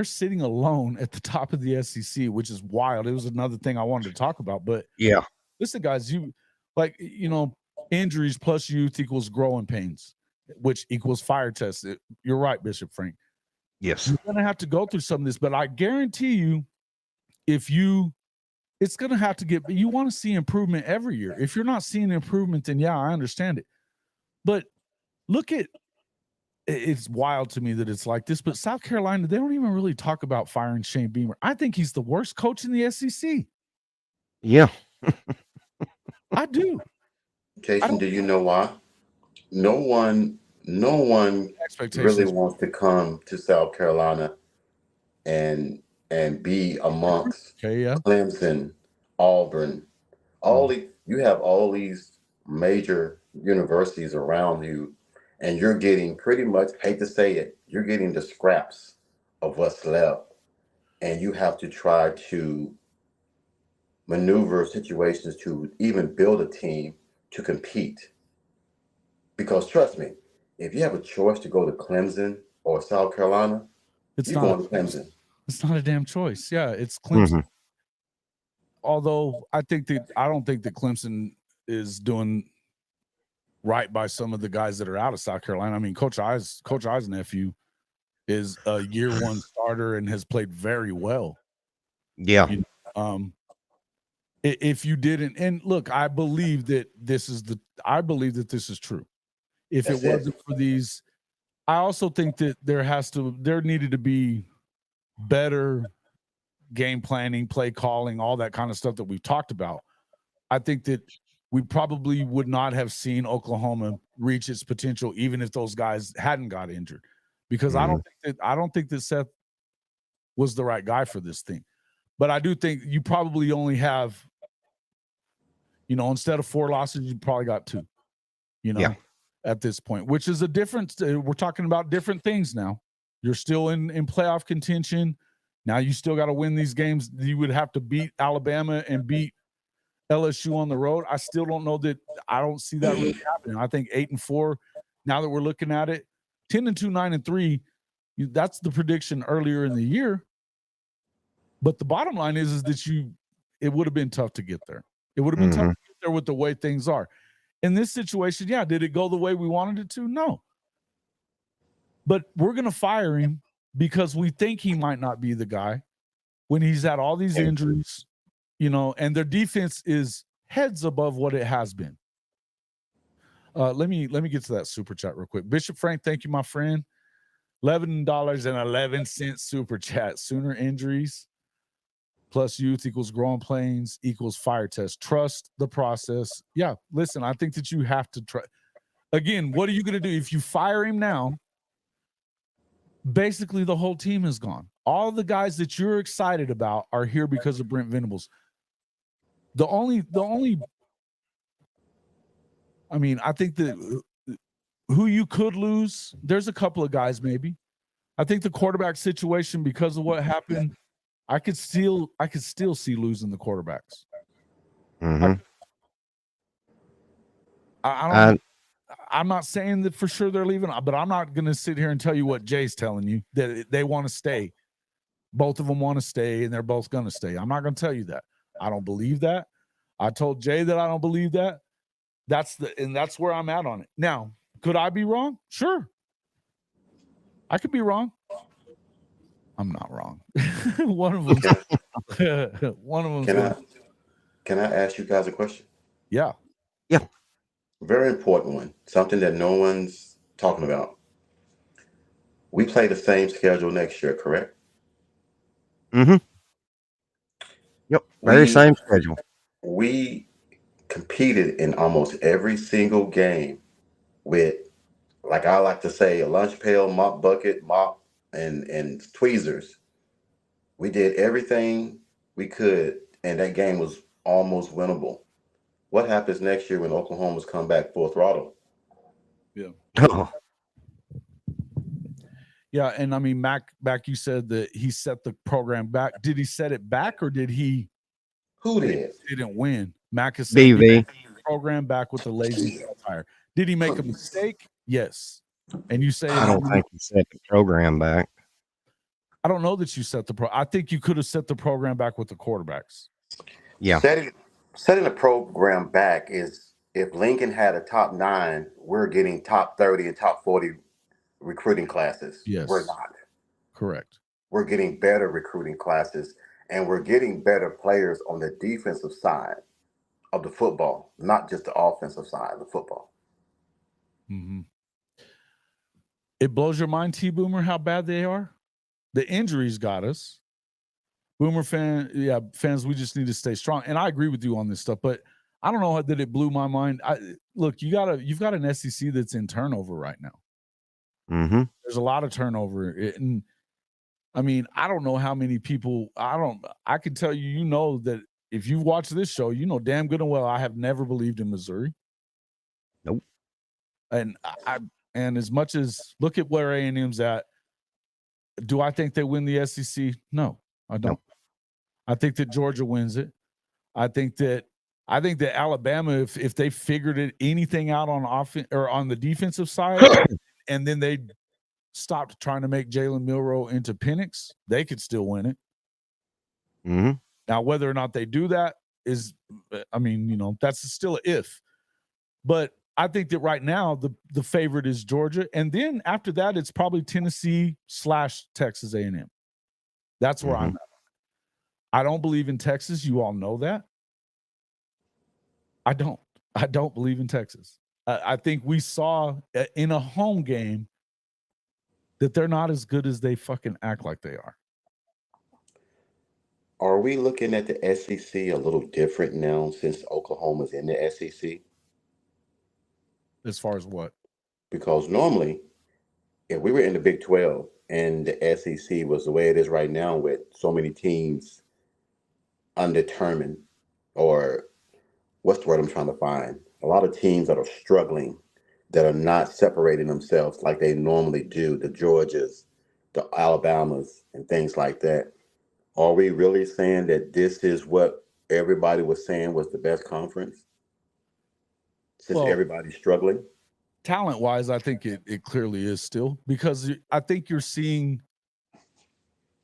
A: sitting alone at the top of the SEC, which is wild. It was another thing I wanted to talk about. But
C: yeah,
A: listen, guys, injuries plus youth equals growing pains, which equals fire tests. You're right, Bishop Frank.
C: Yes.
A: You're going to have to go through some of this, but I guarantee you, it's going to have to you want to see improvement every year. If you're not seeing improvement, then yeah, I understand it. But look at, it's wild to me that it's like this, but South Carolina, they don't even really talk about firing Shane Beamer. I think he's the worst coach in the SEC.
C: Yeah.
A: I do.
E: Jason, do you know why? No one really wants to come to South Carolina and be amongst Clemson, Auburn. You have all these major universities around you, and you're getting pretty much, hate to say it, you're getting the scraps of what's left. And you have to try to maneuver situations to even build a team to compete. Because trust me, if you have a choice to go to Clemson or South Carolina, you're going to Clemson.
A: It's not a damn choice. Yeah, it's Clemson.
C: Mm-hmm.
A: Although I don't think that Clemson is doing right by some of the guys that are out of South Carolina. I mean, Coach I's nephew is a year one starter and has played very well.
C: Yeah.
A: If you didn't, and look, I believe that this is true. If it wasn't for these, I also think that there needed to be better game planning, play calling, all that kind of stuff that we've talked about. I think that we probably would not have seen Oklahoma reach its potential even if those guys hadn't got injured, because I don't think that Seth was the right guy for this thing. But I do think you probably only have, instead of 4 losses, you probably got 2, at this point, which is a difference. We're talking about different things now. You're still in playoff contention. Now you still got to win these games. You would have to beat Alabama and beat LSU on the road. I still don't know that. I don't see that really happening. I think 8-4. Now that we're looking at it, 10-2, 9-3. That's the prediction earlier in the year. But the bottom line is that it would have been tough to get there. It would have been tough to get there with the way things are. In this situation, yeah, did it go the way we wanted it to? No. But we're going to fire him because we think he might not be the guy when he's had all these injuries, and their defense is heads above what it has been. Let me get to that super chat real quick. Bishop Frank, thank you, my friend. $11.11 super chat. Sooner injuries plus youth equals growing pains equals fire test. Trust the process. Yeah, listen, I think that you have to try. Again, what are you going to do if you fire him now? Basically, the whole team is gone. All the guys that you're excited about are here because of Brent Venables. I think that who you could lose, there's a couple of guys maybe. I think the quarterback situation, because of what happened, I could still see losing the quarterbacks. I'm not saying that for sure they're leaving, but I'm not going to sit here and tell you what Jay's telling you, that they want to stay. Both of them want to stay, and they're both going to stay. I'm not going to tell you that. I don't believe that. I told Jay that I don't believe that. That's where I'm at on it. Now, could I be wrong? Sure. I could be wrong. I'm not wrong. One of them.
E: Can I ask you guys a question?
A: Yeah.
C: Yeah.
E: Very important one. Something that no one's talking about. We play the same schedule next year, correct?
C: Yep. Very same schedule.
E: We competed in almost every single game with, like I like to say, a lunch pail, mop bucket, mop, and tweezers. We did everything we could, and that game was almost winnable. What happens next year when Oklahoma's come back full throttle?
A: Yeah.
C: Oh.
A: Yeah, and I mean, Mac, back you said that he set the program back. Did he set it back, or did he?
E: Who did?
A: Didn't win. Mac has set
C: BV.
A: the program back with the lazy tire. Did he make a mistake? Yes. And you say
C: I don't think he set the program back.
A: I don't know that you set the I think you could have set the program back with the quarterbacks.
C: Yeah.
E: Setting the program back is, if Lincoln had a top 9, we're getting top 30 and top 40 recruiting classes.
A: Yes.
E: We're not.
A: Correct.
E: We're getting better recruiting classes, and we're getting better players on the defensive side of the football, not just the offensive side of the football.
A: Mm-hmm. It blows your mind, T-Boomer, how bad they are. The injuries got us. Boomer fans, we just need to stay strong. And I agree with you on this stuff, but I don't know that it blew my mind. Look, you've got an SEC that's in turnover right now. There's a lot of turnover. And I mean, I don't know how many people, I can tell you, that if you watch this show, damn good and well, I have never believed in Missouri.
C: Nope.
A: And and as much as, look at where A&M's at, do I think they win the SEC? No, I don't. Nope. I think that Georgia wins it. I think that Alabama, if they figured anything out on offense or on the defensive side, and then they stopped trying to make Jalen Milroe into Penix, they could still win it. Now, whether or not they do that is, that's still an if. But I think that right now the favorite is Georgia, and then after that it's probably Tennessee/Texas A&M. That's where I'm at. I don't believe in Texas. You all know that. I don't believe in Texas. I think we saw in a home game that they're not as good as they fucking act like they are.
E: Are we looking at the SEC a little different now since Oklahoma's in the SEC?
A: As far as what?
E: Because normally, if we were in the Big 12 and the SEC was the way it is right now with so many teams undetermined, or what's the word I'm trying to find? A lot of teams that are struggling, that are not separating themselves like they normally do, the Georgias, the Alabamas, and things like that. Are we really saying that this is what everybody was saying was the best conference since
A: Well,
E: everybody's struggling?
A: talent-wise, I think it clearly is still, because I think you're seeing,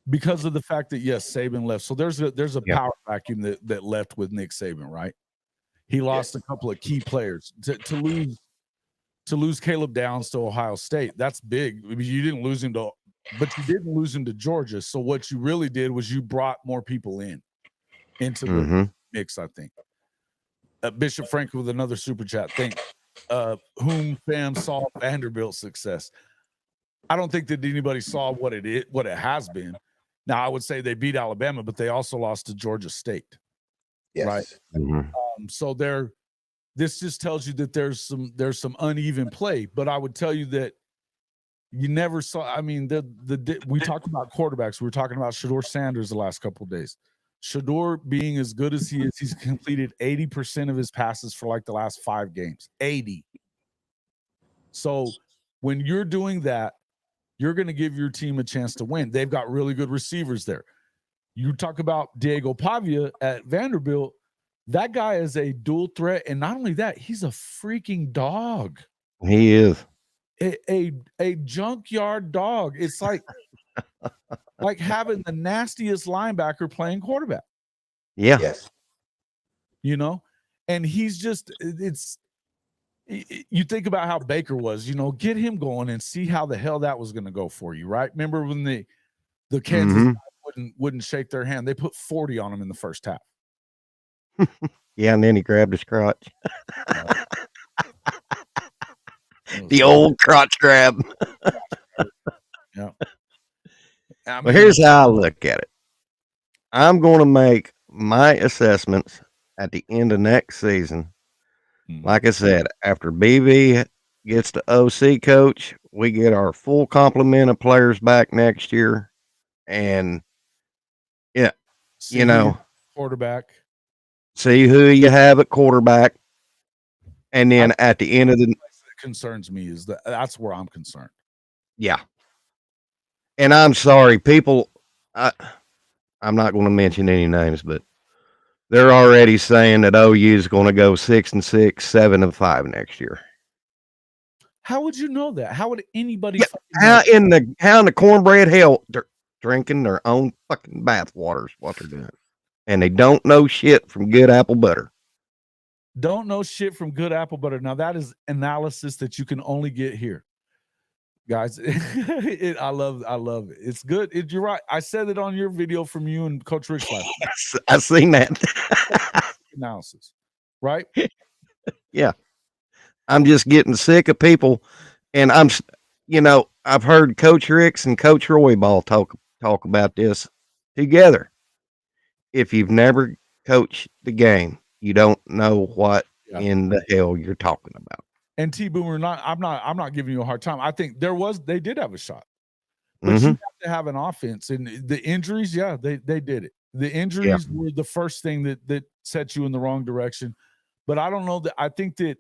A: because of the fact that, yes, Saban left. So there's a
C: Yeah.
A: power vacuum that left with Nick Saban, right? He lost a couple of key players. To lose Caleb Downs to Ohio State, that's big. I mean, you didn't lose him to, but you didn't lose him to Georgia. So what you really did was you brought more people into the mix, I think. Bishop Frank with another super chat. Thanks. Whom fans saw Vanderbilt's success. I don't think that anybody saw what it has been. Now, I would say they beat Alabama, but they also lost to Georgia State.
E: Yes.
A: Right. So this just tells you that there's some uneven play. But I would tell you that you never saw. I mean, we talked about quarterbacks. We were talking about Shedeur Sanders the last couple of days. Shedeur being as good as he is, he's completed 80% of his passes for like the last 5 games. 80. So when you're doing that, you're going to give your team a chance to win. They've got really good receivers there. You talk about Diego Pavia at Vanderbilt. That guy is a dual threat. And not only that, he's a freaking dog.
C: He is.
A: A junkyard dog. It's like having the nastiest linebacker playing quarterback.
C: Yeah.
E: Yes.
A: You know, and he's just, you think about how Baker was, get him going and see how the hell that was going to go for you, right? Remember when the Kansas guy wouldn't shake their hand? They put 40 on him in the first half.
C: Yeah, and then he grabbed his crotch. The old crotch grab.
A: Yeah.
C: Well, here's how I look at it. I'm going to make my assessments at the end of next season. Like I said, after BV gets the OC coach, we get our full complement of players back next year. And yeah,
A: quarterback.
C: See who you have at quarterback. And then at the end of the
A: concerns me is that's where I'm concerned.
C: Yeah. And I'm sorry, people, I'm not going to mention any names, but they're already saying that OU is going to go 6-6, 7-5 next year.
A: How would you know that? How would anybody?
C: How in the cornbread hell they're drinking their own fucking bath water is what they're doing, and they don't know shit from good apple butter.
A: Don't know shit from good apple butter. Now that is analysis that you can only get here, guys. I love it. It's good. You're right. I said it on your video from you and Coach Rick's last night.
C: I seen that
A: analysis, right?
C: Yeah. I'm just getting sick of people, and I've heard Coach Ricks and Coach Royball talk about this together. If you've never coached the game, you don't know what in the hell you're talking about.
A: And T Boomer, I'm not giving you a hard time. I think they did have a shot, but you have to have an offense. And the injuries, they did it. The injuries were the first thing that set you in the wrong direction. But I don't know that. I think that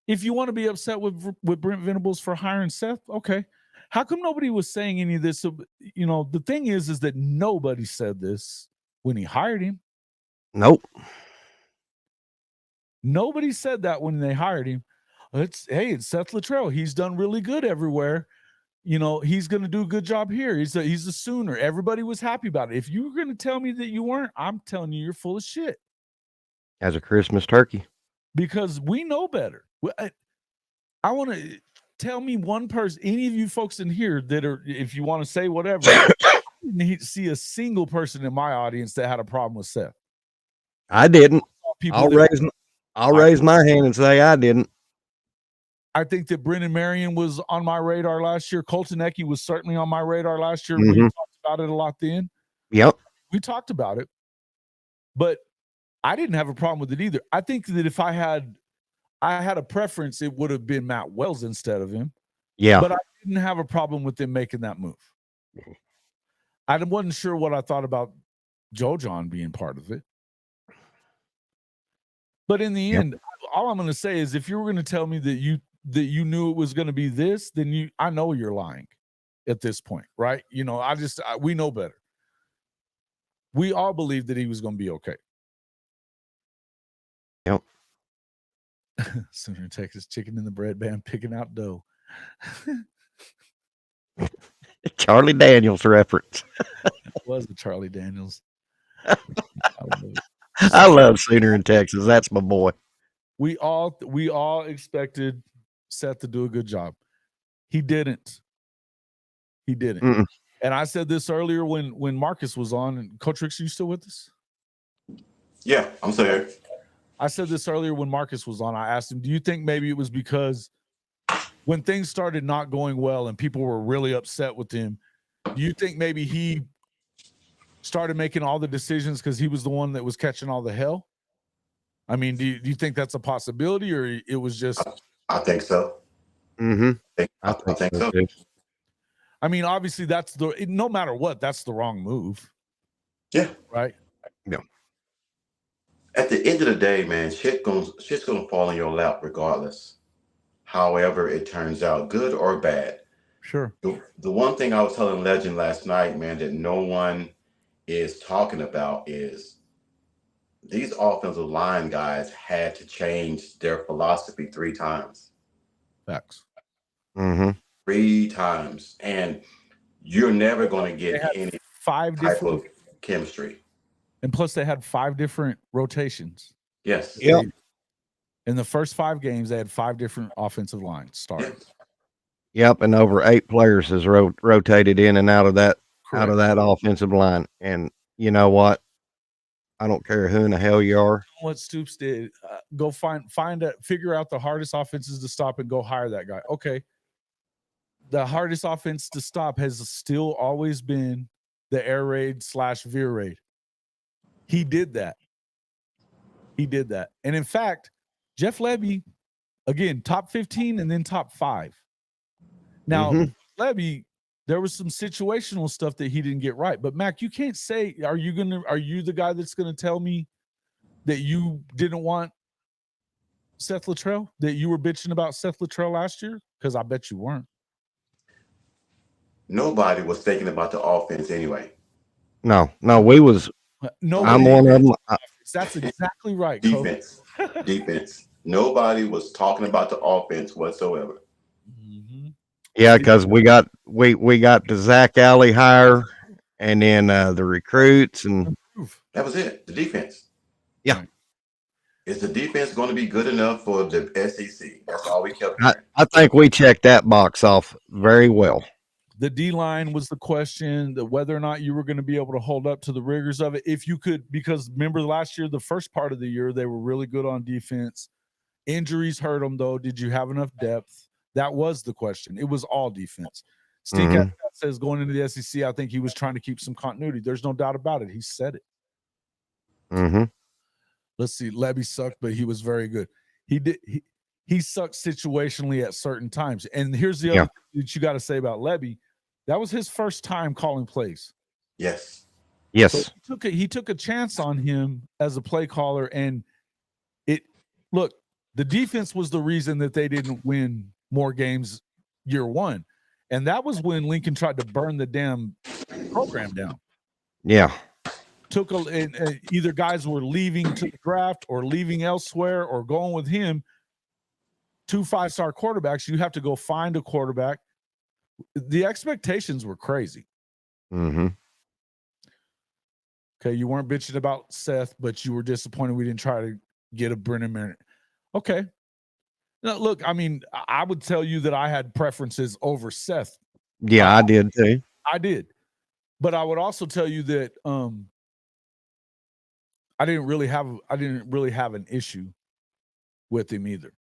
A: if you want to be upset with Brent Venables for hiring Seth, okay. How come nobody was saying any of this? The thing is that nobody said this when he hired him.
C: Nope. Nobody
A: said that when they hired him. It's Seth Luttrell. He's done really good everywhere. He's going to do a good job here. He's a Sooner. Everybody was happy about it. If you were going to tell me that you weren't, I'm telling you, you're full of shit.
C: As a Christmas turkey. Because
A: we know better. I want to tell me one person, any of you folks in here that are, if you want to say whatever, I didn't see a single person in my audience that had a problem with Seth.
C: I didn't. I'll raise my hand and say I didn't.
A: I think that Brendan Marion was on my radar last year. Colton Ecke was certainly on my radar last year. We talked about it a lot then.
C: Yep.
A: We talked about it. But I didn't have a problem with it either. I think that if I had a preference, it would have been Matt Wells instead of him.
C: Yeah.
A: But I didn't have a problem with them making that move. I wasn't sure what I thought about Joe John being part of it. But in the end, all I'm going to say is if you were going to tell me that you knew it was going to be this, then I know you're lying at this point, right? We know better. We all believed that he was going to be okay. Sooner in Texas, chicken in the bread band, picking out dough.
C: Charlie Daniels reference.
A: Was the Charlie Daniels. I love it.
C: I love Sooner in Texas. That's my boy.
A: We all expected Seth to do a good job. He didn't. He didn't.
C: Mm-mm.
A: And I said this earlier when Marcus was on. And Coach Ricks, are you still with us?
E: Yeah, I'm still here.
A: I said this earlier when Marcus was on. I asked him, do you think maybe it was because when things started not going well and people were really upset with him, do you think maybe he started making all the decisions because he was the one that was catching all the hell? I mean, do you think that's a possibility, or it was just?
E: I think so.
C: Mm-hmm.
E: I think so.
C: Too.
A: I mean, obviously, no matter what, that's the wrong move.
E: Yeah.
A: Right.
C: Yeah.
E: At the end of the day, man, shit's gonna fall in your lap regardless. However it turns out, good or bad.
A: Sure.
E: The one thing I was telling Legend last night, man, that no one is talking about is these offensive line guys had to change their philosophy 3 times.
A: Facts.
C: Mm-hmm.
E: 3 times. And you're never going to get any
A: 5
E: type
A: different
E: of chemistry.
A: And plus, they had 5 different rotations.
E: Yes.
C: Yep.
A: In the first 5 games, they had 5 different offensive lines starting.
E: Yes.
C: Yep, and over 8 players has rotated in and out of that offensive line. And you know what? I don't care who in the hell you are.
A: What Stoops did, go figure out the hardest offenses to stop and go hire that guy. Okay. The hardest offense to stop has still always been the air raid / veer raid. He did that. And in fact, Jeff Lebby, again, top 15 and then top 5. Now, Lebby, there was some situational stuff that he didn't get right. But Mac, you can't say, are you the guy that's gonna tell me that you didn't want Seth Luttrell, that you were bitching about Seth Luttrell last year? Because I bet you weren't.
E: Nobody was thinking about the offense anyway.
C: No, we was.
A: No,
C: I'm one of them.
A: That's exactly right.
E: Defense. Nobody was talking about the offense whatsoever.
A: Mm-hmm.
C: Yeah, because we got the Zach Alley hire, and then the recruits, and
E: that was it. The defense.
C: Yeah.
E: Is the defense going to be good enough for the SEC? That's all we kept hearing.
C: I think we checked that box off very well.
A: The D-line was the question, whether or not you were going to be able to hold up to the rigors of it. If you could, because remember last year, the first part of the year, they were really good on defense. Injuries hurt them, though. Did you have enough depth? That was the question. It was all defense. Steve says going into the SEC, I think he was trying to keep some continuity. There's no doubt about it. He said it.
C: Mm-hmm.
A: Let's see. Lebby sucked, but he was very good. He sucked situationally at certain times. And here's the other thing that you got to say about Lebby. That was his first time calling plays.
E: Yes.
A: So he took a chance on him as a play caller, and the defense was the reason that they didn't win more games year 1. And that was when Lincoln tried to burn the damn program down.
C: Yeah.
A: Either guys were leaving to the draft or leaving elsewhere or going with him. 2 5-star quarterbacks, you have to go find a quarterback. The expectations were crazy.
C: Mm-hmm.
A: Okay, you weren't bitching about Seth, but you were disappointed we didn't try to get a Brennan Marion. Okay. Now, look, I mean, I would tell you that I had preferences over Seth.
C: Yeah, I did too.
A: I did. But I would also tell you that I didn't really have an issue with him either.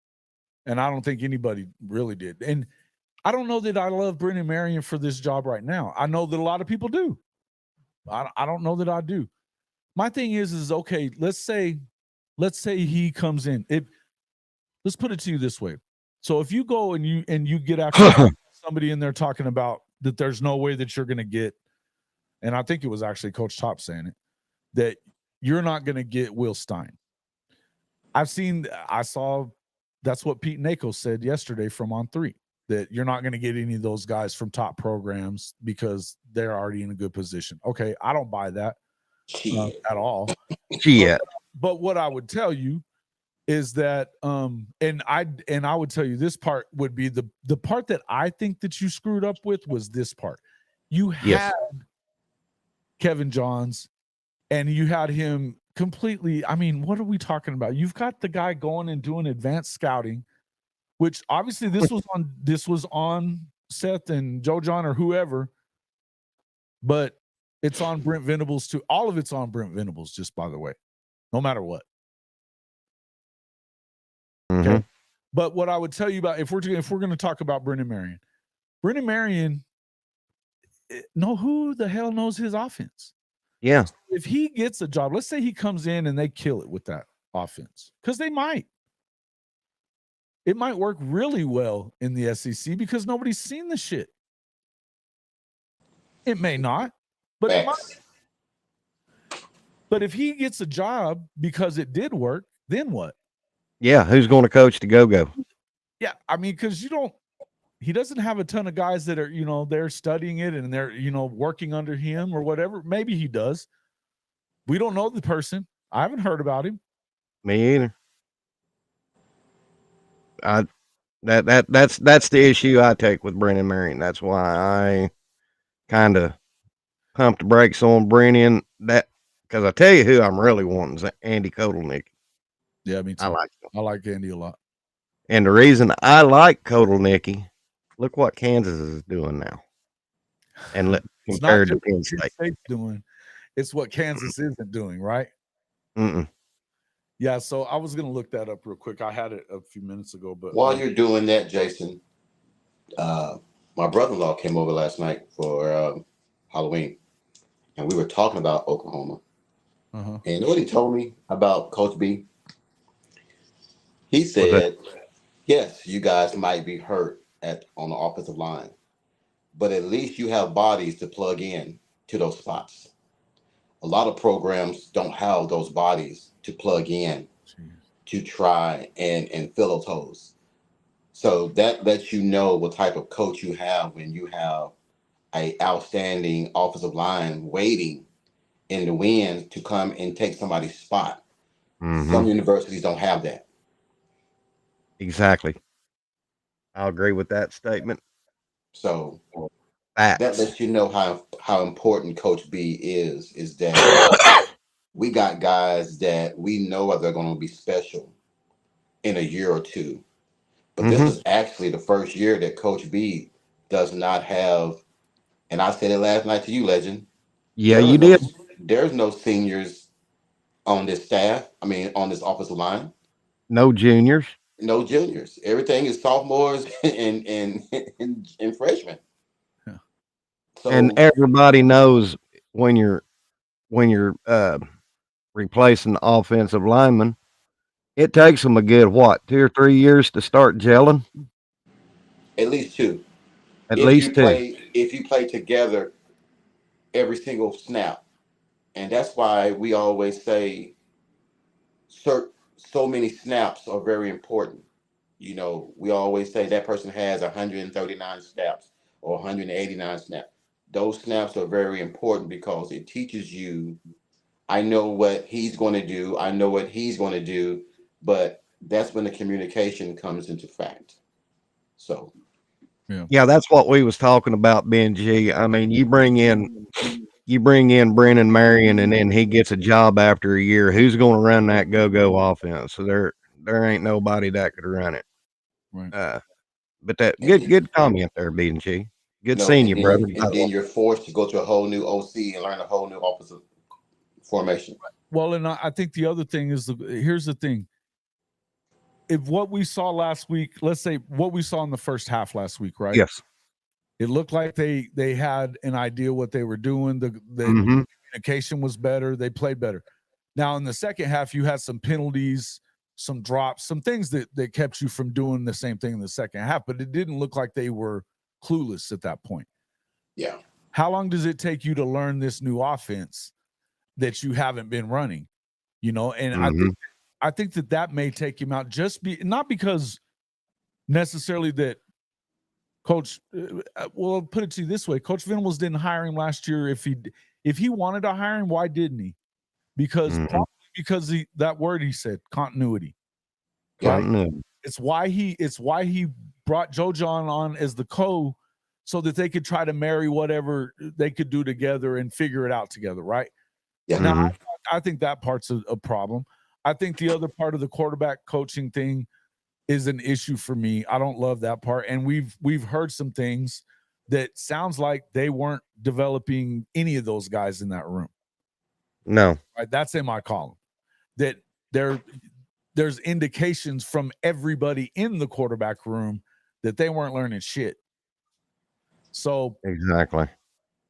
A: And I don't think anybody really did. And I don't know that I love Brennan Marion for this job right now. I know that a lot of people do. I don't know that I do. My thing is okay, let's say he comes in. Let's put it to you this way. So if you go and you get after somebody in there talking about that there's no way that you're going to get, and I think it was actually Coach Top saying it, that you're not going to get Will Stein. I saw that's what Pete Nako said yesterday from On3, that you're not going to get any of those guys from top programs because they're already in a good position. Okay, I don't buy that at all.
C: Yeah.
A: But what I would tell you is that and I would tell you this part would be the part that I think that you screwed up with was this part. You had Kevin Johns and you had him completely. I mean, what are we talking about? You've got the guy going and doing advanced scouting, which obviously this was on Seth and Joe John or whoever, but it's on Brent Venables too. All of it's on Brent Venables, just by the way, no matter what. Okay. But what I would tell you about if we're going to talk about Brennan Marion, who the hell knows his offense?
C: Yeah.
A: If he gets a job, let's say he comes in and they kill it with that offense, because they might. It might work really well in the SEC because nobody's seen the shit. It may not, but it might. But if he gets a job because it did work, then what?
C: Yeah, who's going to coach the go-go?
A: Yeah, I mean, because he doesn't have a ton of guys that are, they're studying it and they're, working under him or whatever. Maybe he does. We don't know the person. I haven't heard about him.
C: Me either. That's the issue I take with Brennan Marion. That's why I kind of pumped the brakes on Brennan. Because I tell you who I'm really wanting is Andy Kotelnicki.
A: Yeah, me too. I like Andy a lot.
C: And the reason I like Kotelnicki, look what Kansas is doing now. And compared to Penn State
A: doing, it's what Kansas isn't doing, right? Yeah, so I was going to look that up real quick. I had it a few minutes ago, but
E: while you're doing that, Jason, my brother-in-law came over last night for Halloween, and we were talking about Oklahoma. And you know what he told me about Coach B? He said, yes, you guys might be hurt on the offensive line, but at least you have bodies to plug in to those spots. A lot of programs don't have those bodies to plug in to try and fill those holes. So that lets you know what type of coach you have when you have an outstanding offensive line waiting in the wind to come and take somebody's spot. Some universities don't have that.
C: Exactly. I'll agree with that statement.
E: So that lets you know how important Coach B is that we got guys that we know they're going to be special in a year or two. But this is actually the first year that Coach B does not have, and I said it last night to you, Legend.
C: Yeah, you did.
E: There's no seniors on this staff. I mean, on this offensive line.
C: No juniors.
E: No juniors. Everything is sophomores and freshmen.
A: Yeah.
C: So, and everybody knows when you're replacing the offensive lineman, it takes them a good 2 or 3 years to start gelling.
E: At least 2.
C: At least 2.
E: If you play together every single snap, and that's why we always say so many snaps are very important. We always say that person has 139 snaps or 189 snaps. Those snaps are very important because it teaches you, I know what he's going to do. I know what he's going to do. But that's when the communication comes into fact. So.
C: Yeah, that's what we was talking about, Benji. I mean, you bring in Brennan Marion and then he gets a job after a year. Who's going to run that go-go offense? So there ain't nobody that could run it.
A: Right.
C: But that good comment there, Benji. Good seeing you, brother.
E: And then you're forced to go to a whole new OC and learn a whole new offensive formation.
A: Well, and I think the other thing is here's the thing. If what we saw last week, let's say what we saw in the first half last week, right?
C: Yes.
A: It looked like they had an idea what they were doing. The communication was better. They played better. Now in the second half, you had some penalties, some drops, some things that kept you from doing the same thing in the second half, but it didn't look like they were clueless at that point.
E: Yeah.
A: How long does it take you to learn this new offense that you haven't been running? And I think that may take him out not because necessarily that Coach, well, I'll put it to you this way. Coach Venables didn't hire him last year. If he wanted to hire him, why didn't he? Because that word he said, continuity.
C: Continuity.
A: It's why he brought Joe John on as the so that they could try to marry whatever they could do together and figure it out together, right?
E: Yeah.
A: Now, I think that part's a problem. I think the other part of the quarterback coaching thing is an issue for me. I don't love that part, and we've heard some things that sounds like they weren't developing any of those guys in that room.
C: No,
A: right? That's in my column. That there's indications from everybody in the quarterback room that they weren't learning shit. So
C: exactly.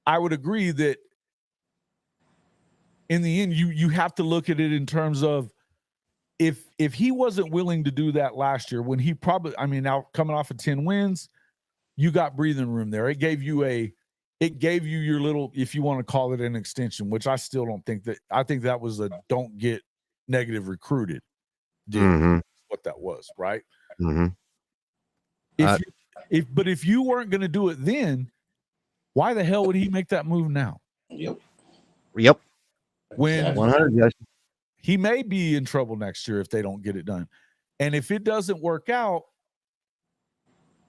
A: I would agree that in the end, you have to look at it in terms of if he wasn't willing to do that last year, when he probably, I mean, now coming off of 10 wins, you got breathing room there. It gave you your little, if you want to call it an extension, which I still don't think that. I think that was a don't get negative recruited deal. What that was, right? If you weren't going to do it then, why the hell would he make that move now?
E: Yep.
A: When
C: 100, yes.
A: he may be in trouble next year if they don't get it done. And if it doesn't work out,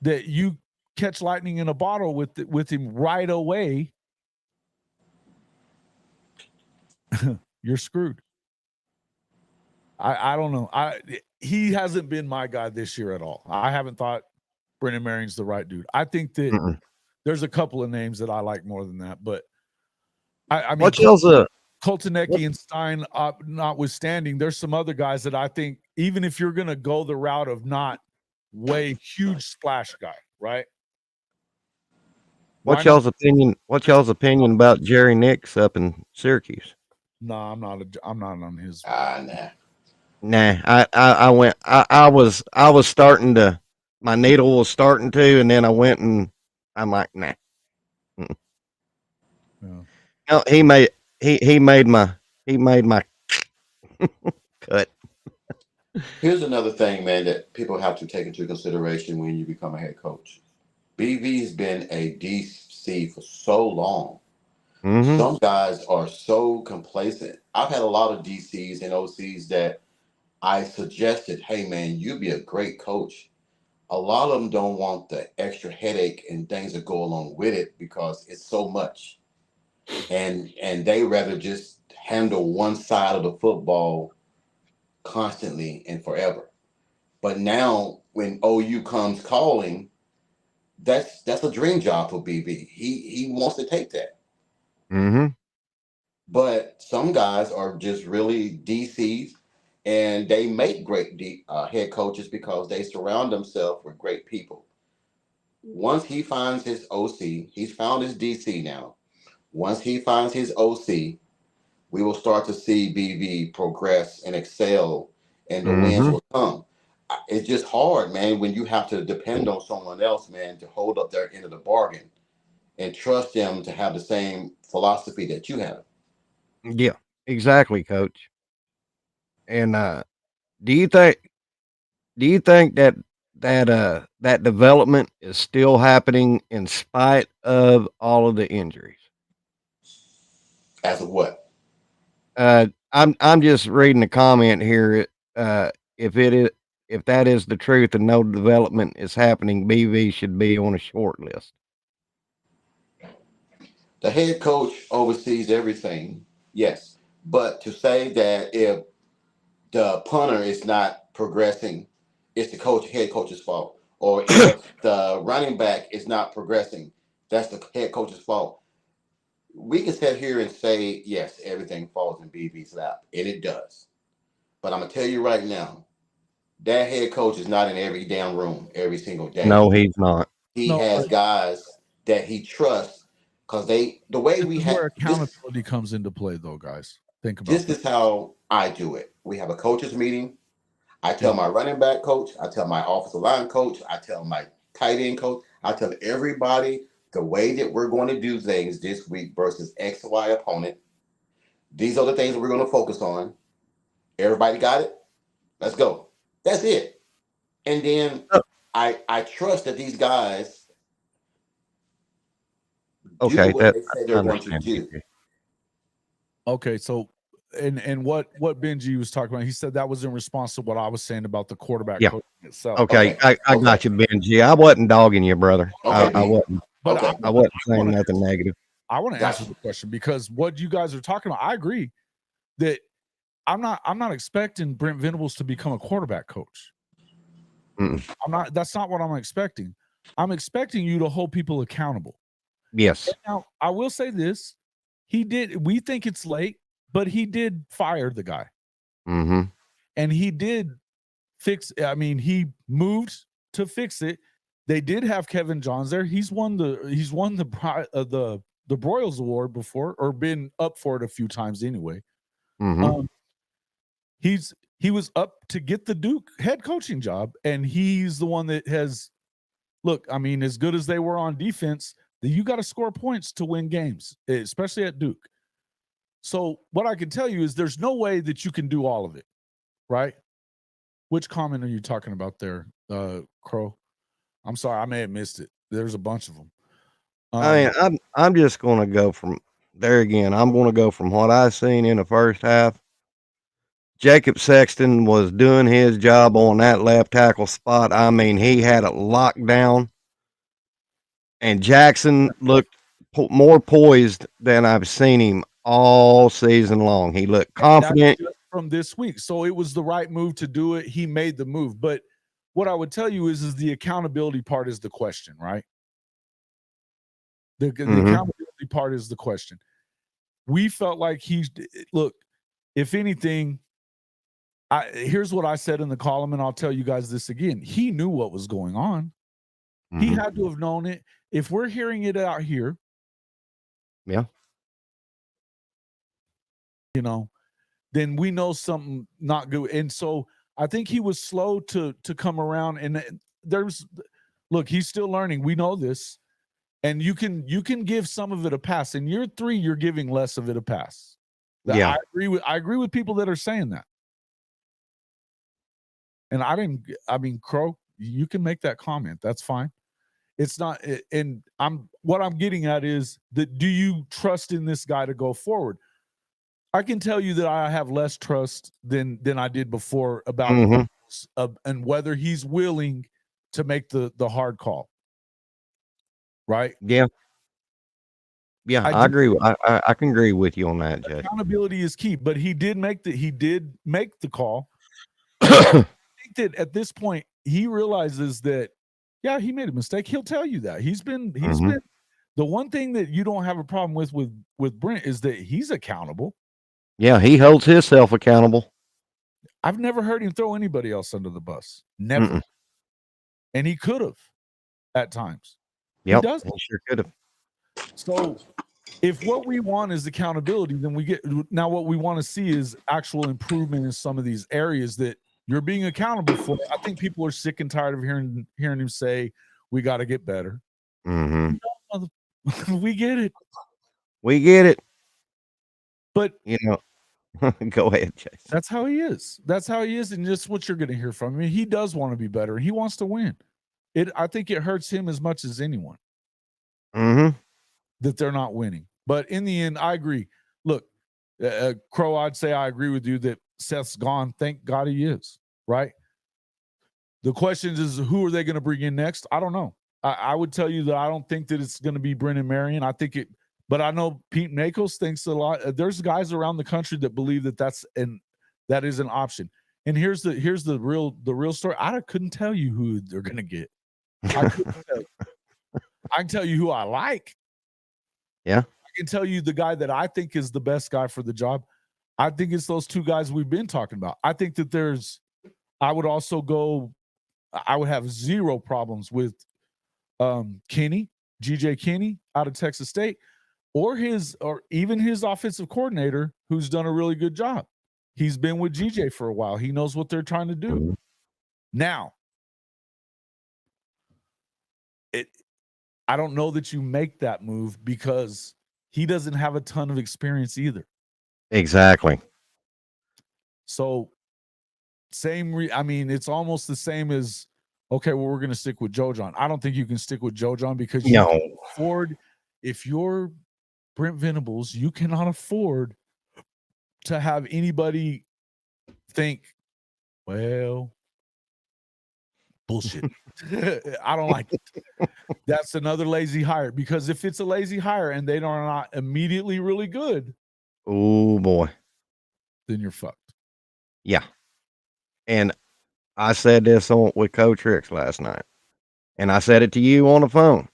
A: that you catch lightning in a bottle with him right away, you're screwed. I don't know. He hasn't been my guy this year at all. I haven't thought Brennan Marion's the right dude. I think that there's a couple of names that I like more than that, but I mean, Koltanecki and Stein notwithstanding, there's some other guys that I think, even if you're going to go the route of not huge splash guy, right?
C: What's y'all's opinion? What's y'all's opinion about Jerry Nix up in Syracuse?
A: No, I'm not on his.
C: Nah. I was starting to, my needle was starting to, and then I went and I'm like, nah. No, he made my cut.
E: Here's another thing, man, that people have to take into consideration when you become a head coach. BV's been a DC for so long. Some guys are so complacent. I've had a lot of DCs and OCs that I suggested, hey, man, you'd be a great coach. A lot of them don't want the extra headache and things that go along with it because it's so much. And they rather just handle one side of the football constantly and forever. But now when OU comes calling, that's a dream job for BB. He wants to take that. But some guys are just really DCs, and they make great head coaches because they surround themselves with great people. Once he finds his OC, he's found his DC now. Once he finds his OC, we will start to see BV progress and excel, and the wins will come. It's just hard, man, when you have to depend on someone else, man, to hold up their end of the bargain and trust them to have the same philosophy that you have.
C: Yeah, exactly, Coach. And do you think that development is still happening in spite of all of the injuries?
E: As of what?
C: I'm just reading the comment here. If that is the truth and no development is happening, BV should be on a short list.
E: The head coach oversees everything, yes. But to say that if the punter is not progressing, it's the head coach's fault. Or if the running back is not progressing, that's the head coach's fault. We can sit here and say, yes, everything falls in BV's lap, and it does. But I'm going to tell you right now, that head coach is not in every damn room every single day.
C: No, he's not.
E: He has guys that he trusts because the way we have.
A: Where accountability comes into play, though, guys. Think about
E: this. This is how I do it. We have a coaches meeting. I tell my running back coach. I tell my offensive line coach. I tell my tight end coach. I tell everybody the way that we're going to do things this week versus X, Y opponent. These are the things that we're going to focus on. Everybody got it? Let's go. That's it. And then I trust that these guys do what they say they're going to do.
A: Okay, so and what Benji was talking about, he said that was in response to what I was saying about the quarterback
C: Yeah.
A: coaching itself.
C: Okay, I got you, Benji. I wasn't dogging you, brother. I wasn't.
A: But
C: I wasn't saying nothing negative.
A: I want to answer the question because what you guys are talking about, I agree that I'm not expecting Brent Venables to become a quarterback coach. That's not what I'm expecting. I'm expecting you to hold people accountable.
C: Yes.
A: Now, I will say this. We think it's late, but he did fire the guy.
C: Mm-hmm.
A: And he did he moved to fix it. They did have Kevin Johns there. He's won the Broyles Award before, or been up for it a few times anyway.
C: Mm-hmm.
A: He was up to get the Duke head coaching job, and he's the one that has as good as they were on defense, you got to score points to win games, especially at Duke. So what I can tell you is there's no way that you can do all of it, right? Which comment are you talking about there, Crow? I'm sorry, I may have missed it. There's a bunch of them.
C: I'm just going to go from there again. I'm going to go from what I seen in the first half. Jacob Sexton was doing his job on that left tackle spot. I mean, he had it locked down. And Jackson looked more poised than I've seen him all season long. He looked confident.
A: That's just from this week. So it was the right move to do it. He made the move. But what I would tell you is the accountability part is the question, right? The accountability part is the question. We felt like if anything, here's what I said in the column, and I'll tell you guys this again. He knew what was going on. He had to have known it. If we're hearing it out here,
C: yeah,
A: then we know something not good. And so I think he was slow to come around. And he's still learning. We know this. And you can give some of it a pass. In year 3, you're giving less of it a pass.
C: Yeah.
A: I agree with people that are saying that. And Crow, you can make that comment. That's fine. It's not, and what I'm getting at is that, do you trust in this guy to go forward? I can tell you that I have less trust than I did before about and whether he's willing to make the hard call. Right?
C: Yeah. Yeah, I agree. I can agree with you on that, Judge.
A: Accountability is key, but he did make the call. I think that at this point he realizes that, yeah, he made a mistake. He'll tell you that. He's been the one thing that you don't have a problem with Brent is that he's accountable.
C: Yeah, he holds himself accountable.
A: I've never heard him throw anybody else under the bus. Never. And he could have at times.
C: Yep, he sure could have.
A: So if what we want is accountability, then now what we want to see is actual improvement in some of these areas that you're being accountable for. I think people are sick and tired of hearing him say, we got to get better. We get it.
C: We get it.
A: But,
C: go ahead, Jason.
A: That's how he is. That's how he is. And just what you're going to hear from him. He does want to be better. He wants to win. I think it hurts him as much as anyone that they're not winning. But in the end, I agree. Look, Crow, I'd say I agree with you that Seth's gone. Thank God he is, right? The question is, who are they going to bring in next? I don't know. I would tell you that I don't think that it's going to be Brennan Marion. But I know Pete Nakos thinks a lot. There's guys around the country that believe that that is an option. And here's the real story. I couldn't tell you who they're going to get. I can tell you who I like.
C: Yeah.
A: I can tell you the guy that I think is the best guy for the job. I think it's those two guys we've been talking about. I think that I would have zero problems with Kenny, GJ Kenny out of Texas State, or even his offensive coordinator, who's done a really good job. He's been with GJ for a while. He knows what they're trying to do. Now, I don't know that you make that move because he doesn't have a ton of experience either.
C: Exactly. So
A: it's almost the same as, okay, well, we're going to stick with Joe John. I don't think you can stick with Joe John because you can't afford, if you're Brent Venables, you cannot afford to have anybody think, well, bullshit. I don't like it. That's another lazy hire, because if it's a lazy hire and they are not immediately really good,
C: oh boy,
A: then you're fucked.
C: yeah. And I said this with Coach Ricks last night, and I said it to you on the phone.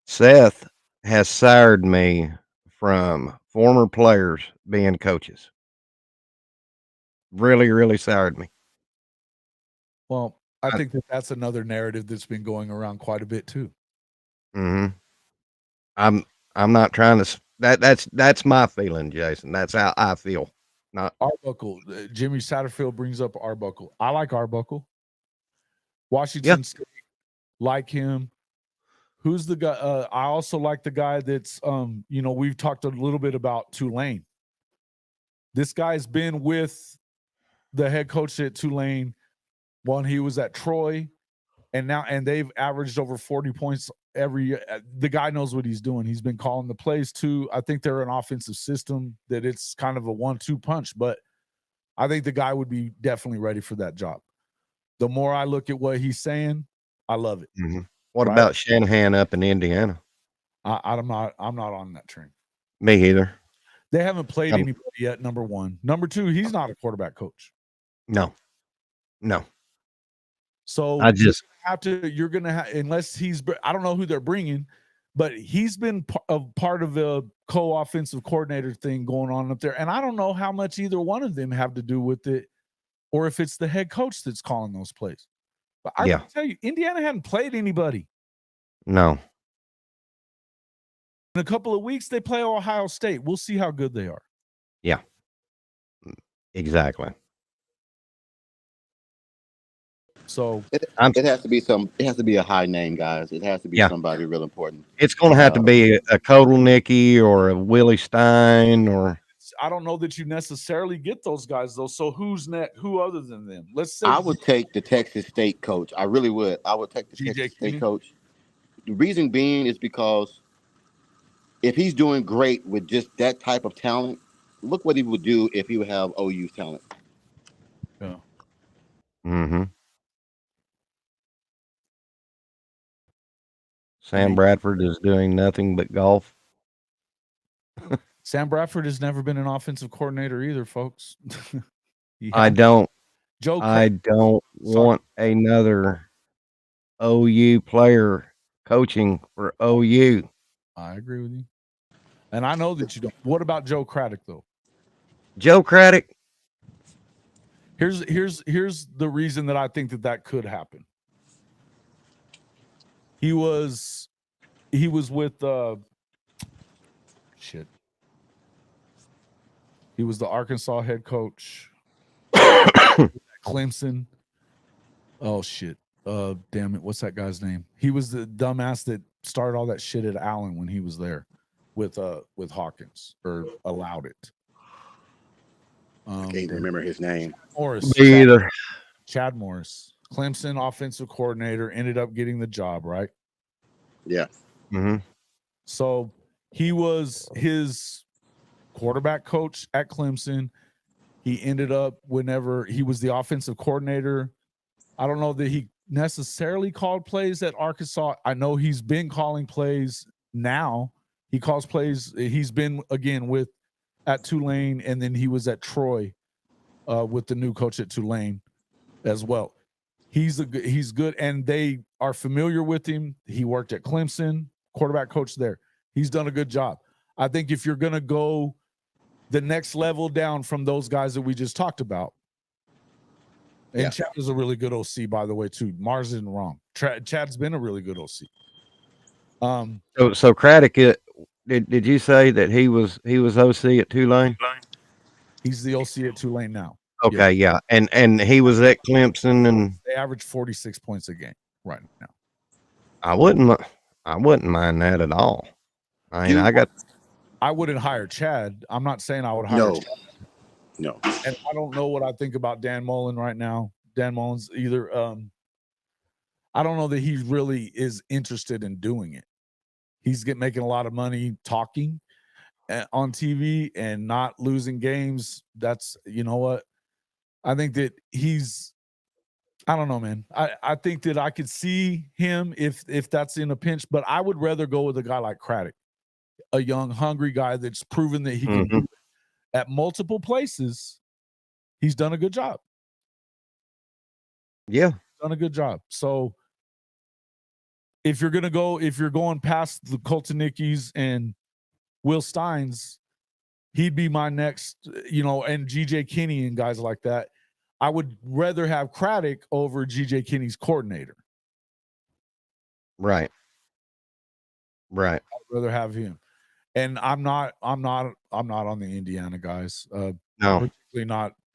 C: Seth has sired me from former players being coaches. Really, really sired me.
A: Well, I think that's another narrative that's been going around quite a bit too.
C: Mm-hmm. I'm not trying to. That's my feeling, Jason. That's how I feel. Not
A: Arbuckle. Jimmy Satterfield brings up Arbuckle. I like Arbuckle. Washington
C: Yeah.
A: State, like him. Who's the guy? I also like the guy that's we've talked a little bit about Tulane. This guy's been with the head coach at Tulane when he was at Troy, and they've averaged over 40 points every year. The guy knows what he's doing. He's been calling the plays too. I think they're an offensive system that it's kind of a 1-2 punch, but I think the guy would be definitely ready for that job. The more I look at what he's saying, I love it.
C: Mm-hmm. What
A: Right?
C: about Shanahan up in Indiana?
A: I'm not on that train.
C: Me either.
A: They haven't played anybody yet, number one. Number two, he's not a quarterback coach.
C: No.
A: So
C: I just
A: you're gonna have, unless he's, I don't know who they're bringing, but he's been part of a co-offensive coordinator thing going on up there, and I don't know how much either one of them have to do with it, or if it's the head coach that's calling those plays. But I will tell you, Indiana hadn't played anybody.
C: No.
A: In a couple of weeks, they play Ohio State. We'll see how good they are.
C: Yeah. Exactly.
A: So
E: it has to be it has to be a high name, guys. It has to be somebody real important.
C: It's going to have to be a Kotelnicki or a Willie Stein, or
A: I don't know that you necessarily get those guys though. So who's next? Who other than them? Let's say
E: I would take the Texas State coach. I really would. I would take the Texas State coach. The reason being is because if he's doing great with just that type of talent, look what he would do if he would have OU talent.
A: Yeah.
C: Mm-hmm. Sam Bradford is doing nothing but golf.
A: Sam Bradford has never been an offensive coordinator either, folks.
C: I don't
A: Sorry.
C: want another OU player coaching for OU.
A: I agree with you. And I know that you don't. What about Joe Craddock, though?
C: Joe Craddock?
A: Here's the reason that I think that could happen. He was with shit. He was the Arkansas head coach. Clemson. Oh shit. Damn it. What's that guy's name? He was the dumbass that started all that shit at Allen when he was there with Hawkins, or allowed it.
E: I can't remember his name.
A: Morris.
C: Me either.
A: Chad Morris. Clemson offensive coordinator, ended up getting the job, right?
E: Yeah.
C: Mm-hmm.
A: So he was his quarterback coach at Clemson. He ended up, whenever he was the offensive coordinator, I don't know that he necessarily called plays at Arkansas. I know he's been calling plays now. He calls plays. He's been again at Tulane, and then he was at Troy with the new coach at Tulane as well. He's good, and they are familiar with him. He worked at Clemson, quarterback coach there. He's done a good job. I think if you're going to go the next level down from those guys that we just talked about, and Chad is a really good OC, by the way, too. Mars isn't wrong. Chad's been a really good OC.
C: So Craddock, did you say that he was OC at Tulane?
A: He's the OC at Tulane now.
C: Okay, yeah. And he was at Clemson, and
A: they average 46 points a game right now.
C: I wouldn't mind that at all. I mean,
A: I wouldn't hire Chad. I'm not saying I would hire Chad.
E: No.
A: And I don't know what I think about Dan Mullen right now. Dan Mullen's either I don't know that he really is interested in doing it. He's making a lot of money talking, on TV and not losing games, that's, you know what? I think that I don't know, man. I think that I could see him if that's in a pinch, but I would rather go with a guy like Craddock, a young, hungry guy that's proven that he can do it at multiple places. He's done a good job.
C: Yeah.
A: Done a good job. So if you're going past the Colton Nickies and Will Steins, he'd be my next, and GJ Kinney and guys like that. I would rather have Craddock over GJ Kinney's coordinator.
C: Right.
A: I'd rather have him. And I'm not on the Indiana guys.
C: No.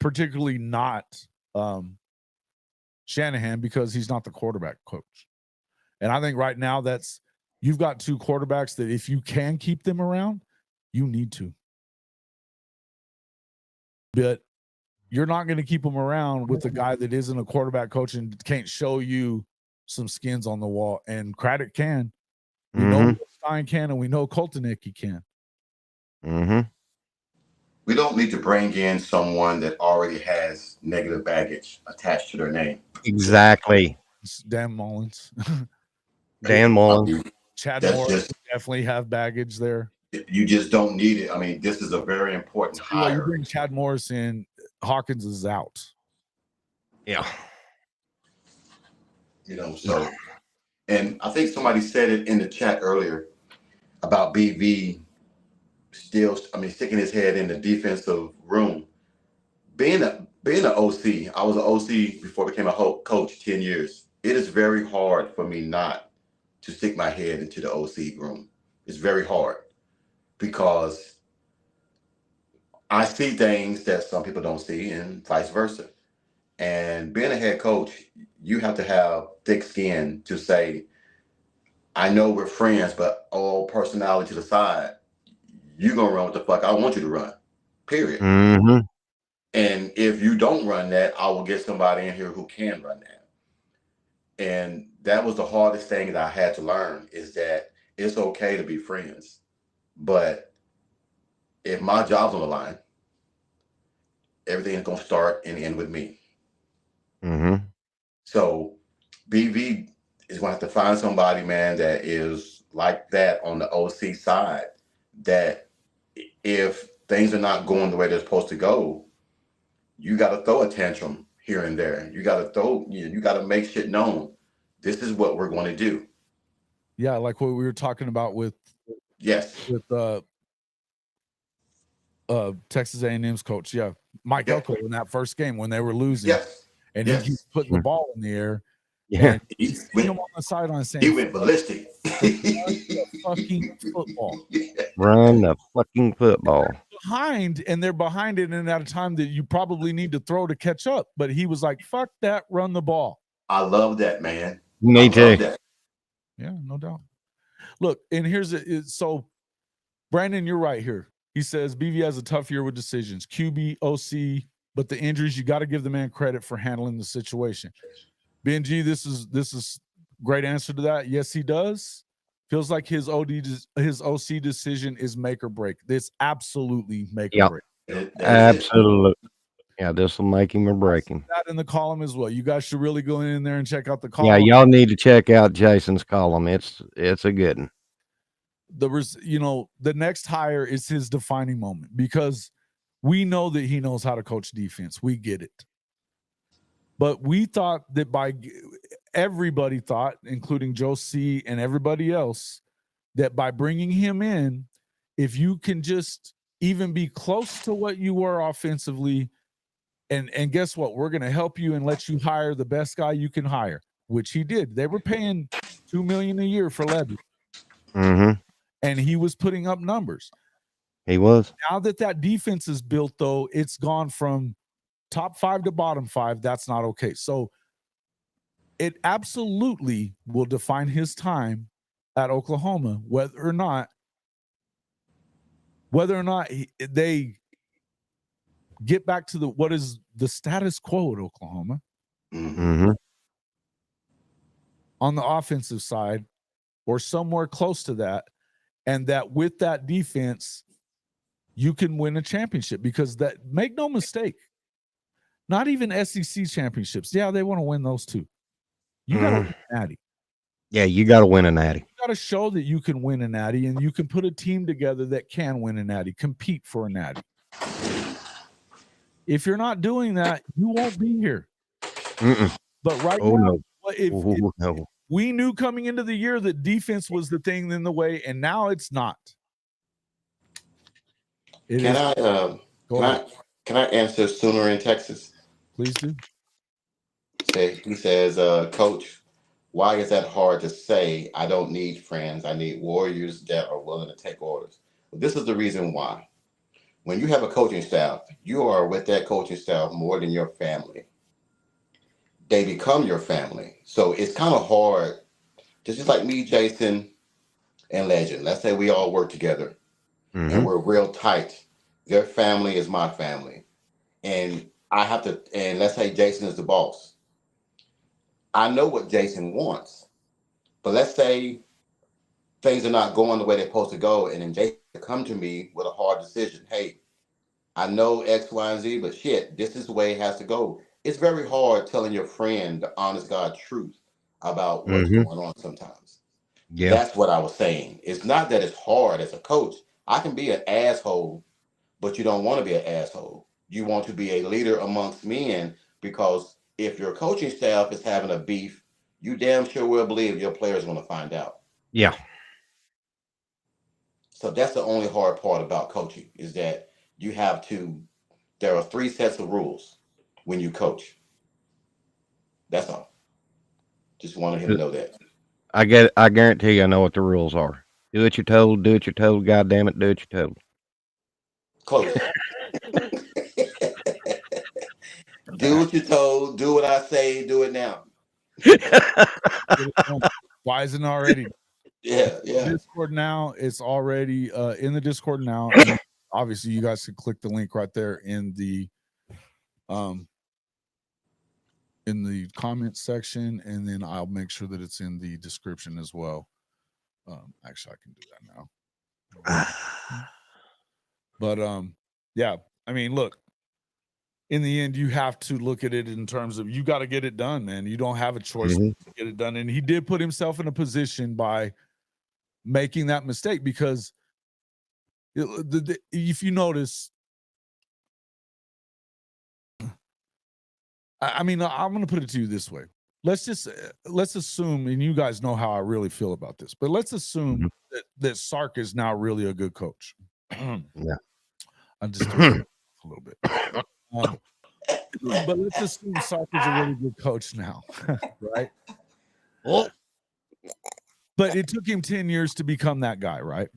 A: Particularly not Shanahan, because he's not the quarterback coach. And I think right now you've got two quarterbacks that if you can keep them around, you need to. But you're not going to keep them around with a guy that isn't a quarterback coach and can't show you some skins on the wall. And Craddock can. We know Stein can, and we know Koltenicky can.
E: We don't need to bring in someone that already has negative baggage attached to their name.
C: Exactly.
A: It's Dan Mullins.
C: Dan Mullins.
A: Chad Morris definitely have baggage there.
E: You just don't need it. I mean, this is a very important hire.
A: You bring Chad Morris in, Hawkins is out.
C: Yeah.
E: So, and I think somebody said it in the chat earlier about BV sticking his head in the defensive room. Being an OC, I was an OC before I became a coach 10 years. It is very hard for me not to stick my head into the OC room. It's very hard because I see things that some people don't see and vice versa. And being a head coach, you have to have thick skin to say, I know we're friends, but all personality to the side, you're going to run what the fuck I want you to run, period. And if you don't run that, I will get somebody in here who can run that. And that was the hardest thing that I had to learn, is that it's okay to be friends. But if my job's on the line, everything is going to start and end with me. So BV is going to have to find somebody, man, that is like that on the OC side, that if things are not going the way they're supposed to go, you got to throw a tantrum here and there. You got to make shit known. This is what we're going to do.
A: Yeah, like what we were talking about with Texas A&M's coach. Yeah, Mike Elko in that first game when they were losing. And he keeps putting the ball in the air.
C: Yeah,
A: he went on the sideline saying,
E: he went ballistic.
A: Fucking football.
C: Run the fucking football.
A: They're behind it, and at a time that you probably need to throw to catch up. But he was like, "Fuck that, run the ball."
E: I love that, man.
C: Me too.
A: Yeah, no doubt. Look, and so Brandon, you're right here. He says BV has a tough year with decisions, QB, OC, but the injuries, you got to give the man credit for handling the situation. BNG, this is great answer to that. Yes, he does. Feels like his OC decision is make or break. This absolutely make or break.
C: Absolutely. Yeah, this will make him or break him.
A: That in the column as well. You guys should really go in there and check out the column.
C: Yeah, y'all need to check out Jason's column. It's a good one.
A: The next hire is his defining moment, because we know that he knows how to coach defense. We get it. But we thought that everybody thought, including Joe C. and everybody else, that by bringing him in, if you can just even be close to what you were offensively, and guess what? We're going to help you and let you hire the best guy you can hire, which he did. They were paying $2 million a year for Levy. And he was putting up numbers.
C: He was.
A: Now that defense is built, though, it's gone from top 5 to bottom 5. That's not okay. So it absolutely will define his time at Oklahoma, whether or not they get back to what is the status quo at Oklahoma on the offensive side, or somewhere close to that. And that with that defense, you can win a championship, because that, make no mistake, not even SEC championships. Yeah, they want to win those too. You got to win a natty.
C: Yeah, you got to win a natty.
A: You got to show that you can win a natty, and you can put a team together that can win a natty, compete for a natty. If you're not doing that, you won't be here. But right now, if we knew coming into the year that defense was the thing in the way, and now it's not.
E: Can I answer Sooner in Texas?
A: Please do.
E: He says, Coach, why is that hard to say? I don't need friends. I need warriors that are willing to take orders. Well, this is the reason why. When you have a coaching staff, you are with that coaching staff more than your family. They become your family. So it's kind of hard, just like me, Jason, and Legend. Let's say we all work together and we're real tight. Their family is my family. And and let's say Jason is the boss. I know what Jason wants, but let's say things are not going the way they're supposed to go, and then Jason come to me with a hard decision. Hey, I know X, Y, and Z, but shit, this is the way it has to go. It's very hard telling your friend the honest God truth about what's going on sometimes. Yeah. That's what I was saying. It's not that it's hard as a coach. I can be an asshole, but you don't want to be an asshole. You want to be a leader amongst men, because if your coaching staff is having a beef, you damn sure will believe your players are going to find out.
C: Yeah.
E: So that's the only hard part about coaching, is that you have to, there are 3 sets of rules when you coach. That's all. Just wanted him to know that.
C: I guarantee you I know what the rules are. Do what you're told, God damn it, do what you're told.
E: Close. Do what you're told, do what I say, do it now.
A: Why isn't it already?
E: Yeah.
A: Discord now, it's already in the Discord now. And obviously, you guys can click the link right there in the comment section, and then I'll make sure that it's in the description as well. Actually, I can do that now. But yeah, I mean, look, in the end, you have to look at it in terms of, you got to get it done, man. You don't have a choice to get it done. And he did put himself in a position by making that mistake, because if you notice, I mean, I'm going to put it to you this way. Let's assume, and you guys know how I really feel about this, but let's assume that Sark is now really a good coach.
C: Yeah.
A: I'm just a little bit. But let's assume Sark is a really good coach now, right?
C: Well,
A: but it took him 10 years to become that guy, right?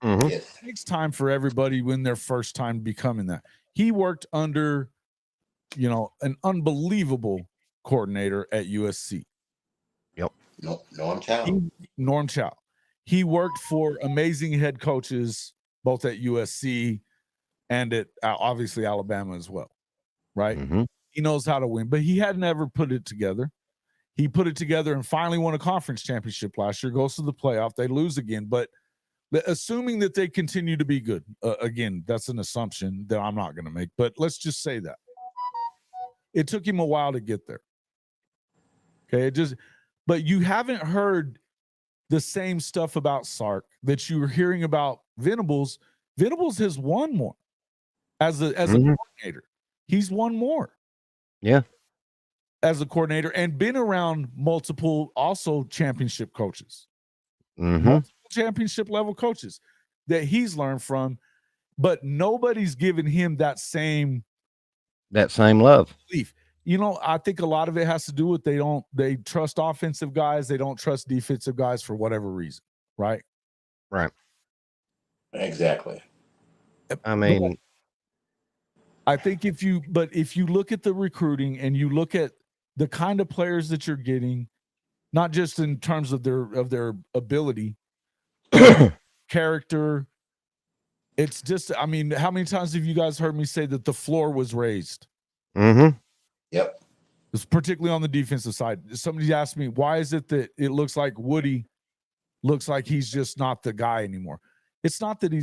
A: It takes time for everybody when their first time becoming that. He worked under, an unbelievable coordinator at USC.
C: Yep.
E: Norm Chow.
A: He worked for amazing head coaches both at USC and at obviously Alabama as well, right? He knows how to win, but he had never put it together. He put it together and finally won a conference championship last year, goes to the playoff. They lose again, but assuming that they continue to be good, again, that's an assumption that I'm not going to make, but let's just say that. It took him a while to get there. Okay, but you haven't heard the same stuff about Sark that you were hearing about Venables. Venables has won more as a coordinator. He's won more.
C: Yeah.
A: As a coordinator, and been around multiple also championship coaches. Multiple championship level coaches that he's learned from, but nobody's given him that same
C: love.
A: Belief. I think a lot of it has to do with they trust offensive guys, they don't trust defensive guys for whatever reason, right?
C: Right.
E: Exactly.
C: I mean,
A: I think if you look at the recruiting and you look at the kind of players that you're getting, not just in terms of their ability, character, it's just, I mean, how many times have you guys heard me say that the floor was raised?
E: Yep.
A: It's particularly on the defensive side. Somebody asked me, why is it that it looks like Woody looks like he's just not the guy anymore? It's not that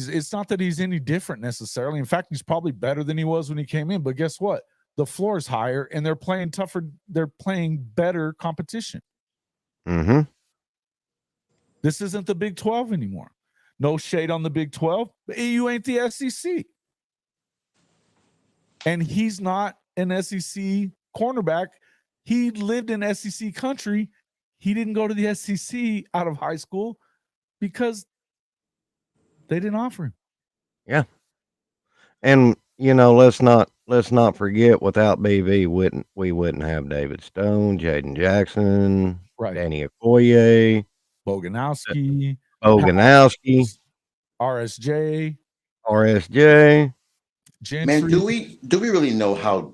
A: he's any different necessarily. In fact, he's probably better than he was when he came in. But guess what? The floor is higher, and they're playing tougher. They're playing better competition.
C: Mm-hmm.
A: This isn't the Big 12 anymore. No shade on the Big 12. But you ain't the SEC. And he's not an SEC cornerback. He lived in SEC country. He didn't go to the SEC out of high school because they didn't offer him.
C: Yeah. And let's not forget, without BV, we wouldn't have David Stone, Jaden Jackson,
A: Right.
C: Danny Okoye,
A: Boganowski, RSJ, Gentry.
E: Man, do we really know how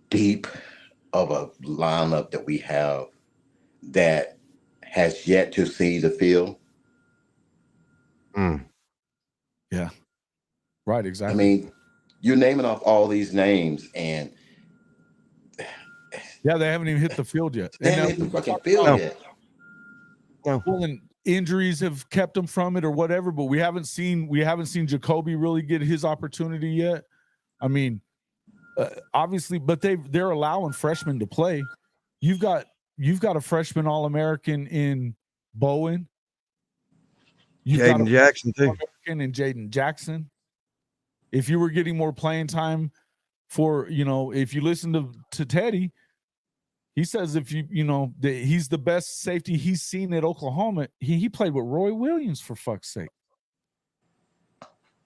E: deep of a lineup that we have that has yet to see the field?
A: Yeah. Right, exactly.
E: I mean, you're naming off all these names, and
A: yeah, they haven't even hit the field yet.
E: They haven't hit the fucking field yet.
A: No. Well, and injuries have kept them from it or whatever, but we haven't seen Jacoby really get his opportunity yet. I mean, obviously, but they're allowing freshmen to play. You've got a freshman All-American in Bowen.
C: Jaden Jackson too.
A: All-American in Jaden Jackson. If you were getting more playing time for, if you listen to Teddy, he says he's the best safety he's seen at Oklahoma. He played with Roy Williams, for fuck's sake.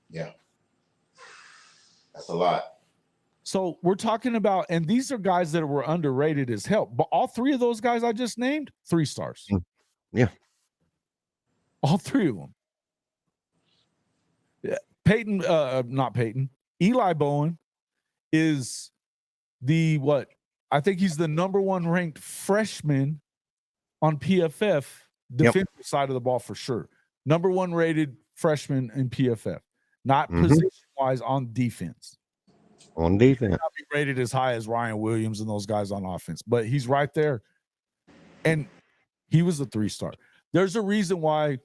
E: Yeah. That's a lot.
A: So we're talking about, and these are guys that were underrated as hell. But all three of those guys I just named, 3 stars.
C: Yeah.
A: All 3 of them. Yeah. Eli Bowen is I think he's the number 1 ranked freshman on PFF, defensive side of the ball for sure. Number 1 rated freshman in PFF, not position wise on defense.
C: On defense,
A: he may not be rated as high as Ryan Williams and those guys on offense, but he's right there. And he was a 3-star. There's a reason why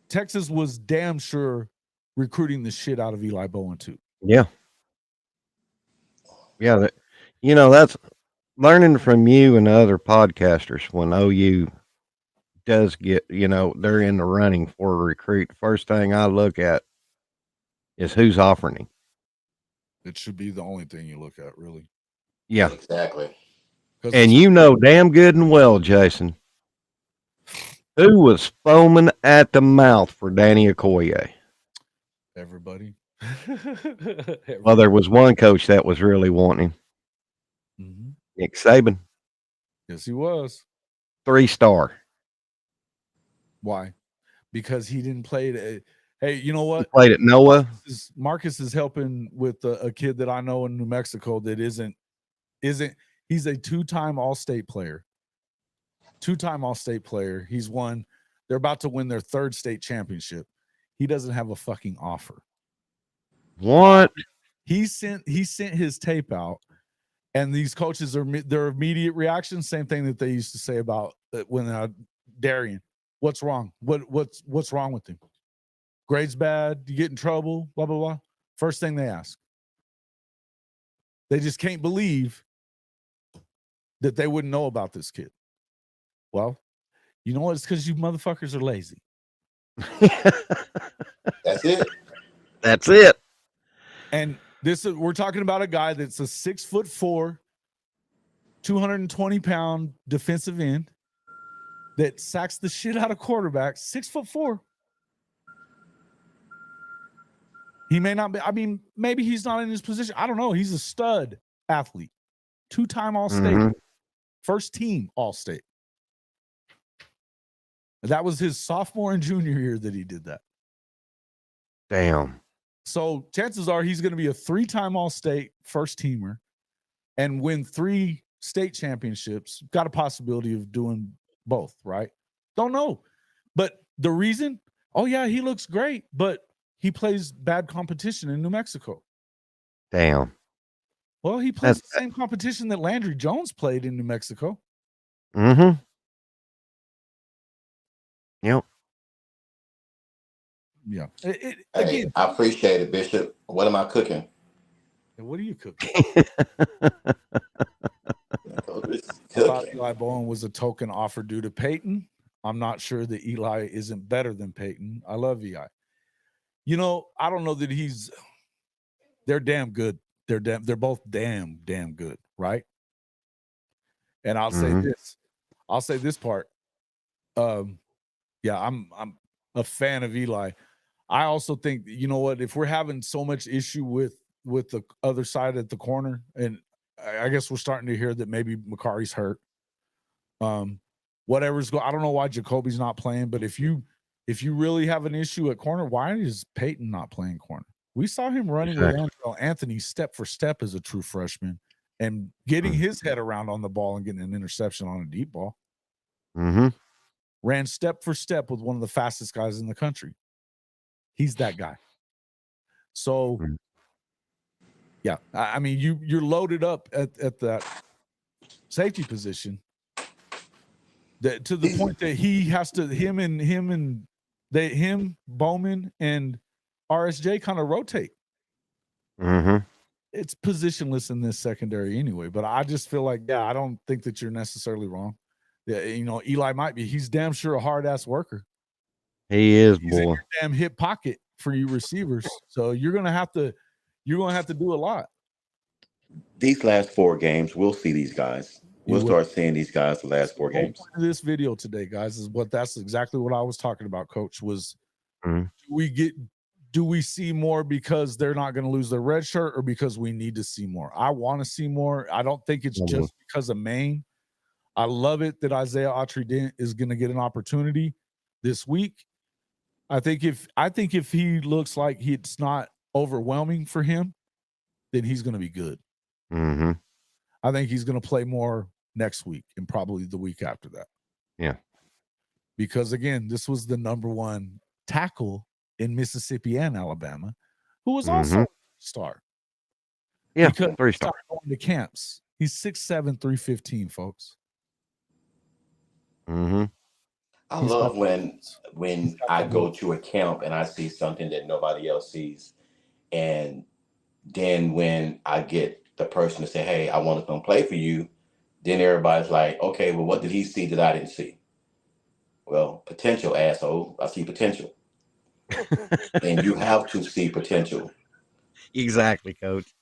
A: Texas was damn sure recruiting the shit out of Eli Bowen too.
C: Yeah. Yeah. That's learning from you and other podcasters. When OU does get, they're in the running for a recruit, the first thing I look at is who's offering him.
A: It should be the only thing you look at, really.
C: Yeah.
E: Exactly.
C: And damn good and well, Jason, who was foaming at the mouth for Danny Okoye?
A: Everybody.
C: Well, there was one coach that was really wanting him. Nick Saban.
A: Yes, he was.
C: 3-star.
A: Why? Because he didn't play it. Hey, you know what?
C: He played at Noah.
A: Marcus is helping with a kid that I know in New Mexico that isn't. He's a 2-time All-State player. 2-time All-State player. He's won. They're about to win their 3rd state championship. He doesn't have a fucking offer.
C: What?
A: He sent his tape out, and these coaches their immediate reaction, same thing that they used to say about when Darian. What's wrong? What's wrong with him? Grades bad, you get in trouble, blah, blah, blah. First thing they ask. They just can't believe that they wouldn't know about this kid. Well, you know what? It's because you motherfuckers are lazy.
E: That's it.
C: That's it.
A: And we're talking about a guy that's a 6'4", 220-pound defensive end that sacks the shit out of quarterbacks. 6'4". He may not be. Maybe he's not in his position. I don't know. He's a stud athlete. 2-time All-State. First team All-State. That was his sophomore and junior year that he did that.
C: Damn.
A: So chances are he's going to be a 3-time All-State first teamer and win 3 state championships. Got a possibility of doing both, right? Don't know. But the reason, he looks great, but he plays bad competition in New Mexico.
C: Damn.
A: Well, he plays the same competition that Landry Jones played in New Mexico.
C: Mm-hmm. Yep.
A: Yeah.
E: Hey,
A: Again,
E: I appreciate it, Bishop. What am I cooking?
A: what are you cooking?
E: It's
A: I thought
E: cooking.
A: Eli Bowen was a token offer due to Peyton. I'm not sure that Eli isn't better than Peyton. I love Eli. You know, I don't know that they're damn good. They're both damn good, right? And I'll say this. I'll say this part. Yeah, I'm a fan of Eli. I also think, you know what, if we're having so much issue with the other side at the corner, and I guess we're starting to hear that maybe Makari's hurt. Whatever's going, I don't know why Jacoby's not playing, but if you really have an issue at corner, why is Peyton not playing corner? We saw him running with Andrew Anthony step for step as a true freshman and getting his head around on the ball and getting an interception on a deep ball. Ran step for step with one of the fastest guys in the country. He's that guy. So, yeah, I mean, you're loaded up at that safety position. To the point that he has to him Bowman and RSJ kind of rotate. It's positionless in this secondary anyway, but I just feel like, yeah, I don't think that you're necessarily wrong. Yeah, you know, Eli might be. He's damn sure a hard ass worker.
C: He is,
A: He's in
C: boy.
A: your damn hip pocket for you receivers. So you're gonna have to do a lot.
F: These last 4 games, we'll see these guys. We'll start seeing these guys the last 4 games.
A: This video today, guys, that's exactly what I was talking about, Coach, was do we see more because they're not going to lose their red shirt or because we need to see more? I want to see more. I don't think it's just because of Maine. I love it that Isaiah Autry-Dent is going to get an opportunity this week. I think if he looks like it's not overwhelming for him, then he's going to be good. I think he's going to play more next week and probably the week after that.
C: Yeah.
A: Because, again, this was the number one tackle in Mississippi and Alabama, who was also a star.
C: Yeah,
A: because
C: 3-star.
A: Going to camps. He's 6'7", 315, folks.
E: I love when I go to a camp and I see something that nobody else sees. And then when I get the person to say, hey, I want to come play for you, then everybody's like, okay, well, what did he see that I didn't see? Well, potential, asshole. I see potential. And you have to see potential.
C: Exactly, Coach.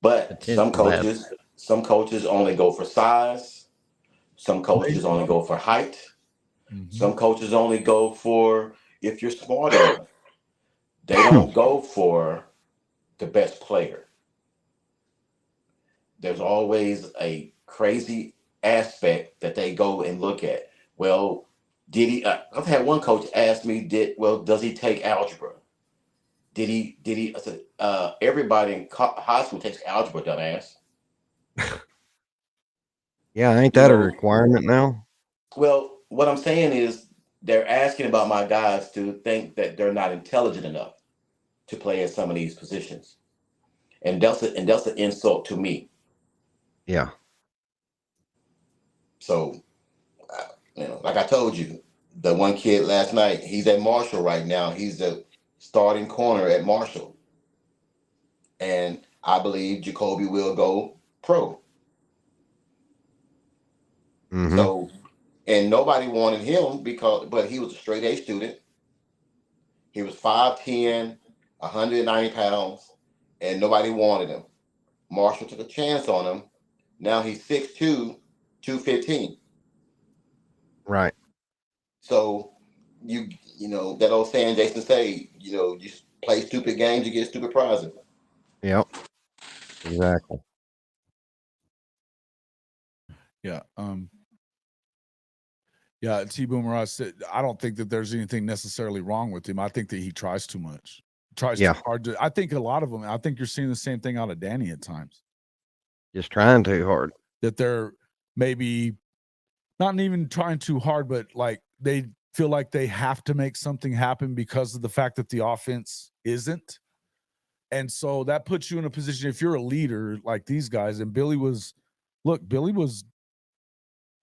E: But some coaches only go for size. Some coaches only go for height. Some coaches only go for if you're smart enough. They don't go for the best player. There's always a crazy aspect that they go and look at. Well, did he? I've had one coach ask me, does he take algebra? Did he? I said, everybody in high school takes algebra, dumbass.
C: Yeah, ain't that a requirement now?
E: Well, what I'm saying is they're asking about my guys to think that they're not intelligent enough to play in some of these positions. And that's an insult to me.
C: Yeah.
E: So, like I told you, the one kid last night, he's at Marshall right now. He's the starting corner at Marshall. And I believe Jacoby will go pro. So, and nobody wanted him but he was a straight A student. He was 5'10", 190 pounds, and nobody wanted him. Marshall took a chance on him. Now he's 6'2", 215.
C: Right.
E: So you know that old saying Jason say, you play stupid games, you get stupid prizes.
C: Yep. Exactly.
A: Yeah. Yeah, T Boomer, I said I don't think that there's anything necessarily wrong with him. I think that he tries too much. Tries too hard to. I think a lot of them. I think you're seeing the same thing out of Danny at times.
C: Just trying too hard.
A: That they're maybe not even trying too hard, but like they feel like they have to make something happen because of the fact that the offense isn't. And so that puts you in a position, if you're a leader like these guys, and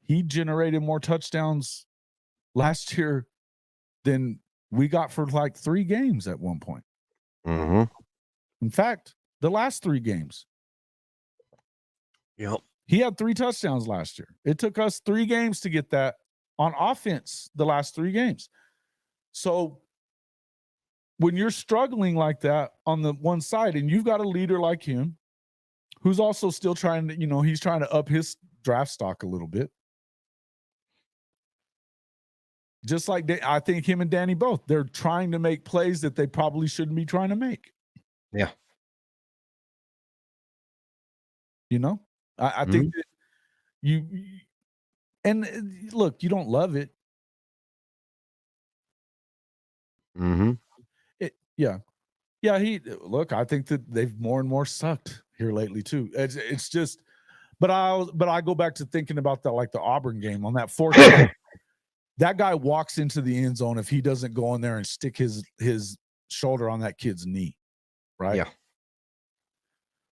A: he generated more touchdowns last year than we got for like 3 games at one point.
C: Mm-hmm.
A: In fact, the last 3 games.
C: Yep.
A: He had 3 touchdowns last year. It took us 3 games to get that on offense the last 3 games. So when you're struggling like that on the one side and you've got a leader like him who's also still trying to, he's trying to up his draft stock a little bit. Just like I think him and Danny both, they're trying to make plays that they probably shouldn't be trying to make.
C: Yeah.
A: I think that you look, you don't love it.
C: Mm-hmm.
A: Yeah. I think that they've more and more sucked here lately too. It's just, but I go back to thinking about that, like the Auburn game on that 4th down. That guy walks into the end zone if he doesn't go in there and stick his shoulder on that kid's knee, right?
C: Yeah.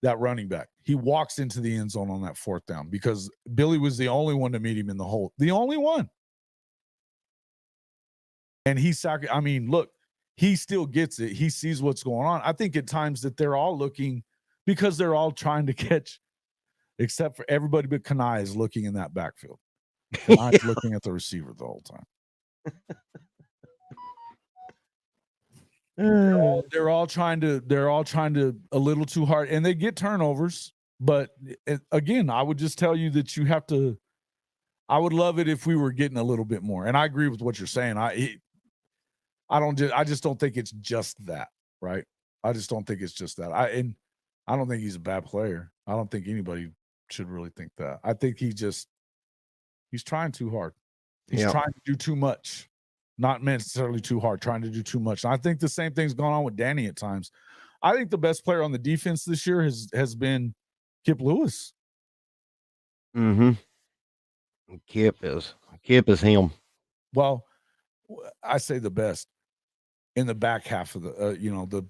A: That running back, he walks into the end zone on that 4th down because Billy was the only one to meet him in the hole, the only one. And look, he still gets it. He sees what's going on. I think at times that they're all looking because they're all trying to catch, except for everybody but Kanai is looking in that backfield. Kanai's looking at the receiver the whole time. They're all trying to a little too hard, and they get turnovers. But again, I would just tell you that you have to. I would love it if we were getting a little bit more. And I agree with what you're saying. I just don't think it's just that, right? I just don't think it's just that. I don't think he's a bad player. I don't think anybody should really think that. I think he's trying too hard. He's trying to do too much. Not necessarily too hard, trying to do too much. And I think the same thing's going on with Danny at times. I think the best player on the defense this year has been Kip Lewis.
C: Mm-hmm. Kip is him.
A: Well, I say the best in the back half of the,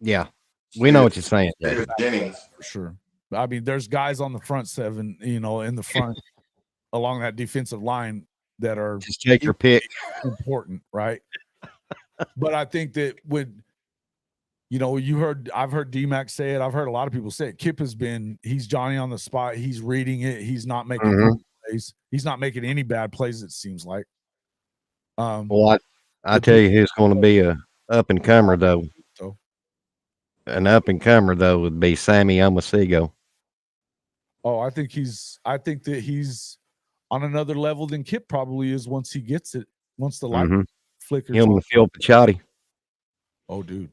C: Yeah. We know what you're saying.
B: Jennings.
A: For sure. I mean, there's guys on the front 7, in the front along that defensive line that are
C: just take your pick.
A: Important, right? But I think that I've heard D-Mac say it. I've heard a lot of people say it. Kip he's Johnny on the spot. He's reading it. He's not making plays. He's not making any bad plays, it seems like.
C: Well, I tell you who's going to be a up and comer though. An up and comer though would be Sammy Omasigo.
A: Oh, I think that he's on another level than Kip probably is once he gets it. Once the light flickers.
C: Him and Phil Picciotti.
A: Oh, dude.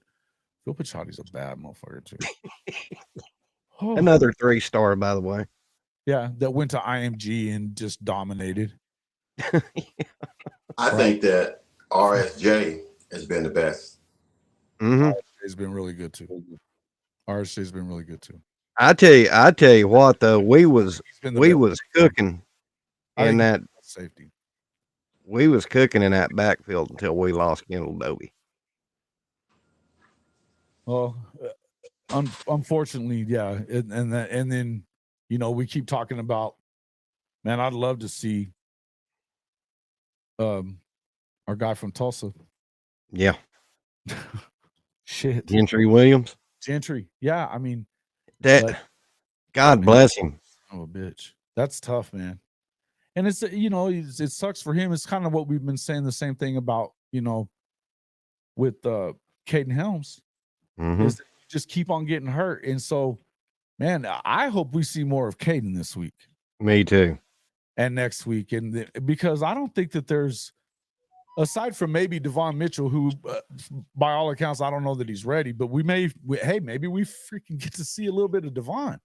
A: Phil Picciottti's a bad motherfucker too.
C: Another 3-star, by the way.
A: Yeah, that went to IMG and just dominated.
E: I think that RSJ has been the best.
C: Mm-hmm.
A: RSJ's been really good too. RSJ's been really good too.
C: I tell you what though, we was cooking in that
A: safety.
C: We was cooking in that backfield until we lost Kendall Dobie.
A: Well, unfortunately, yeah, and then we keep talking about, man, I'd love to see our guy from Tulsa.
C: Yeah.
A: Shit.
C: Gentry Williams.
A: Gentry. Yeah, I mean
C: that. God bless him.
A: Oh, a bitch. That's tough, man. And it's it sucks for him. It's kind of what we've been saying the same thing about with Caden Helms. Is that you just keep on getting hurt, and so, man, I hope we see more of Caden this week.
C: Me too.
A: And next week, and because I don't think that there's, aside from maybe Devon Mitchell, who by all accounts I don't know that he's ready, but maybe we freaking get to see a little bit of Devon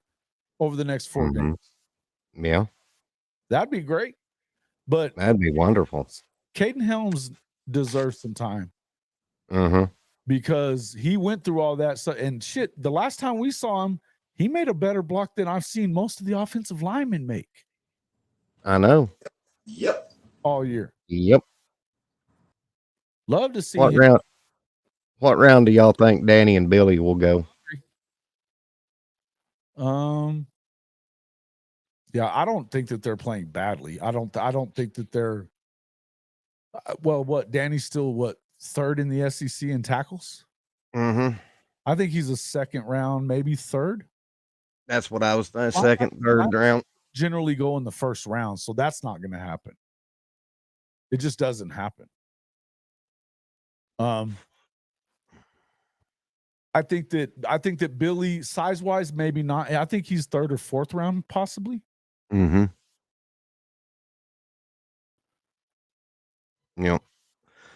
A: over the next 4 games.
C: Yeah,
A: that'd be great. But
C: that'd be wonderful.
A: Caden Helms deserves some time.
C: Mm-hmm.
A: Because he went through all that stuff and shit. The last time we saw him, he made a better block than I've seen most of the offensive linemen make.
C: I know.
E: Yep.
A: All year.
C: Yep.
A: Love to see
C: what
A: him.
C: What round do y'all think Danny and Billy will go?
A: Yeah, I don't think that they're playing badly. I don't think that they're. Well, what Danny's still third in the SEC in tackles.
C: Mm-hmm.
A: I think he's a second round, maybe third.
C: That's what I was second, third round.
A: Generally go in the first round, so that's not going to happen. It just doesn't happen. I think that Billy, size wise, maybe not. I think he's third or fourth round, possibly.
C: Mm-hmm. Yep.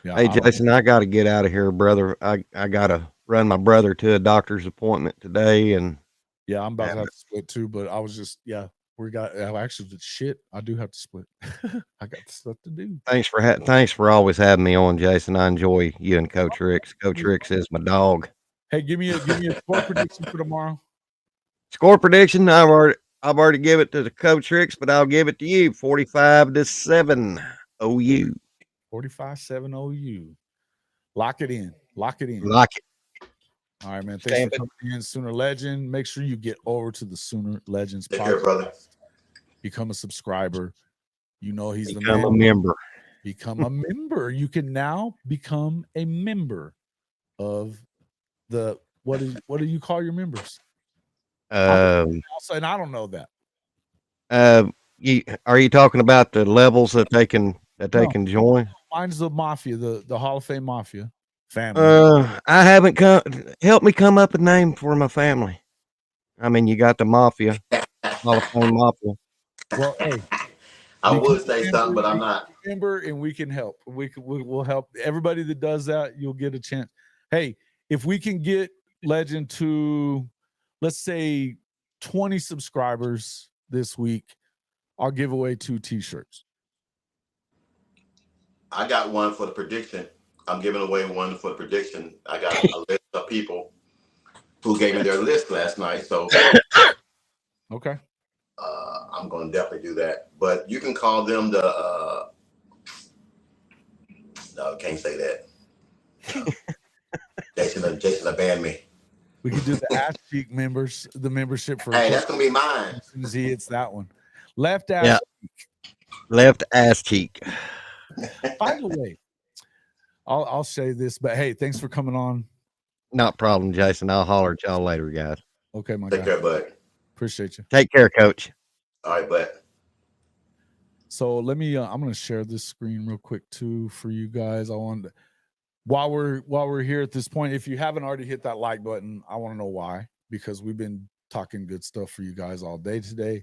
A: Yeah.
C: Hey, Jason, I got to get out of here, brother. I got to run my brother to a doctor's appointment today, and
A: yeah, I'm about to have to split too. But I was just actually shit. I do have to split. I got stuff to do.
C: Thanks for always having me on, Jason. I enjoy you and Coach Ricks. Coach Ricks is my dog.
A: Hey, give me a score prediction for tomorrow.
C: Score prediction. I've already give it to the Coach Ricks, but I'll give it to you. 45-7 OU.
A: 45-7 OU. Lock it in. Lock it in.
C: Lock it.
A: All right, man. Thanks for coming in, Sooner Legend. Make sure you get over to the Sooner Legends podcast.
E: Care, brother.
A: Become a subscriber. You know he's
C: Become a member.
A: Become a member. You can now become a member of the what do you call your members? And I don't know that.
C: Are you talking about the levels that they can join?
A: Mine's the Mafia, the Hall of Fame Mafia family.
C: I haven't help me come up a name for my family. I mean, you got the Mafia, Hall of Fame Mafia.
A: Well, hey,
E: I would say something, but I'm not.
A: Member, and we can help. We'll help everybody that does that. You'll get a chance. Hey, if we can get Legend to, let's say, 20 subscribers this week, I'll give away 2 T-shirts.
E: I got one for the prediction. I'm giving away one for the prediction. I got a list of people who gave me their list last night. So,
A: okay.
E: I'm going to definitely do that. But you can call them the. No, can't say that. No. Jason banned me.
A: We could do the ass cheek members, the membership for.
E: Hey, that's gonna be mine.
A: As soon as he hits that one, left ass. Cheek.
C: Left ass cheek.
A: By the way, I'll say this, but hey, thanks for coming on.
C: Not problem, Jason. I'll holler at y'all later, guys.
A: Okay, my
E: guy. Take care, bud.
A: Appreciate you.
C: Take care, Coach.
E: All right, bud.
A: So let me. I'm going to share this screen real quick too for you guys. I wanted to, while we're here at this point, if you haven't already hit that like button, I want to know why, because we've been talking good stuff for you guys all day today.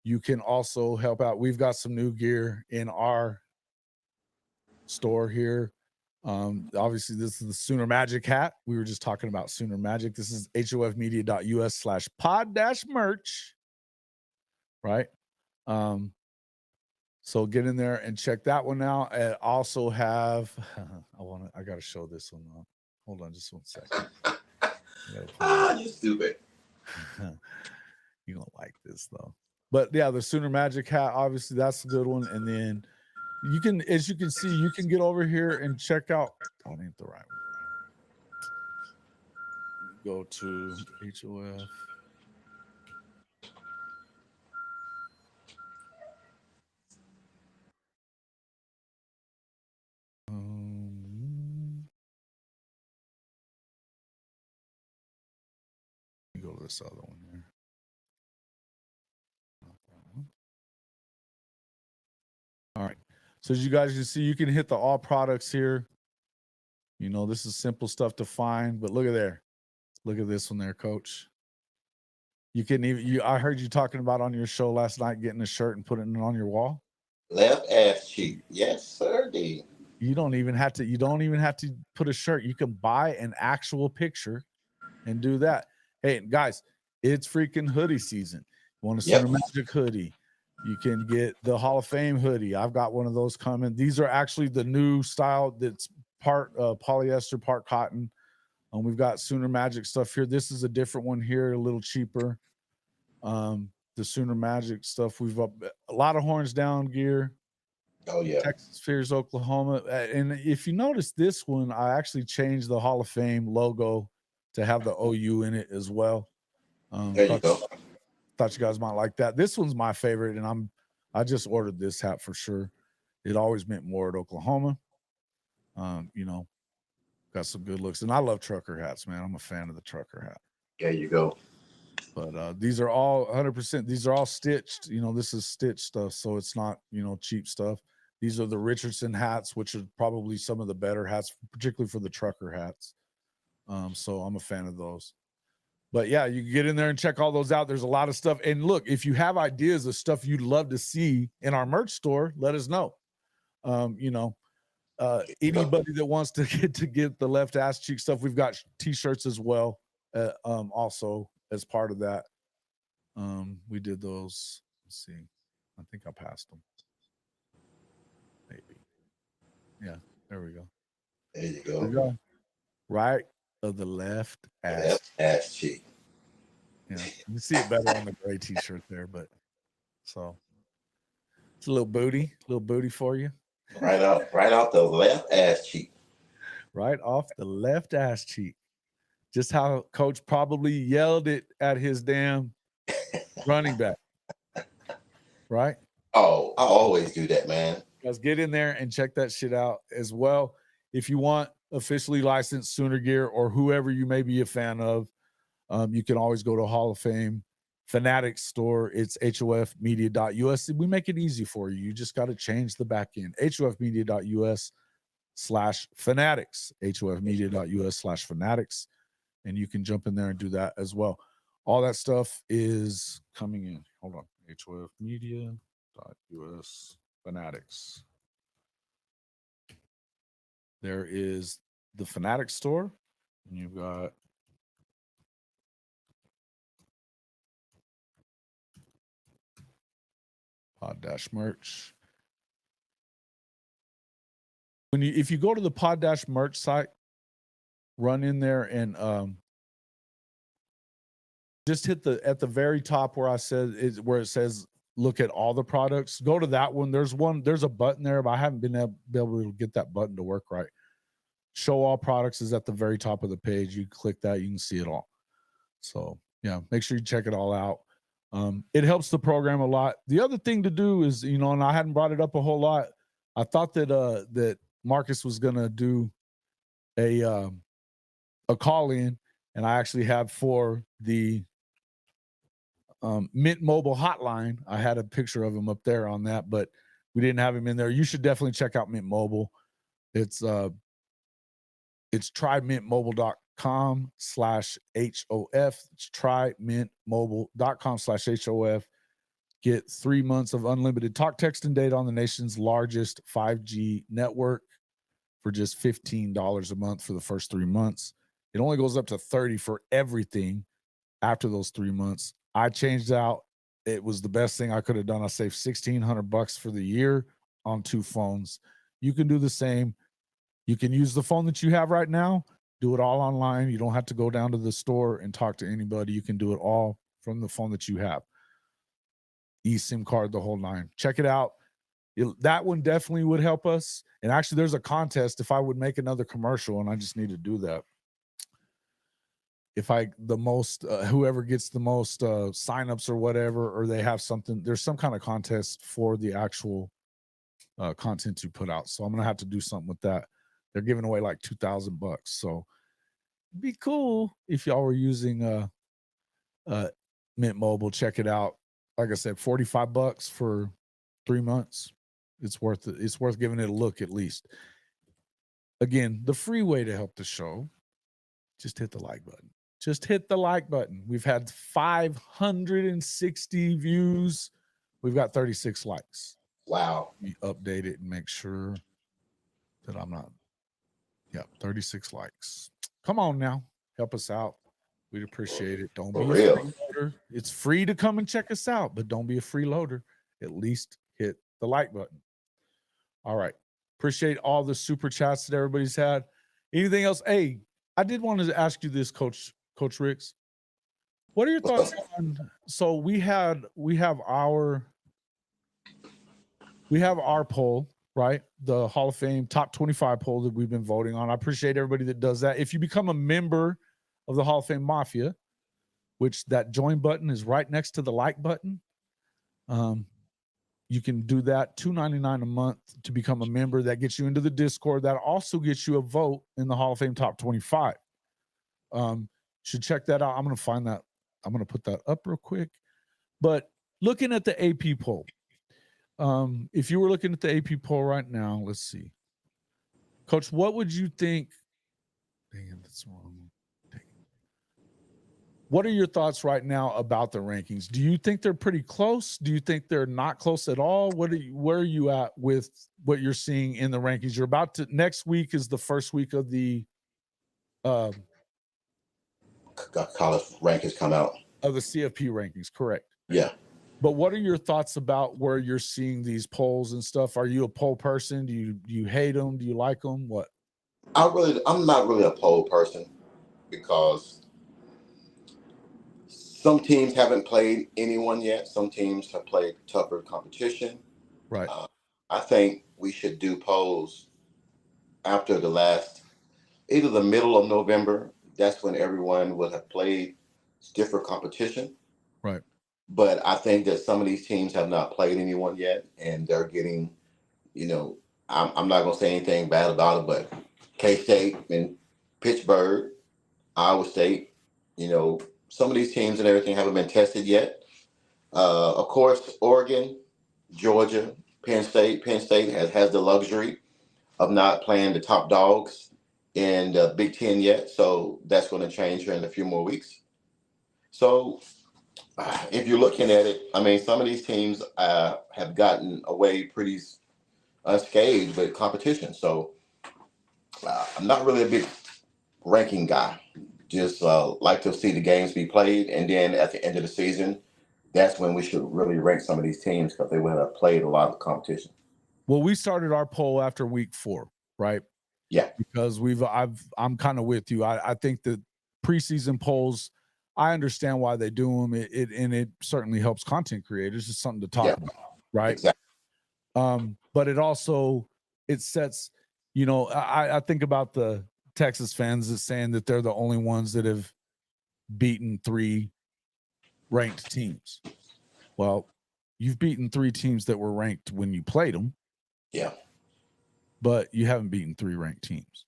A: You can also help out. We've got some new gear in our store here. Obviously, this is the Sooner Magic hat. We were just talking about Sooner Magic. This is hofmedia.us/pod-merch. Right. So get in there and check that one out. And also have I gotta show this one off. Hold on just one second.
E: You stupid.
A: You don't like this though. But yeah, the Sooner Magic hat, obviously that's a good one. And then you can, as you can see, you can get over here and check out. Oh, that ain't the right one. Go to HOF. Go to this other one here. All right. So as you guys can see, you can hit the all products here. You know, this is simple stuff to find, but look at there. Look at this one there, Coach. You can even I heard you talking about on your show last night getting a shirt and putting it on your wall.
E: Left ass cheek. Yes, sir, D.
A: You don't even have to put a shirt. You can buy an actual picture and do that. Hey, guys, it's freaking hoodie season. You want a Sooner Magic hoodie? You can get the Hall of Fame hoodie. I've got one of those coming. These are actually the new style that's part polyester, part cotton. We've got Sooner Magic stuff here. This is a different one here, a little cheaper. The Sooner Magic stuff. We've got a lot of horns down gear.
E: Oh, yeah.
A: Texas Fears, Oklahoma. And if you notice this one, I actually changed the Hall of Fame logo to have the OU in it as well.
E: There you go.
A: Thought you guys might like that. This one's my favorite, and I just ordered this hat for sure. It always meant more at Oklahoma. You know, got some good looks, and I love trucker hats, man. I'm a fan of the trucker hat.
E: There you go.
A: But these are all 100%. These are all stitched. You know, this is stitched stuff, so it's not, you know, cheap stuff. These are the Richardson hats, which are probably some of the better hats, particularly for the trucker hats. So I'm a fan of those. But yeah, you can get in there and check all those out. There's a lot of stuff. And look, if you have ideas of stuff you'd love to see in our merch store, let us know. You know, anybody that wants to get the left ass cheek stuff, we've got t-shirts as well. Also as part of that. We did those. Let's see. I think I passed them. Maybe. Yeah, there we go.
E: There you
A: There we
E: go.
A: go. Right of the left ass.
E: Ass cheek.
A: Yeah, you see it better on the gray t-shirt there, but so it's a little booty for you.
E: Right off the left ass cheek.
A: Right off the left ass cheek. Just how coach probably yelled it at his damn running back. Right?
E: Oh, I always do that, man.
A: Guys, get in there and check that shit out as well. If you want officially licensed Sooner gear or whoever you may be a fan of, you can always go to Hall of Fame Fanatics store. It's hofmedia.us. We make it easy for you. You just got to change the back end. hofmedia.us/fanatics. hofmedia.us/fanatics. And you can jump in there and do that as well. All that stuff is coming in. Hold on. hofmedia.us fanatics. There is the Fanatics store, and you've got Pod Dash merch. If you go to the Pod Dash merch site, run in there and just hit at the very top where it says look at all the products. Go to that one. There's a button there, but I haven't been able to get that button to work right. Show all products is at the very top of the page. You click that, you can see it all. So yeah, make sure you check it all out. It helps the program a lot. The other thing to do is, you know, and I hadn't brought it up a whole lot. I thought that Marcus was gonna do a call in, and I actually have for the Mint Mobile hotline. I had a picture of him up there on that, but we didn't have him in there. You should definitely check out Mint Mobile. It's trymintmobile.com/HOF. It's trymintmobile.com/HOF. Get 3 months of unlimited talk, text, and data on the nation's largest 5G network for just $15 a month for the first 3 months. It only goes up to $30 for everything after those 3 months. I changed out. It was the best thing I could have done. I saved $1,600 for the year on 2 phones. You can do the same. You can use the phone that you have right now, do it all online. You don't have to go down to the store and talk to anybody. You can do it all from the phone that you have. eSIM card, the whole nine. Check it out. That one definitely would help us. And actually, there's a contest if I would make another commercial, and I just need to do that. If whoever gets the most signups or whatever, or they have something, there's some kind of contest for the actual content to put out. So I'm going to have to do something with that. They're giving away like $2,000. So it'd be cool if y'all were using Mint Mobile. Check it out. Like I said, $45 for 3 months. It's worth it. It's worth giving it a look at least. Again, the free way to help the show, just hit the like button. Just hit the like button. We've had 560 views. We've got 36 likes.
E: Wow.
A: We update it and make sure that I'm not. Yeah, 36 likes. Come on now. Help us out. We'd appreciate it. Don't be a freeloader. It's free to come and check us out, but don't be a freeloader. At least hit the like button. All right. Appreciate all the super chats that everybody's had. Anything else? Hey, I did want to ask you this, Coach Ricks. What are your thoughts on? So we have our poll, right? The Hall of Fame top 25 poll that we've been voting on. I appreciate everybody that does that. If you become a member of the Hall of Fame Mafia, which that join button is right next to the like button, You can do that, $2.99 a month to become a member. That gets you into the Discord. That also gets you a vote in the Hall of Fame Top 25. Should check that out. I'm going to find that. I'm going to put that up real quick. But looking at the AP poll, if you were looking at the AP poll right now, let's see. Coach, what would you think? Dang it, that's wrong. What are your thoughts right now about the rankings? Do you think they're pretty close? Do you think they're not close at all? Where are you at with what you're seeing in the rankings? You're about to, next week is the first week of the
E: college rankings come out.
A: Of the CFP rankings, correct.
E: Yeah.
A: But what are your thoughts about where you're seeing these polls and stuff? Are you a poll person? Do you hate them? Do you like them? What?
E: I'm not really a poll person because some teams haven't played anyone yet. Some teams have played tougher competition.
A: Right.
E: I think we should do polls after either the middle of November. That's when everyone will have played different competition.
A: Right.
E: But I think that some of these teams have not played anyone yet, and they're getting, I'm not going to say anything bad about it, but K-State and Pittsburgh, Iowa State, some of these teams and everything haven't been tested yet. Of course, Oregon, Georgia, Penn State. Penn State has the luxury of not playing the top dogs in the Big Ten yet, so that's going to change here in a few more weeks. So if you're looking at it, I mean, some of these teams have gotten away pretty unscathed with competition. So I'm not really a big ranking guy. Just like to see the games be played, and then at the end of the season, that's when we should really rank some of these teams because they would have played a lot of competition.
A: Well, we started our poll after week 4, right?
E: Yeah.
A: Because I'm kind of with you. I think that preseason polls, I understand why they do them. It certainly helps content creators. It's something to talk about, right?
E: Exactly.
A: But it sets, I think about the Texas fans as saying that they're the only ones that have beaten 3 ranked teams. Well, you've beaten 3 teams that were ranked when you played them.
E: Yeah.
A: But you haven't beaten 3 ranked teams.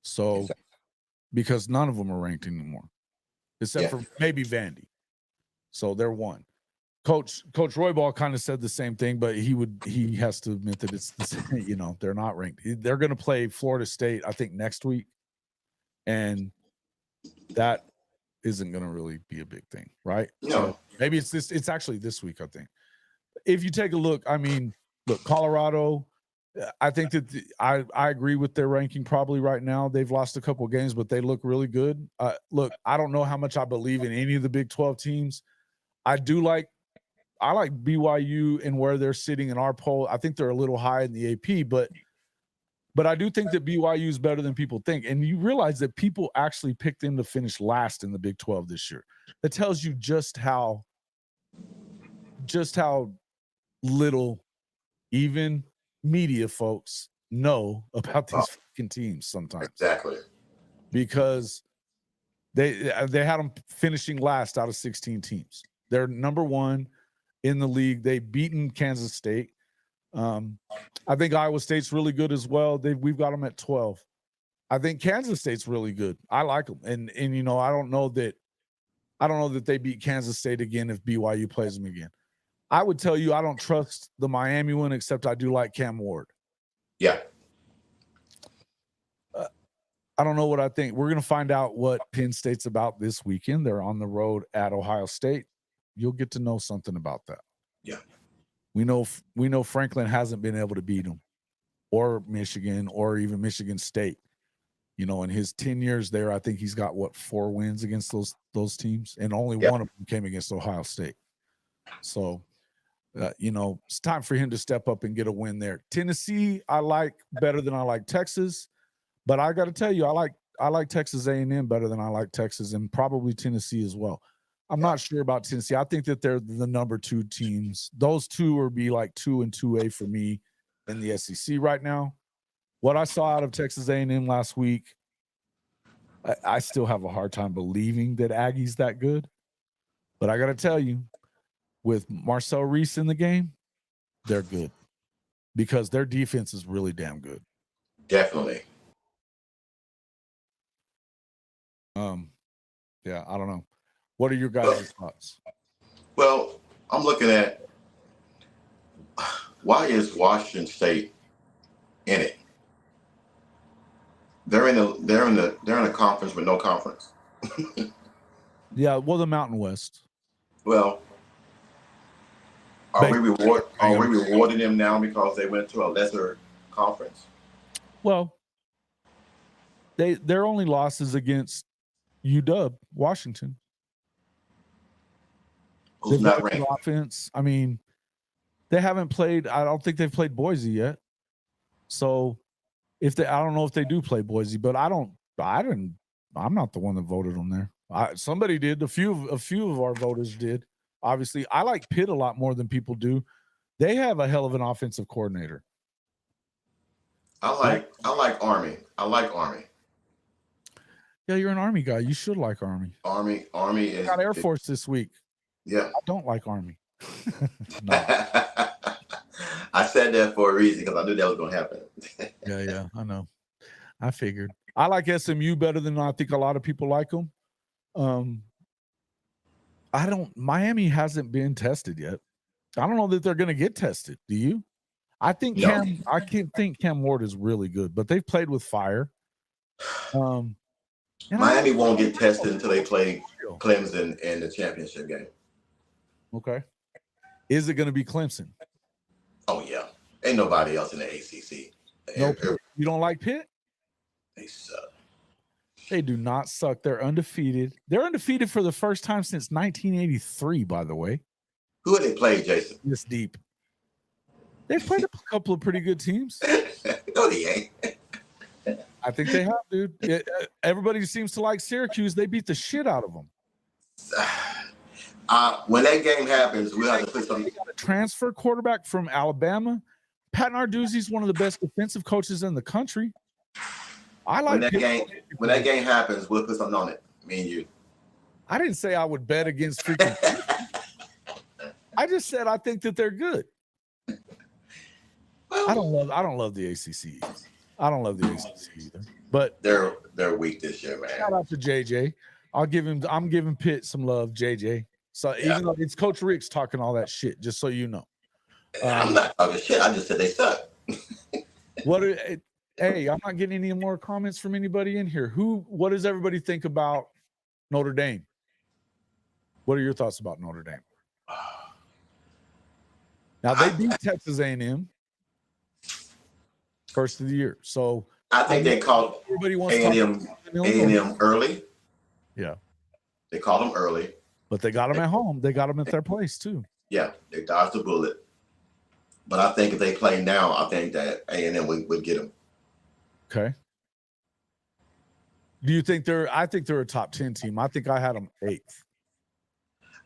A: So,
E: exactly.
A: Because none of them are ranked anymore, except for maybe Vandy. So they're 1. Coach Roybal kind of said the same thing, but he has to admit that it's the same, they're not ranked. They're going to play Florida State, I think, next week. And that isn't going to really be a big thing, right?
E: No.
A: So maybe it's actually this week, I think. If you take a look, Colorado, I think that I agree with their ranking probably right now. They've lost a couple of games, but they look really good. Look, I don't know how much I believe in any of the Big 12 teams. I like BYU and where they're sitting in our poll. I think they're a little high in the AP, but I do think that BYU is better than people think. And you realize that people actually picked them to finish last in the Big 12 this year. That tells you just how little even media folks know about these fucking teams sometimes.
E: Exactly.
A: Because they had them finishing last out of 16 teams. They're number 1 in the league. They've beaten Kansas State. I think Iowa State's really good as well. We've got them at 12. I think Kansas State's really good. I like them. And I don't know that they beat Kansas State again if BYU plays them again. I would tell you I don't trust the Miami one, except I do like Cam Ward.
E: Yeah.
A: I don't know what I think. We're going to find out what Penn State's about this weekend. They're on the road at Ohio State. You'll get to know something about that.
E: Yeah.
A: We know Franklin hasn't been able to beat them, or Michigan, or even Michigan State. In his 10 years there, I think he's got 4 wins against those teams, and only one of them came against Ohio State. So, it's time for him to step up and get a win there. Tennessee, I like better than I like Texas, but I got to tell you, I like Texas A&M better than I like Texas, and probably Tennessee as well. I'm not sure about Tennessee. I think that they're the number 2 teams. Those 2 would be like 2 and 2A for me in the SEC right now. What I saw out of Texas A&M last week, I still have a hard time believing that Aggie's that good. But I got to tell you, with Marcel Reese in the game, they're good because their defense is really damn good.
F: Definitely.
A: Yeah, I don't know. What are your guys' thoughts?
F: Well, I'm looking at why is Washington State in it? They're in a conference with no conference.
A: Yeah, well, the Mountain West.
F: Well, are we rewarding them now because they went to a lesser conference?
A: Well, their only losses against UW, Washington.
F: Who's not ranked?
A: Offense. I mean, they haven't played. I don't think they've played Boise yet. So I don't know if they do play Boise, but I'm not the one that voted on there. Somebody did. A few of our voters did. Obviously, I like Pitt a lot more than people do. They have a hell of an offensive coordinator.
F: I like Army. I like Army.
A: Yeah, you're an Army guy. You should like Army.
F: Army is
A: got Air Force this week.
F: Yeah.
A: I don't like Army.
F: No. I said that for a reason because I knew that was going to happen.
A: Yeah, I know. I figured. I like SMU better than I think a lot of people like them. Miami hasn't been tested yet. I don't know that they're going to get tested. Do you? I think I can't think Cam Ward is really good, but they've played with fire.
F: Miami won't get tested until they play Clemson in the championship game.
A: Okay. Is it going to be Clemson?
F: Oh, yeah. Ain't nobody else in the ACC.
A: No, you don't like Pitt?
F: They suck.
A: They do not suck. They're undefeated. They're undefeated for the first time since 1983, by the way.
F: Who have they played, Jason?
A: This deep. They've played a couple of pretty good teams.
F: No, they ain't.
A: I think they have, dude. Everybody seems to like Syracuse. They beat the shit out of them.
F: When that game happens, we'll have to put some.
A: They got a transfer quarterback from Alabama. Pat Narduzzi's one of the best defensive coaches in the country. I like
F: when that game happens, we'll put something on it. Me and you.
A: I didn't say I would bet against freaking. I just said I think that they're good.
F: Well,
A: I don't love the ACC. I don't love the ACC either. But
F: they're weak this year, man.
A: Shout out to JJ. I'm giving Pitt some love, JJ. So even though it's Coach Rick's talking all that shit, just so you know.
F: I'm not talking shit. I just said they suck.
A: Hey, I'm not getting any more comments from anybody in here. What does everybody think about Notre Dame? What are your thoughts about Notre Dame? Now they beat Texas A&M first of the year, so
F: I think they called A&M early.
A: Yeah,
F: they called them early,
A: but they got them at home. They got them at their place too.
F: Yeah, they dodged the bullet. But I think if they play now, I think that A&M would get them.
A: Okay. Do you think I think they're a top 10 team. I think I had them 8th.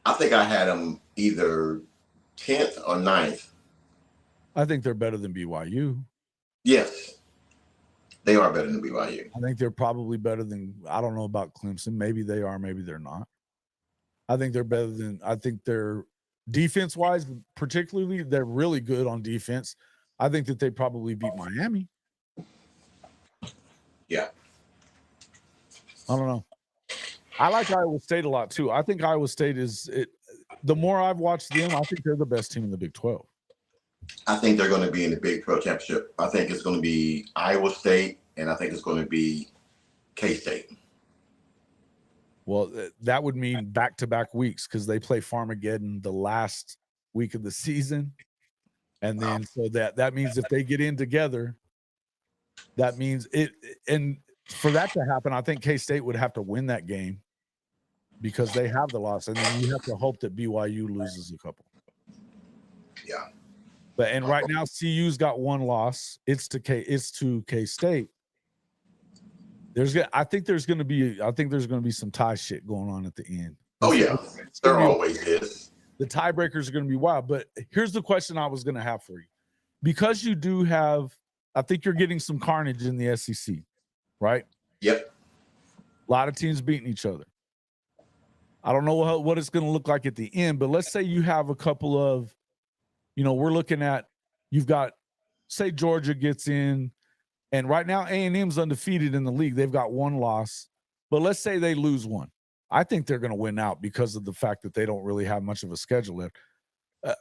F: I think I had them either 10th or 9th.
A: I think they're better than BYU.
F: Yes. They are better than BYU.
A: I think they're probably better than, I don't know about Clemson. Maybe they are, maybe they're not. I think they're defense-wise, particularly, they're really good on defense. I think that they probably beat Miami.
F: Yeah.
A: I don't know. I like Iowa State a lot too. I think Iowa State the more I've watched them, I think they're the best team in the Big 12.
F: I think they're going to be in the Big 12 championship. I think it's going to be Iowa State, and I think it's going to be K-State.
A: Well, that would mean back-to-back weeks because they play Farmageddon the last week of the season. And then so that means if they get in together, that means it. And for that to happen, I think K-State would have to win that game because they have the loss. And then you have to hope that BYU loses a couple.
F: Yeah.
A: And right now, CU's got one loss. It's to K-State. I think there's going to be some tie shit going on at the end.
F: Oh yeah, there always is.
A: The tiebreakers are going to be wild. But here's the question I was going to have for you, because you do have. I think you're getting some carnage in the SEC, right?
F: Yep.
A: A lot of teams beating each other. I don't know what it's going to look like at the end, but let's say you have a couple of we're looking at, you've got, say Georgia gets in, and right now A&M's undefeated in the league. They've got one loss, but let's say they lose one. I think they're going to win out because of the fact that they don't really have much of a schedule left.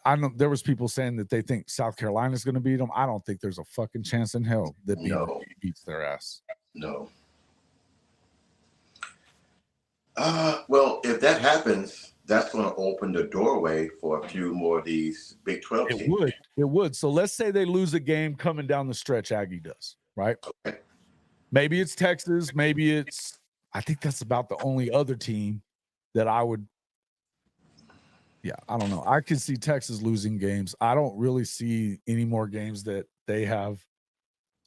A: I know there was people saying that they think South Carolina is going to beat them. I don't think there's a fucking chance in hell that BG beats their ass.
F: No. Well, if that happens, that's going to open the doorway for a few more of these Big 12 teams.
A: It would. So let's say they lose a game coming down the stretch. Aggie does, right?
F: Okay.
A: Maybe it's Texas. Maybe it's. I think that's about the only other team that I would. Yeah, I don't know. I could see Texas losing games. I don't really see any more games that they have.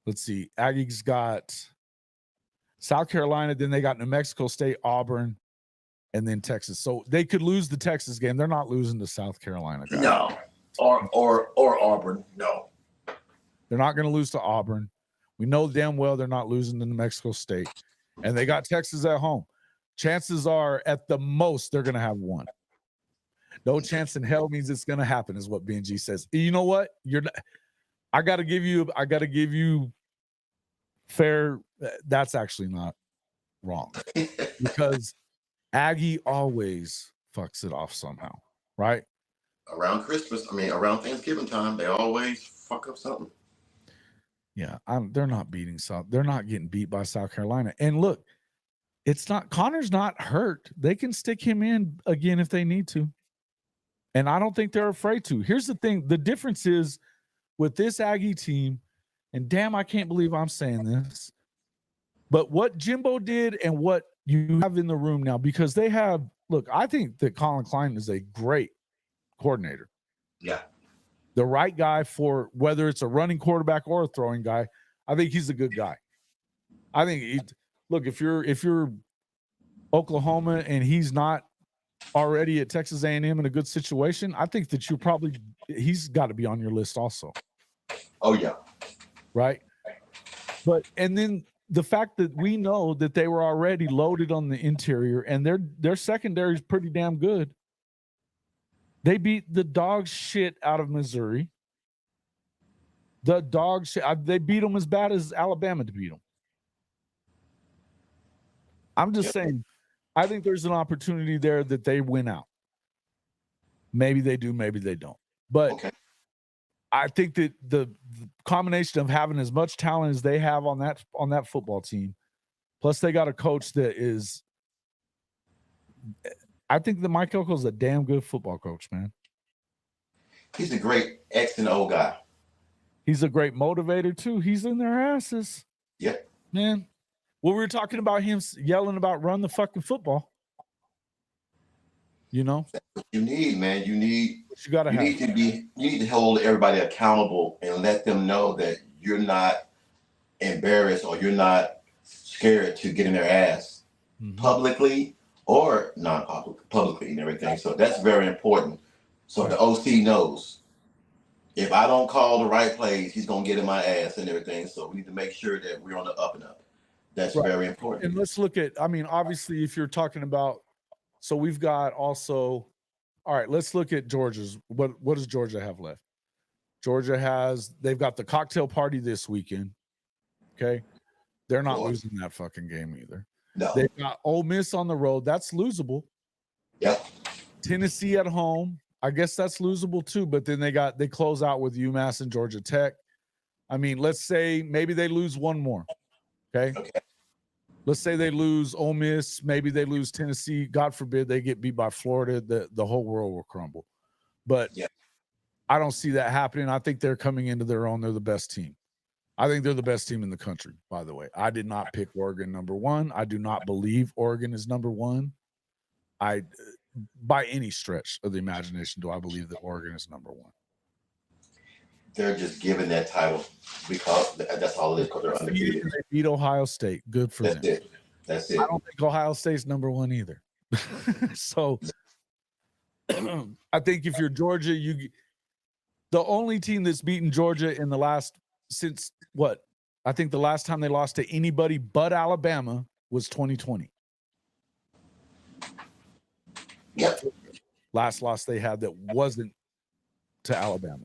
A: Let's see. Aggie's got South Carolina, then they got New Mexico State, Auburn, and then Texas. So they could lose the Texas game. They're not losing to South Carolina, guys.
F: No. Or Auburn. No.
A: They're not going to lose to Auburn. We know damn well they're not losing to New Mexico State. And they got Texas at home. Chances are, at the most, they're going to have one. No chance in hell means it's going to happen, is what B&G says. You know what? You're not, I got to give you fair. That's actually not wrong, because Aggie always fucks it off somehow, right?
F: Around Christmas, around Thanksgiving time, they always fuck up something.
A: Yeah, they're not beating South. They're not getting beat by South Carolina. And look, it's not, Connor's not hurt. They can stick him in again if they need to. And I don't think they're afraid to. Here's the thing. The difference is with this Aggie team, and damn, I can't believe I'm saying this, but what Jimbo did and what you have in the room now, because they have, look, I think that Colin Klein is a great coordinator.
F: Yeah.
A: The right guy for whether it's a running quarterback or a throwing guy. I think he's a good guy. I think look, if you're Oklahoma and he's not already at Texas A&M in a good situation, I think that he's got to be on your list also.
F: Oh yeah.
A: Right. But, and then the fact that we know that they were already loaded on the interior and their secondary is pretty damn good. They beat the dog shit out of Missouri. The dog shit. They beat them as bad as Alabama to beat them. I'm just saying, I think there's an opportunity there that they win out. Maybe they do, maybe they don't. But I think that the combination of having as much talent as they have on that football team, plus they got a coach that is, I think that Mike Elko's a damn good football coach, man.
F: He's a great X and O guy.
A: He's a great motivator too. He's in their asses.
F: Yeah.
A: Man. Well, we were talking about him yelling about run the fucking football. You know?
F: That's what you need, man. You need to hold everybody accountable and let them know that you're not embarrassed or you're not scared to get in their ass publicly or publicly and everything. So that's very important. So the OC knows if I don't call the right plays, he's gonna get in my ass and everything. So we need to make sure that we're on the up and up. That's very important.
A: And let's look at, obviously, if you're talking about, so we've got also, all right, let's look at Georgia's. What does Georgia have left? They've got the cocktail party this weekend. Okay. They're not losing that fucking game either.
F: No.
A: They've got Ole Miss on the road. That's losable.
F: Yep.
A: Tennessee at home. I guess that's losable too, but then they close out with UMass and Georgia Tech. Let's say maybe they lose one more. Okay. Let's say they lose Ole Miss, maybe they lose Tennessee. God forbid they get beat by Florida. The whole world will crumble. But I don't see that happening. I think they're coming into their own. They're the best team. I think they're the best team in the country, by the way. I did not pick Oregon number one. I do not believe Oregon is number one. By any stretch of the imagination, do I believe that Oregon is number one.
F: They're just given that title because that's all it is, because they're undefeated.
A: They beat Ohio State. Good for them.
F: That's it.
A: I don't think Ohio State's number one either. So I think if you're Georgia, the only team that's beaten Georgia in the last, since what? I think the last time they lost to anybody but Alabama was 2020.
F: Yep.
A: Last loss they had that wasn't to Alabama.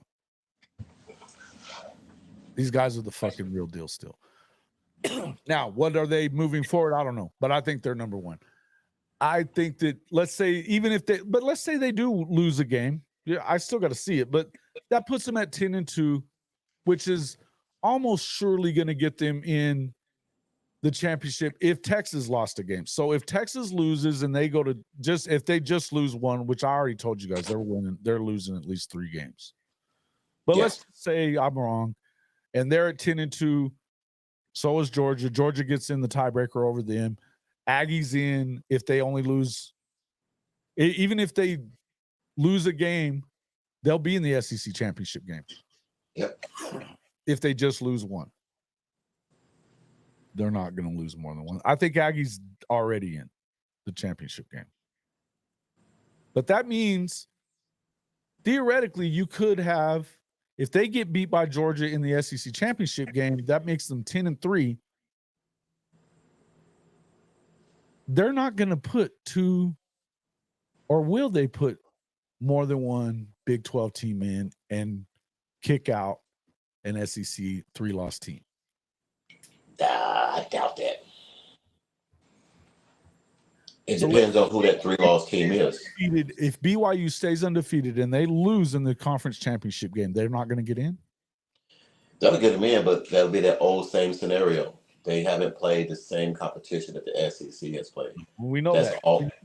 A: These guys are the fucking real deal still. Now, what are they moving forward? I don't know, but I think they're number one. I think that let's say let's say they do lose a game. Yeah, I still got to see it, but that puts them at 10-2, which is almost surely going to get them in the championship if Texas lost a game. So if Texas loses and they go to if they just lose one, which I already told you guys, they're losing at least 3 games. But let's say I'm wrong, and they're at 10-2. So is Georgia. Georgia gets in the tiebreaker over them. Aggies in if they only lose, even if they lose a game, they'll be in the SEC championship game.
F: Yep.
A: If they just lose one, they're not going to lose more than one. I think Aggies already in the championship game. But that means theoretically you could have, if they get beat by Georgia in the SEC championship game, that makes them 10-3. They're not going to put 2, or will they put more than one Big 12 team in and kick out an SEC 3-loss team?
F: I doubt that. It depends on who that 3-loss team is.
A: If BYU stays undefeated and they lose in the conference championship game, they're not going to get in?
F: That'll get them in, but that'll be that old same scenario. They haven't played the same competition that the SEC has played.
A: We know
F: that's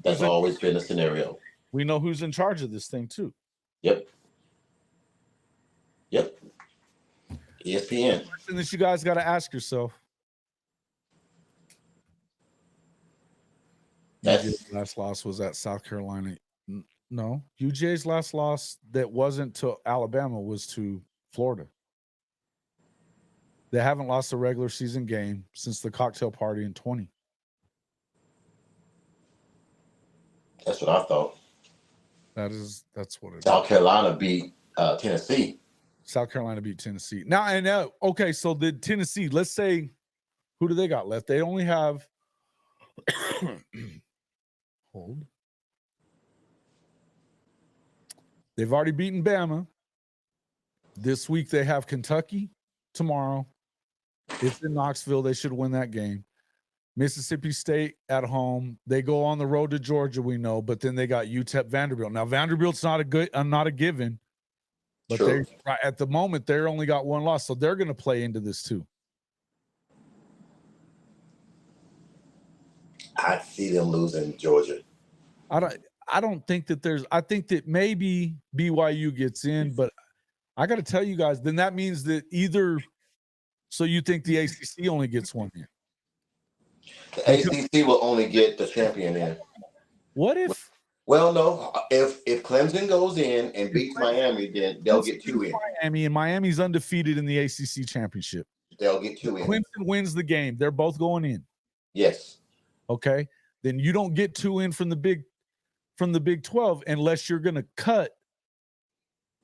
F: that's always been the scenario.
A: We know who's in charge of this thing too.
F: Yep. ESPN.
A: Question that you guys got to ask yourself. UGA's last loss was at South Carolina. No, UGA's last loss that wasn't to Alabama was to Florida. They haven't lost a regular season game since the cocktail party in 20.
F: That's what I thought.
A: That's what it is.
F: South Carolina beat Tennessee.
A: South Carolina beat Tennessee. Now, okay, so the Tennessee, let's say, who do they got left? They only have hold. They've already beaten Bama. This week they have Kentucky tomorrow. It's in Knoxville. They should win that game. Mississippi State at home. They go on the road to Georgia, we know, but then they got UTEP Vanderbilt. Now, Vanderbilt's not a given, but sure. At the moment, they're only got 1 loss, so they're going to play into this too.
F: I see them losing Georgia.
A: I don't think that I think that maybe BYU gets in, but I got to tell you guys, then that means that so you think the ACC only gets 1 in?
F: The ACC will only get the champion in.
A: What if?
F: Well, no. If Clemson goes in and beats Miami, then they'll get 2 in.
A: Miami, and Miami's undefeated in the ACC championship.
F: They'll get 2 in.
A: Clemson wins the game. They're both going in.
F: Yes.
A: Okay. Then you don't get 2 in from the Big 12 unless you're going to cut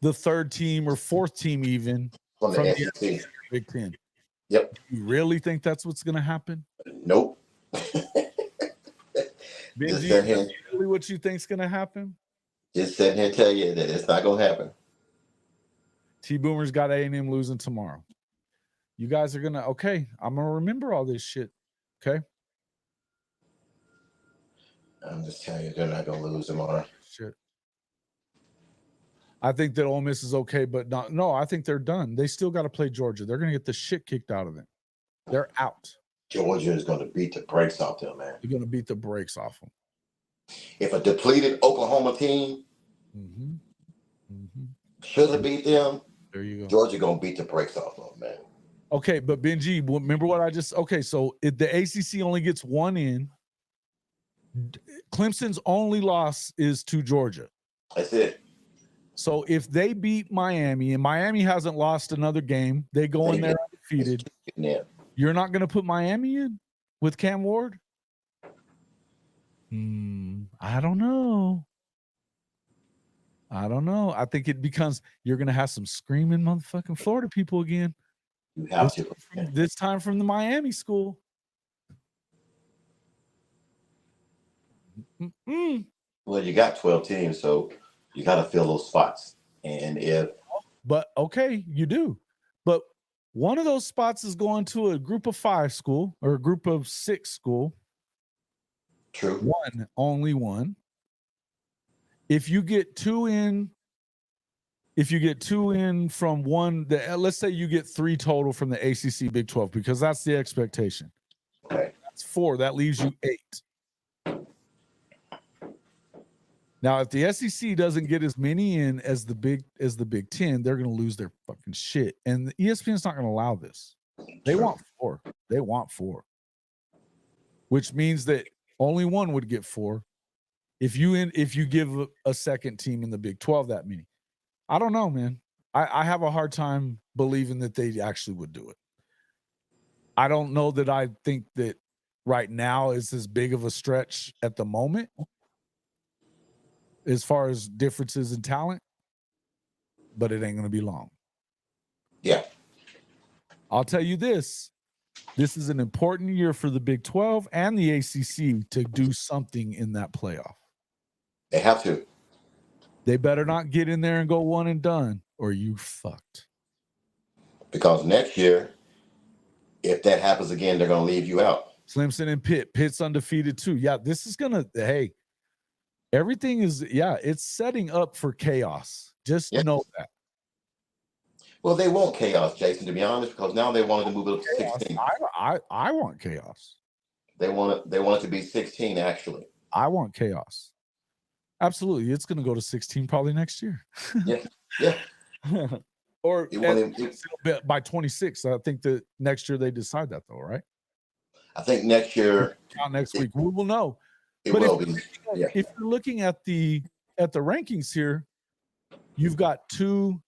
A: the 3rd team or 4th team even
F: from the SEC.
A: Big 10.
F: Yep.
A: You really think that's what's going to happen?
F: Nope.
A: Benji, really what you think's going to happen?
F: Just sitting here and tell you that it's not going to happen.
A: T-Boomer's got A&M losing tomorrow. You guys are going to, okay, I'm going to remember all this shit. Okay?
F: I'm just telling you, they're not going to lose tomorrow.
A: Shit. I think that Ole Miss is okay, but no, I think they're done. They still got to play Georgia. They're going to get the shit kicked out of them. They're out.
F: Georgia is going to beat the brakes off them, man.
A: They're going to beat the brakes off them.
F: If a depleted Oklahoma team should have beat them,
A: there you go.
F: Georgia going to beat the brakes off them, man.
A: Okay, but Benji, remember what I just – okay, so if the ACC only gets 1 in, Clemson's only loss is to Georgia.
F: That's it.
A: So if they beat Miami, and Miami hasn't lost another game, they go in there undefeated.
F: Yeah.
A: You're not going to put Miami in with Cam Ward? I don't know. I think it becomes you're going to have some screaming motherfucking Florida people again.
F: You have to.
A: This time from the Miami school.
F: Well, you got 12 teams, so you got to fill those spots. And but
A: okay, you do. But One of those spots is going to a group of 5 school or a group of 6 school.
F: True.
A: One, only one. If you get 2 in from one, let's say you get 3 total from the ACC Big 12, because that's the expectation.
F: Okay.
A: That's 4. That leaves you 8. Now, if the SEC doesn't get as many in as the Big 10, they're going to lose their fucking shit. And the ESPN's not going to allow this. They want 4. They want 4. Which means that only one would get 4. If you give a second team in the Big 12 that many. I don't know, man. I have a hard time believing that they actually would do it. I don't know that I think that right now is as big of a stretch at the moment as far as differences in talent, but it ain't going to be long.
F: Yeah.
A: I'll tell you this. This is an important year for the Big 12 and the ACC to do something in that playoff.
F: They have to.
A: They better not get in there and go one and done, or you fucked.
F: Because next year, if that happens again, they're going to leave you out.
A: Clemson and Pitt. Pitt's undefeated too. Yeah, this is going to, hey, everything is, it's setting up for chaos. Just know that.
F: Well, they want chaos, Jason, to be honest, because now they wanted to move it up to 16.
A: I want chaos.
F: They want it to be 16, actually.
A: I want chaos. Absolutely. It's going to go to 16 probably next year.
F: Yeah.
A: Or by 26. I think that next year they decide that, though, right?
F: I think next year.
A: Not next week. We will know.
F: It will be.
A: If you're looking at the rankings here, you've got two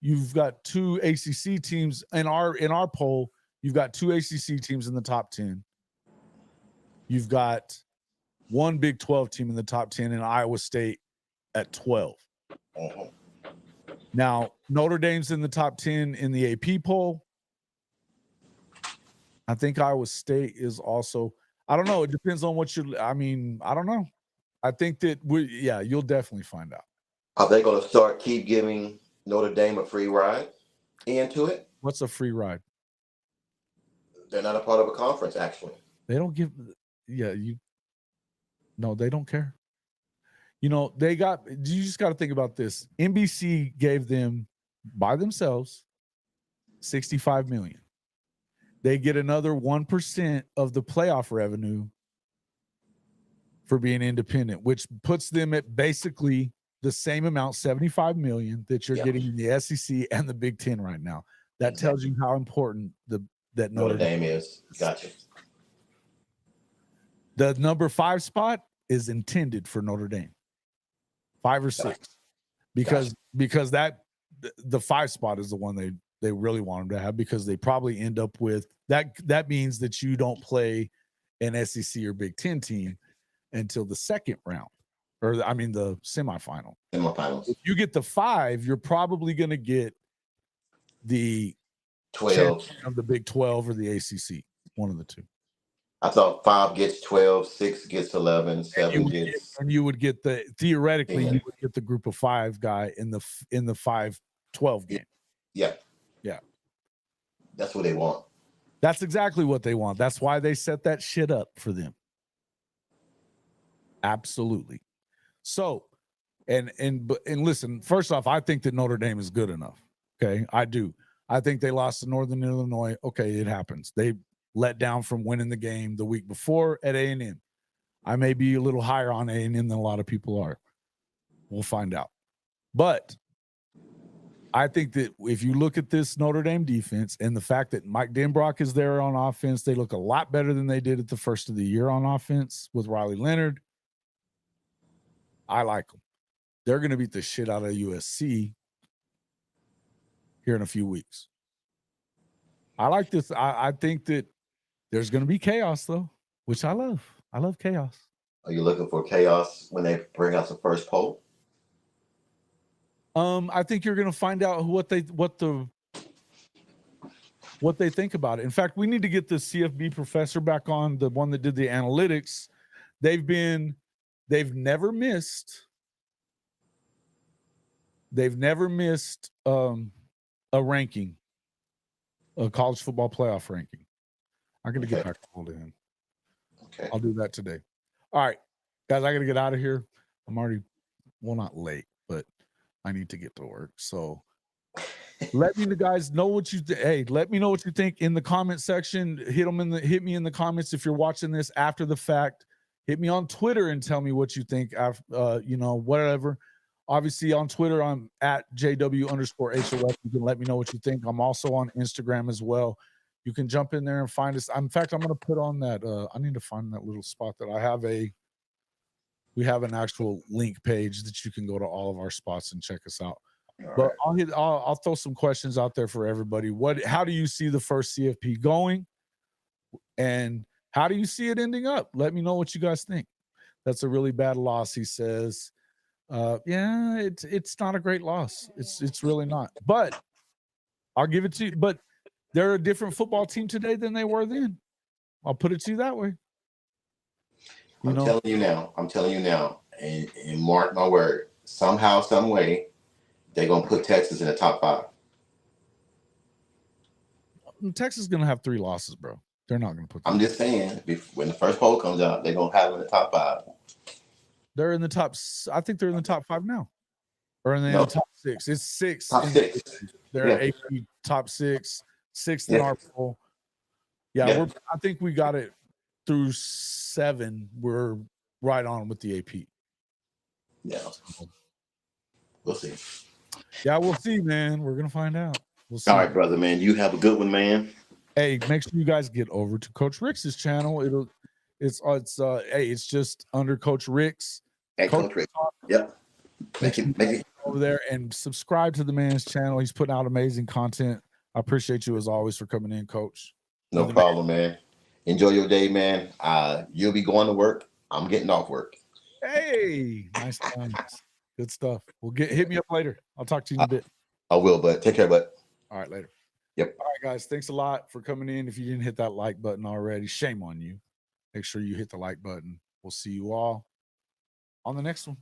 A: ACC teams in our poll. You've got 2 ACC teams in the top 10. You've got 1 Big 12 team in the top 10 and Iowa State at 12.
F: Uh-huh.
A: Now, Notre Dame's in the top 10 in the AP poll. I think Iowa State is also, I don't know. It depends on what I don't know. I think that you'll definitely find out.
F: Are they going to keep giving Notre Dame a free ride into it?
A: What's a free ride?
F: They're not a part of a conference, actually.
A: They don't give, no, they don't care. You just got to think about this. NBC gave them by themselves $65 million. They get another 1% of the playoff revenue for being independent, which puts them at basically the same amount, $75 million, that you're getting in the SEC and the Big Ten right now. That tells you how important that Notre Dame
F: is. Gotcha.
A: The number 5 spot is intended for Notre Dame. 5 or 6, because that the 5 spot is the one they really want them to have, because they probably end up with that. That means that you don't play an SEC or Big Ten team until the second round, or the semifinal.
F: Semifinals.
A: If you get the 5, you're probably going to get the
F: 12
A: of the Big 12 or the ACC, one of the two.
F: I thought 5 gets 12, 6 gets 11, 7 gets.
A: And you would get theoretically you would get the group of 5 guy in the 5-12 game.
F: Yeah. That's what they want.
A: That's exactly what they want. That's why they set that shit up for them. Absolutely. So, and listen, first off, I think that Notre Dame is good enough. Okay, I do. I think they lost to Northern Illinois. Okay, it happens. They let down from winning the game the week before at A&M. I may be a little higher on A&M than a lot of people are. We'll find out. But I think that if you look at this Notre Dame defense and the fact that Mike Denbrock is there on offense, they look a lot better than they did at the first of the year on offense with Riley Leonard. I like them. They're going to beat the shit out of USC here in a few weeks. I like this. I think that there's going to be chaos, though, which I love. I love chaos.
F: Are you looking for chaos when they bring out the first poll?
A: I think you're going to find out what they think about it. In fact, we need to get the CFB professor back on, the one that did the analytics. They've never missed. They've never missed a ranking college football playoff ranking. I'm going to get back to hold of him.
F: Okay.
A: I'll do that today. All right, guys, I got to get out of here. I'm already, well, not late, but I need to get to work. So let me, guys, know what you let me know what you think in the comment section. Hit me in the comments if you're watching this after the fact. Hit me on Twitter and tell me what you think. Whatever. Obviously on Twitter, I'm at JW_HOF. You can let me know what you think. I'm also on Instagram as well. You can jump in there and find us. In fact, I'm going to put on that. I need to find that little spot that we have an actual link page that you can go to all of our spots and check us out. But I'll throw some questions out there for everybody. How do you see the first CFP going? And how do you see it ending up? Let me know what you guys think. That's a really bad loss, he says. Yeah, it's not a great loss. It's really not. But I'll give it to you. But they're a different football team today than they were then. I'll put it to you that way.
F: I'm telling you now, and mark my word, somehow, some way, they're going to put Texas in the top 5.
A: Texas is going to have 3 losses, bro. They're not going to put them.
F: I'm just saying, when the first poll comes out, they're going to have them in the top 5.
A: They're in the top. I think they're in the top 5 now. Or in the top 6. It's 6.
F: Top 6.
A: They're AP top 6. 6th in our poll. Yeah. I think we got it through 7. We're right on with the AP.
F: Yeah. We'll see.
A: Yeah, we'll see, man. We're gonna find out. We'll see.
F: All right, brother, man. You have a good one, man.
A: Hey, make sure you guys get over to Coach Rick's channel. It's just under Coach Rick's.
F: Hey, Coach Rick. Yep.
A: Make it over there and subscribe to the man's channel. He's putting out amazing content. I appreciate you as always for coming in, Coach.
F: No problem, man. Enjoy your day, man. You'll be going to work. I'm getting off work.
A: Hey, nice times. Good stuff. Hit me up later. I'll talk to you in a bit.
F: I will, bud. Take care, bud.
A: All right, later.
F: Yep.
A: All right, guys. Thanks a lot for coming in. If you didn't hit that like button already, shame on you. Make sure you hit the like button. We'll see you all on the next one.